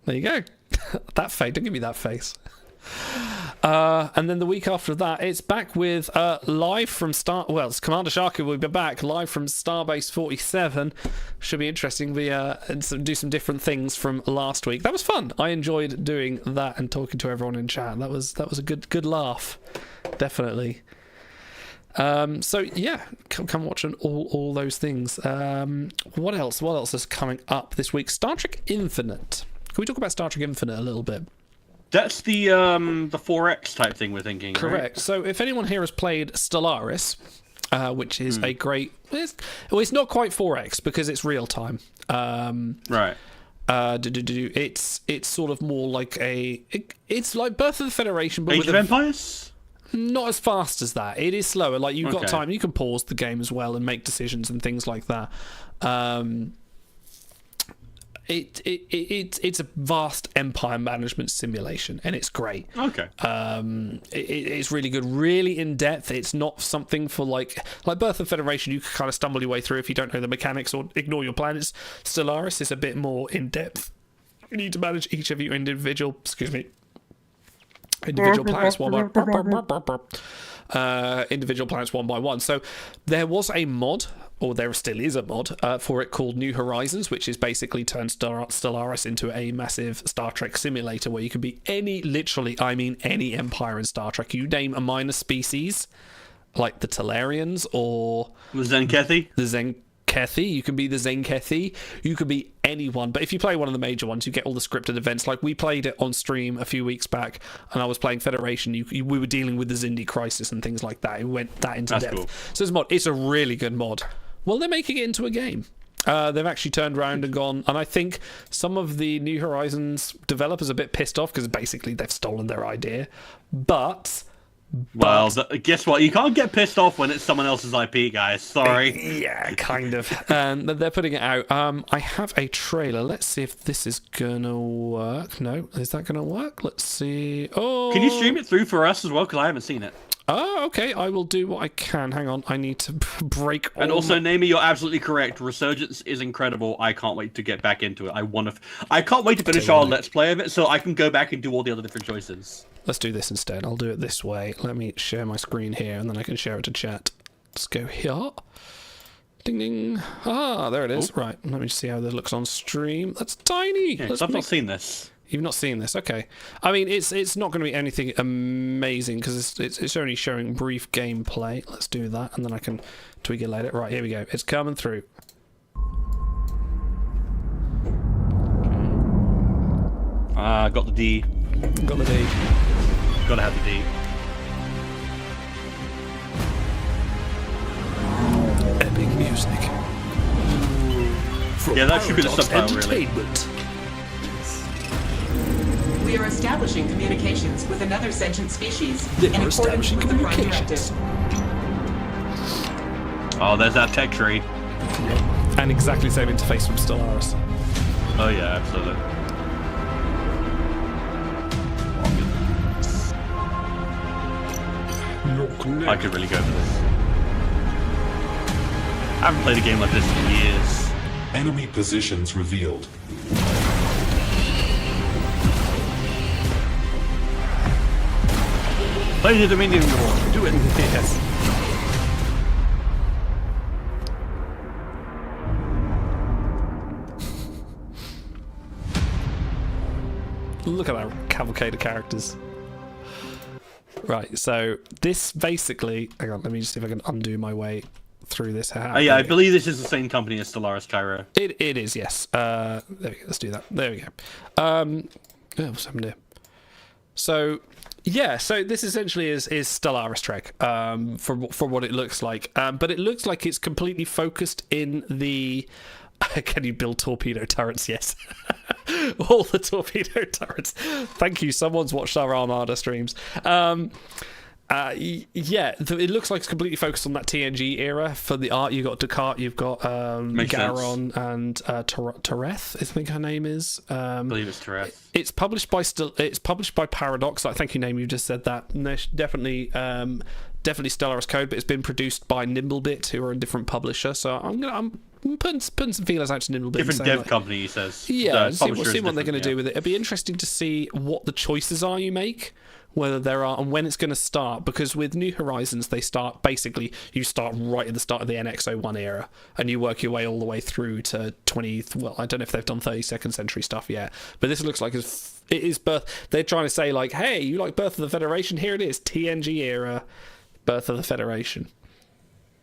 There you go. That face. Don't give me that face. And then the week after that, it's back with live from it's Commander Shaku will be back live from Starbase 47. Should be interesting. We do some different things from last week. That was fun. I enjoyed doing that and talking to everyone in chat. That was a good laugh, definitely. So yeah, come watch all those things. What else? What else is coming up this week? Star Trek Infinite. Can we talk about Star Trek Infinite a little bit? That's the 4X type thing we're thinking. Correct. Right? So if anyone here has played Stellaris, which is a great, it's not quite 4X because it's real time. Right. It's sort of more like it's like Birth of the Federation, but Age of Empires. Not as fast as that. It is slower. Like you've got Okay. time. You can pause the game as well and make decisions and things like that. It's a vast empire management simulation, and it's great. Okay. It's really good, really in depth. It's not something for like Birth of Federation. You can kind of stumble your way through if you don't know the mechanics or ignore your planets. Stellaris is a bit more in depth. You need to manage each of your individual planets individual planets one by one. So there was a mod, or there still is a mod for it called New Horizons, which is basically turned Stellaris into a massive Star Trek simulator where you can be any empire in Star Trek. You name a minor species like the Talarians or the Zenkethi. You can be the Zenkethi. You could be anyone. But if you play one of the major ones, you get all the scripted events. Like we played it on stream a few weeks back, and I was playing Federation. We were dealing with the Xindi crisis and things like that. It went that into depth. Cool. So this mod, it's a really good mod. Well, they're making it into a game. They've actually turned around and gone, and I think some of the New Horizons developers are a bit pissed off because basically they've stolen their idea. Well, guess what? You can't get pissed off when it's someone else's IP, guys. Sorry. Yeah, kind of. And they're putting it out. I have a trailer. Let's see if this is gonna work. No, is that gonna work? Let's see. Oh, Can you stream it through for us as well? Because I haven't seen it. Oh, okay. I will do what I can. Hang on. I need to break. And also, Naomi, you're absolutely correct. Resurgence is incredible. I can't wait to get back into it. I can't wait to finish our Let's Play of it so I can go back and do all the other different choices. Let's do this instead. I'll do it this way. Let me share my screen here, and then I can share it to chat. Let's go here. Ding, ding. Ah, there it is. Oh. Right. Let me see how this looks on stream. That's tiny. Yeah, I've not seen this. You've not seen this, okay? I mean, it's not going to be anything amazing because it's only showing brief gameplay. Let's do that, and then I can tweak it later. Right, here we go. It's coming through. Got the D. Got the D. Gotta have the D. Epic music. Yeah, that should be the subtitle, really. We are establishing communications with another sentient species They in are accordance establishing with the Prime communications. Directive. Oh, there's that tech tree. And exactly the same interface from Stellaris. Oh yeah, absolutely. I could really go for this. I haven't played a game like this in years. Enemy positions revealed. Play the Dominion War. Do it. Yes. Look at that cavalcade of characters. Right, so this basically... Hang on, let me just see if I can undo my way through this. Yeah, I believe this is the same company as Stellaris Cairo. It is, yes. There we go, let's do that. There we go. What's happened here? So... Yeah, so this essentially is Stellaris Trek for what it looks like. But it looks like it's completely focused in the... Can you build torpedo turrets? Yes. All the torpedo turrets. Thank you. Someone's watched our Armada streams. Yeah, it looks like it's completely focused on that TNG era. For the art, you've got Descartes, you've got Garon, and Tereth, I think her name is. I believe it's Tereth. It's published by Paradox. I think your name, you just said that. And there's definitely Stellaris code, but it's been produced by Nimblebit, who are a different publisher. So I'm putting some feelers out to Nimblebit. Different dev company, he says. Yeah, we'll see what they're going to do with it. It'll be interesting to see what the choices are you make, whether there are, and when it's going to start. Because with New Horizons, you start right at the start of the NX-01 era, and you work your way all the way through to 20. Well, I don't know if they've done 32nd century stuff yet, but this looks like it is Birth. They're trying to say like, hey, you like Birth of the Federation? Here it is, TNG era, Birth of the Federation.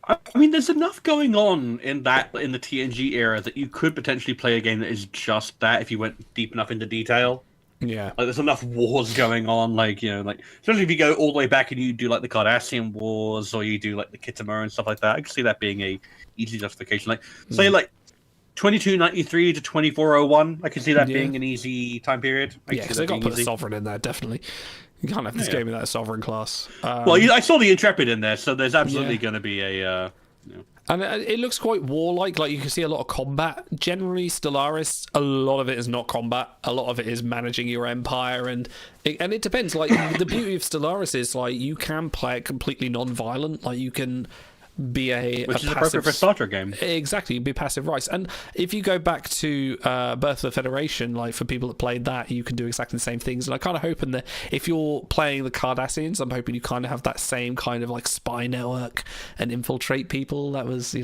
I mean, there's enough going on in the TNG era that you could potentially play a game that is just that if you went deep enough into detail. Yeah, like there's enough wars going on, like especially if you go all the way back and you do like the Cardassian Wars or you do like the Khitomer and stuff like that. I can see that being a easy justification. Like say like 2293 to 2401. I can see that being an easy time period. Yeah, because they got to put a Sovereign in there, definitely. You can't have this game without a Sovereign class. Well, I saw the Intrepid in there, so there's absolutely going to be a. And it looks quite warlike. Like you can see a lot of combat. Generally, Stellaris, a lot of it is not combat. A lot of it is managing your empire, and it depends. Like the beauty of Stellaris is like you can play it completely non-violent. Like you can be which is passive, appropriate for a Star Trek game. Exactly, be passive rice. And if you go back to Birth of the Federation, like for people that played that, you can do exactly the same things. And I kind of hoping that if you're playing the Cardassians, I'm hoping you kind of have that same kind of like spy network and infiltrate people. That was,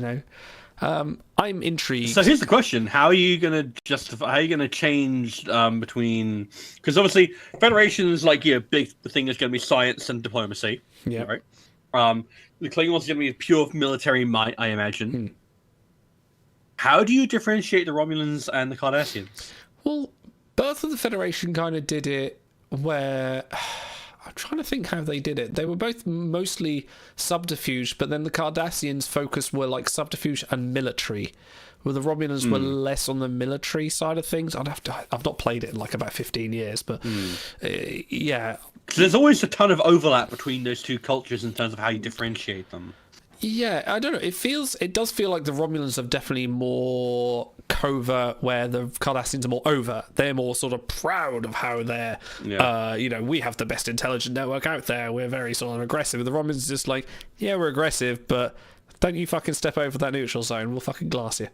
I'm intrigued. So here's the question: how are you going to justify? How are you going to change between? Because obviously, Federation's like big thing is going to be science and diplomacy. Yeah. Right. The Klingons are going to be pure military might, I imagine. How do you differentiate the Romulans and the Cardassians? Well, Birth of the Federation kind of did it where... I'm trying to think how they did it. They were both mostly subterfuge, but then the Cardassians' focus were like subterfuge and military, where the Romulans were less on the military side of things. I've not played it in like about 15 years, but yeah. So there's always a ton of overlap between those two cultures in terms of how you differentiate them. Yeah, I don't know. It does feel like the Romulans are definitely more covert, where the Cardassians are more overt. They're more sort of proud of how they're, we have the best intelligent network out there. We're very sort of aggressive. The Romulans are just like, yeah, we're aggressive, but don't you fucking step over that neutral zone. We'll fucking glass you.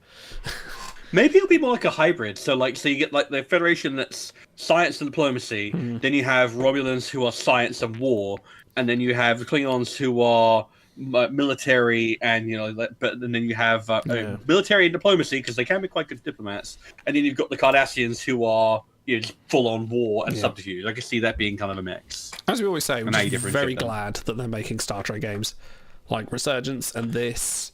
Maybe it'll be more like a hybrid. So you get like the Federation that's science and diplomacy. Then you have Romulans who are science and war, and then you have the Klingons who are military and but then you have military and diplomacy because they can be quite good diplomats, and then you've got the Cardassians who are just full on war and subterfuge. I can see that being kind of a mix. As we always say, we're just very glad that they're making Star Trek games like Resurgence and this.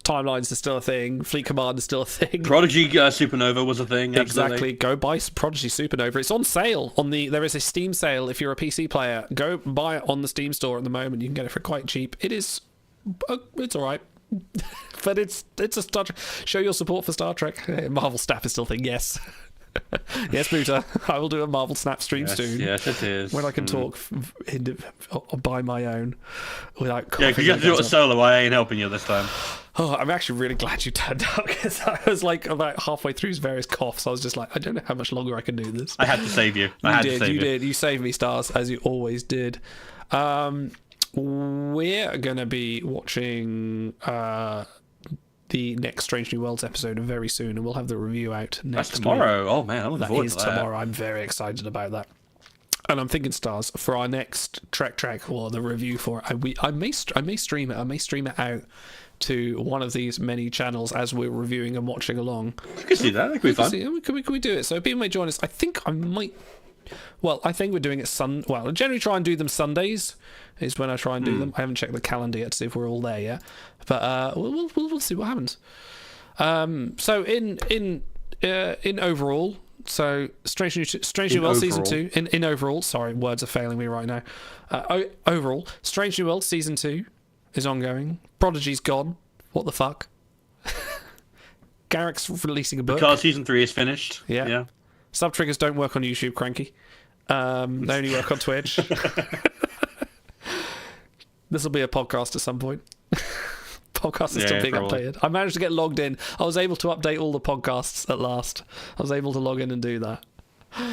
Timelines is still a thing. Fleet Command is still a thing. Prodigy Supernova was a thing. Absolutely. Exactly. Go buy Prodigy Supernova. It's on sale there is a Steam sale if you're a PC player. Go buy it on the Steam store at the moment. You can get it for quite cheap. It's all right. But it's a Star Trek. Show your support for Star Trek. Marvel Snap is still a thing. Yes. Yes, Buta. I will do a Marvel Snap stream soon. Yes, it is. When I can talk by my own without coughing. Yeah, because you have to do it solo. I ain't helping you this time. Oh, I'm actually really glad you turned up because I was like about halfway through his various coughs. I was just like, I don't know how much longer I can do this. I had to save you. You did. You saved me, Stars, as you always did. We're going to be watching the next Strange New Worlds episode very soon, and we'll have the review out next That's tomorrow. Week. Oh, man, I'm looking forward to that. That is tomorrow. I'm very excited about that. And I'm thinking, Stars, for our next Trek or the review for it, I may stream it. I may stream it out to one of these many channels as we're reviewing and watching along. You can see that. That could be fun. Can we do it? So people may join us. I think I might... Well, I think we're doing it I generally try and do them Sundays is when I try and do them. I haven't checked the calendar yet to see if we're all there yet. But we'll see what happens. So in overall... So, Strange New World Season 2, in overall, sorry, words are failing me right now. Overall, Strange New World Season 2 is ongoing. Prodigy's gone. What the fuck? Garrick's releasing a book. Because Season 3 is finished. Yeah. Sub-triggers don't work on YouTube, Cranky. They only work on Twitch. This will be a podcast at some point. Podcast is still being probably. updated. I managed to get logged in. I was able to update all the podcasts at last. I was able to log in and do that.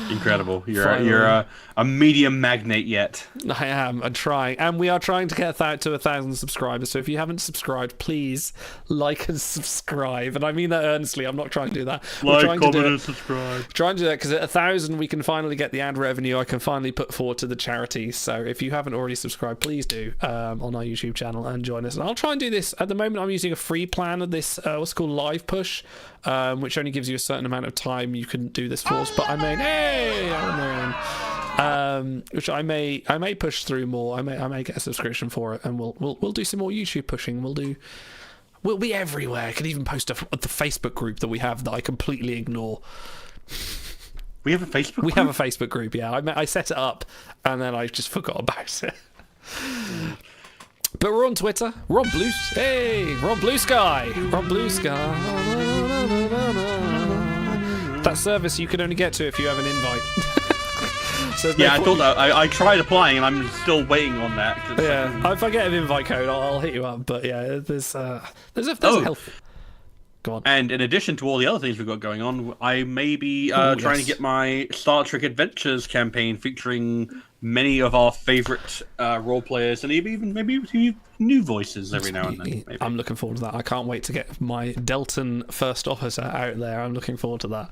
Incredible. You're a media magnate yet. I am. I'm trying. And we are trying to get to 1,000 subscribers. So if you haven't subscribed, please like and subscribe. And I mean that earnestly. I'm not trying to do that. Like, comment, and subscribe. Trying to do that because at 1,000 we can finally get the ad revenue I can finally put forward to the charities. So if you haven't already subscribed, please do on our YouTube channel and join us. And I'll try and do this. At the moment, I'm using a free plan of this, what's called Live Push, which only gives you a certain amount of time you can do this for. But I mean, hey, which I may push through more. I may get a subscription for it, and we'll do some more YouTube pushing. We'll be everywhere. I can even post the Facebook group that we have that I completely ignore. We have a Facebook group? We have a Facebook group, yeah. I set it up, and then I just forgot about it. But we're on Twitter. We're on Blue... Hey! We're on Blue Sky! We're on Blue Sky. That service you can only get to if you have an invite. So yeah, I thought that. I tried applying, and I'm still waiting on that. Yeah, if I get an invite code, I'll hit you up. But yeah, there's a health... Go on. And in addition to all the other things we've got going on, I may be trying to get my Star Trek Adventures campaign featuring many of our favourite role players and even maybe a few new voices every now and then. Maybe. I'm looking forward to that. I can't wait to get my Delton First Officer out there. I'm looking forward to that.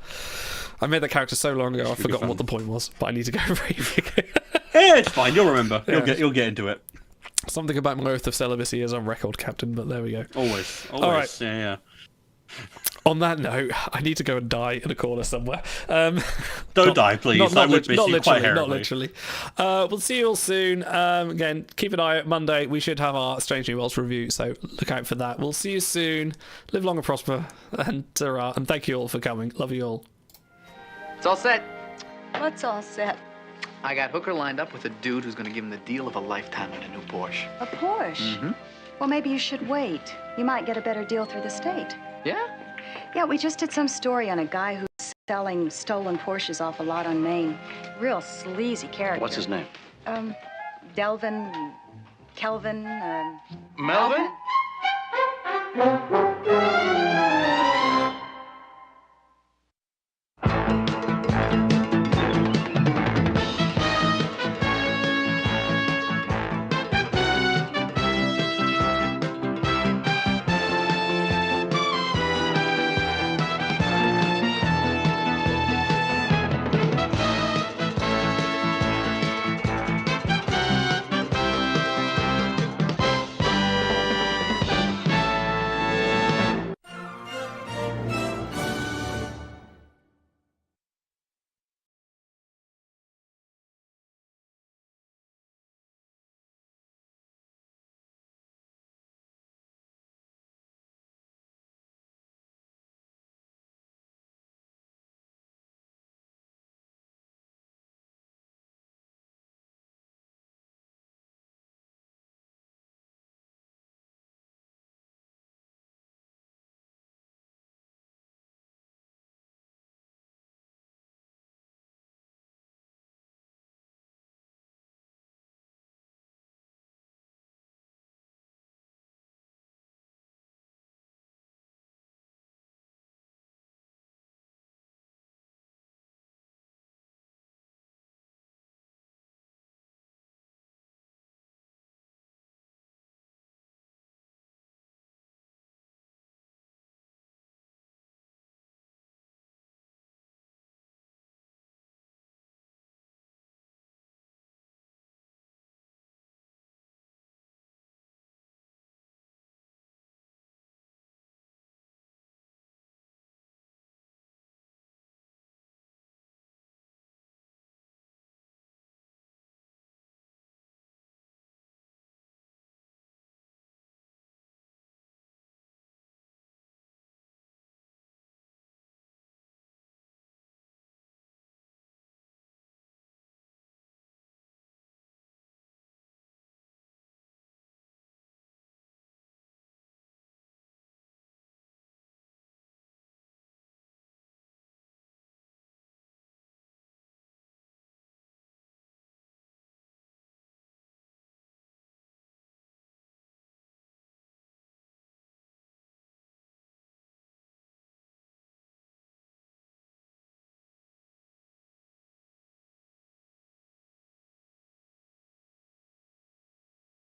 I made that character so long ago, I've forgotten what the point was, but I need to go read. Yeah, it's fine. You'll remember. Yeah. You'll get into it. Something about my oath of celibacy is on record, Captain, but there we go. Always. All right. Yeah. On that note, I need to go and die in a corner somewhere. Don't die, please. Not Quite literally. We'll see you all soon. Again, keep an eye out. Monday, we should have our Strange New Worlds review, so look out for that. We'll see you soon. Live long and prosper, and ta-ra. And thank you all for coming. Love you all. It's all set. What's all set? I got Hooker lined up with a dude who's gonna give him the deal of a lifetime in a new Porsche. A Porsche? Mm-hmm. Well, maybe you should wait. You might get a better deal through the state. Yeah? Yeah, we just did some story on a guy who's selling stolen Porsches off a lot on Main. Real sleazy character. What's his name? Delvin, Kelvin, Melvin?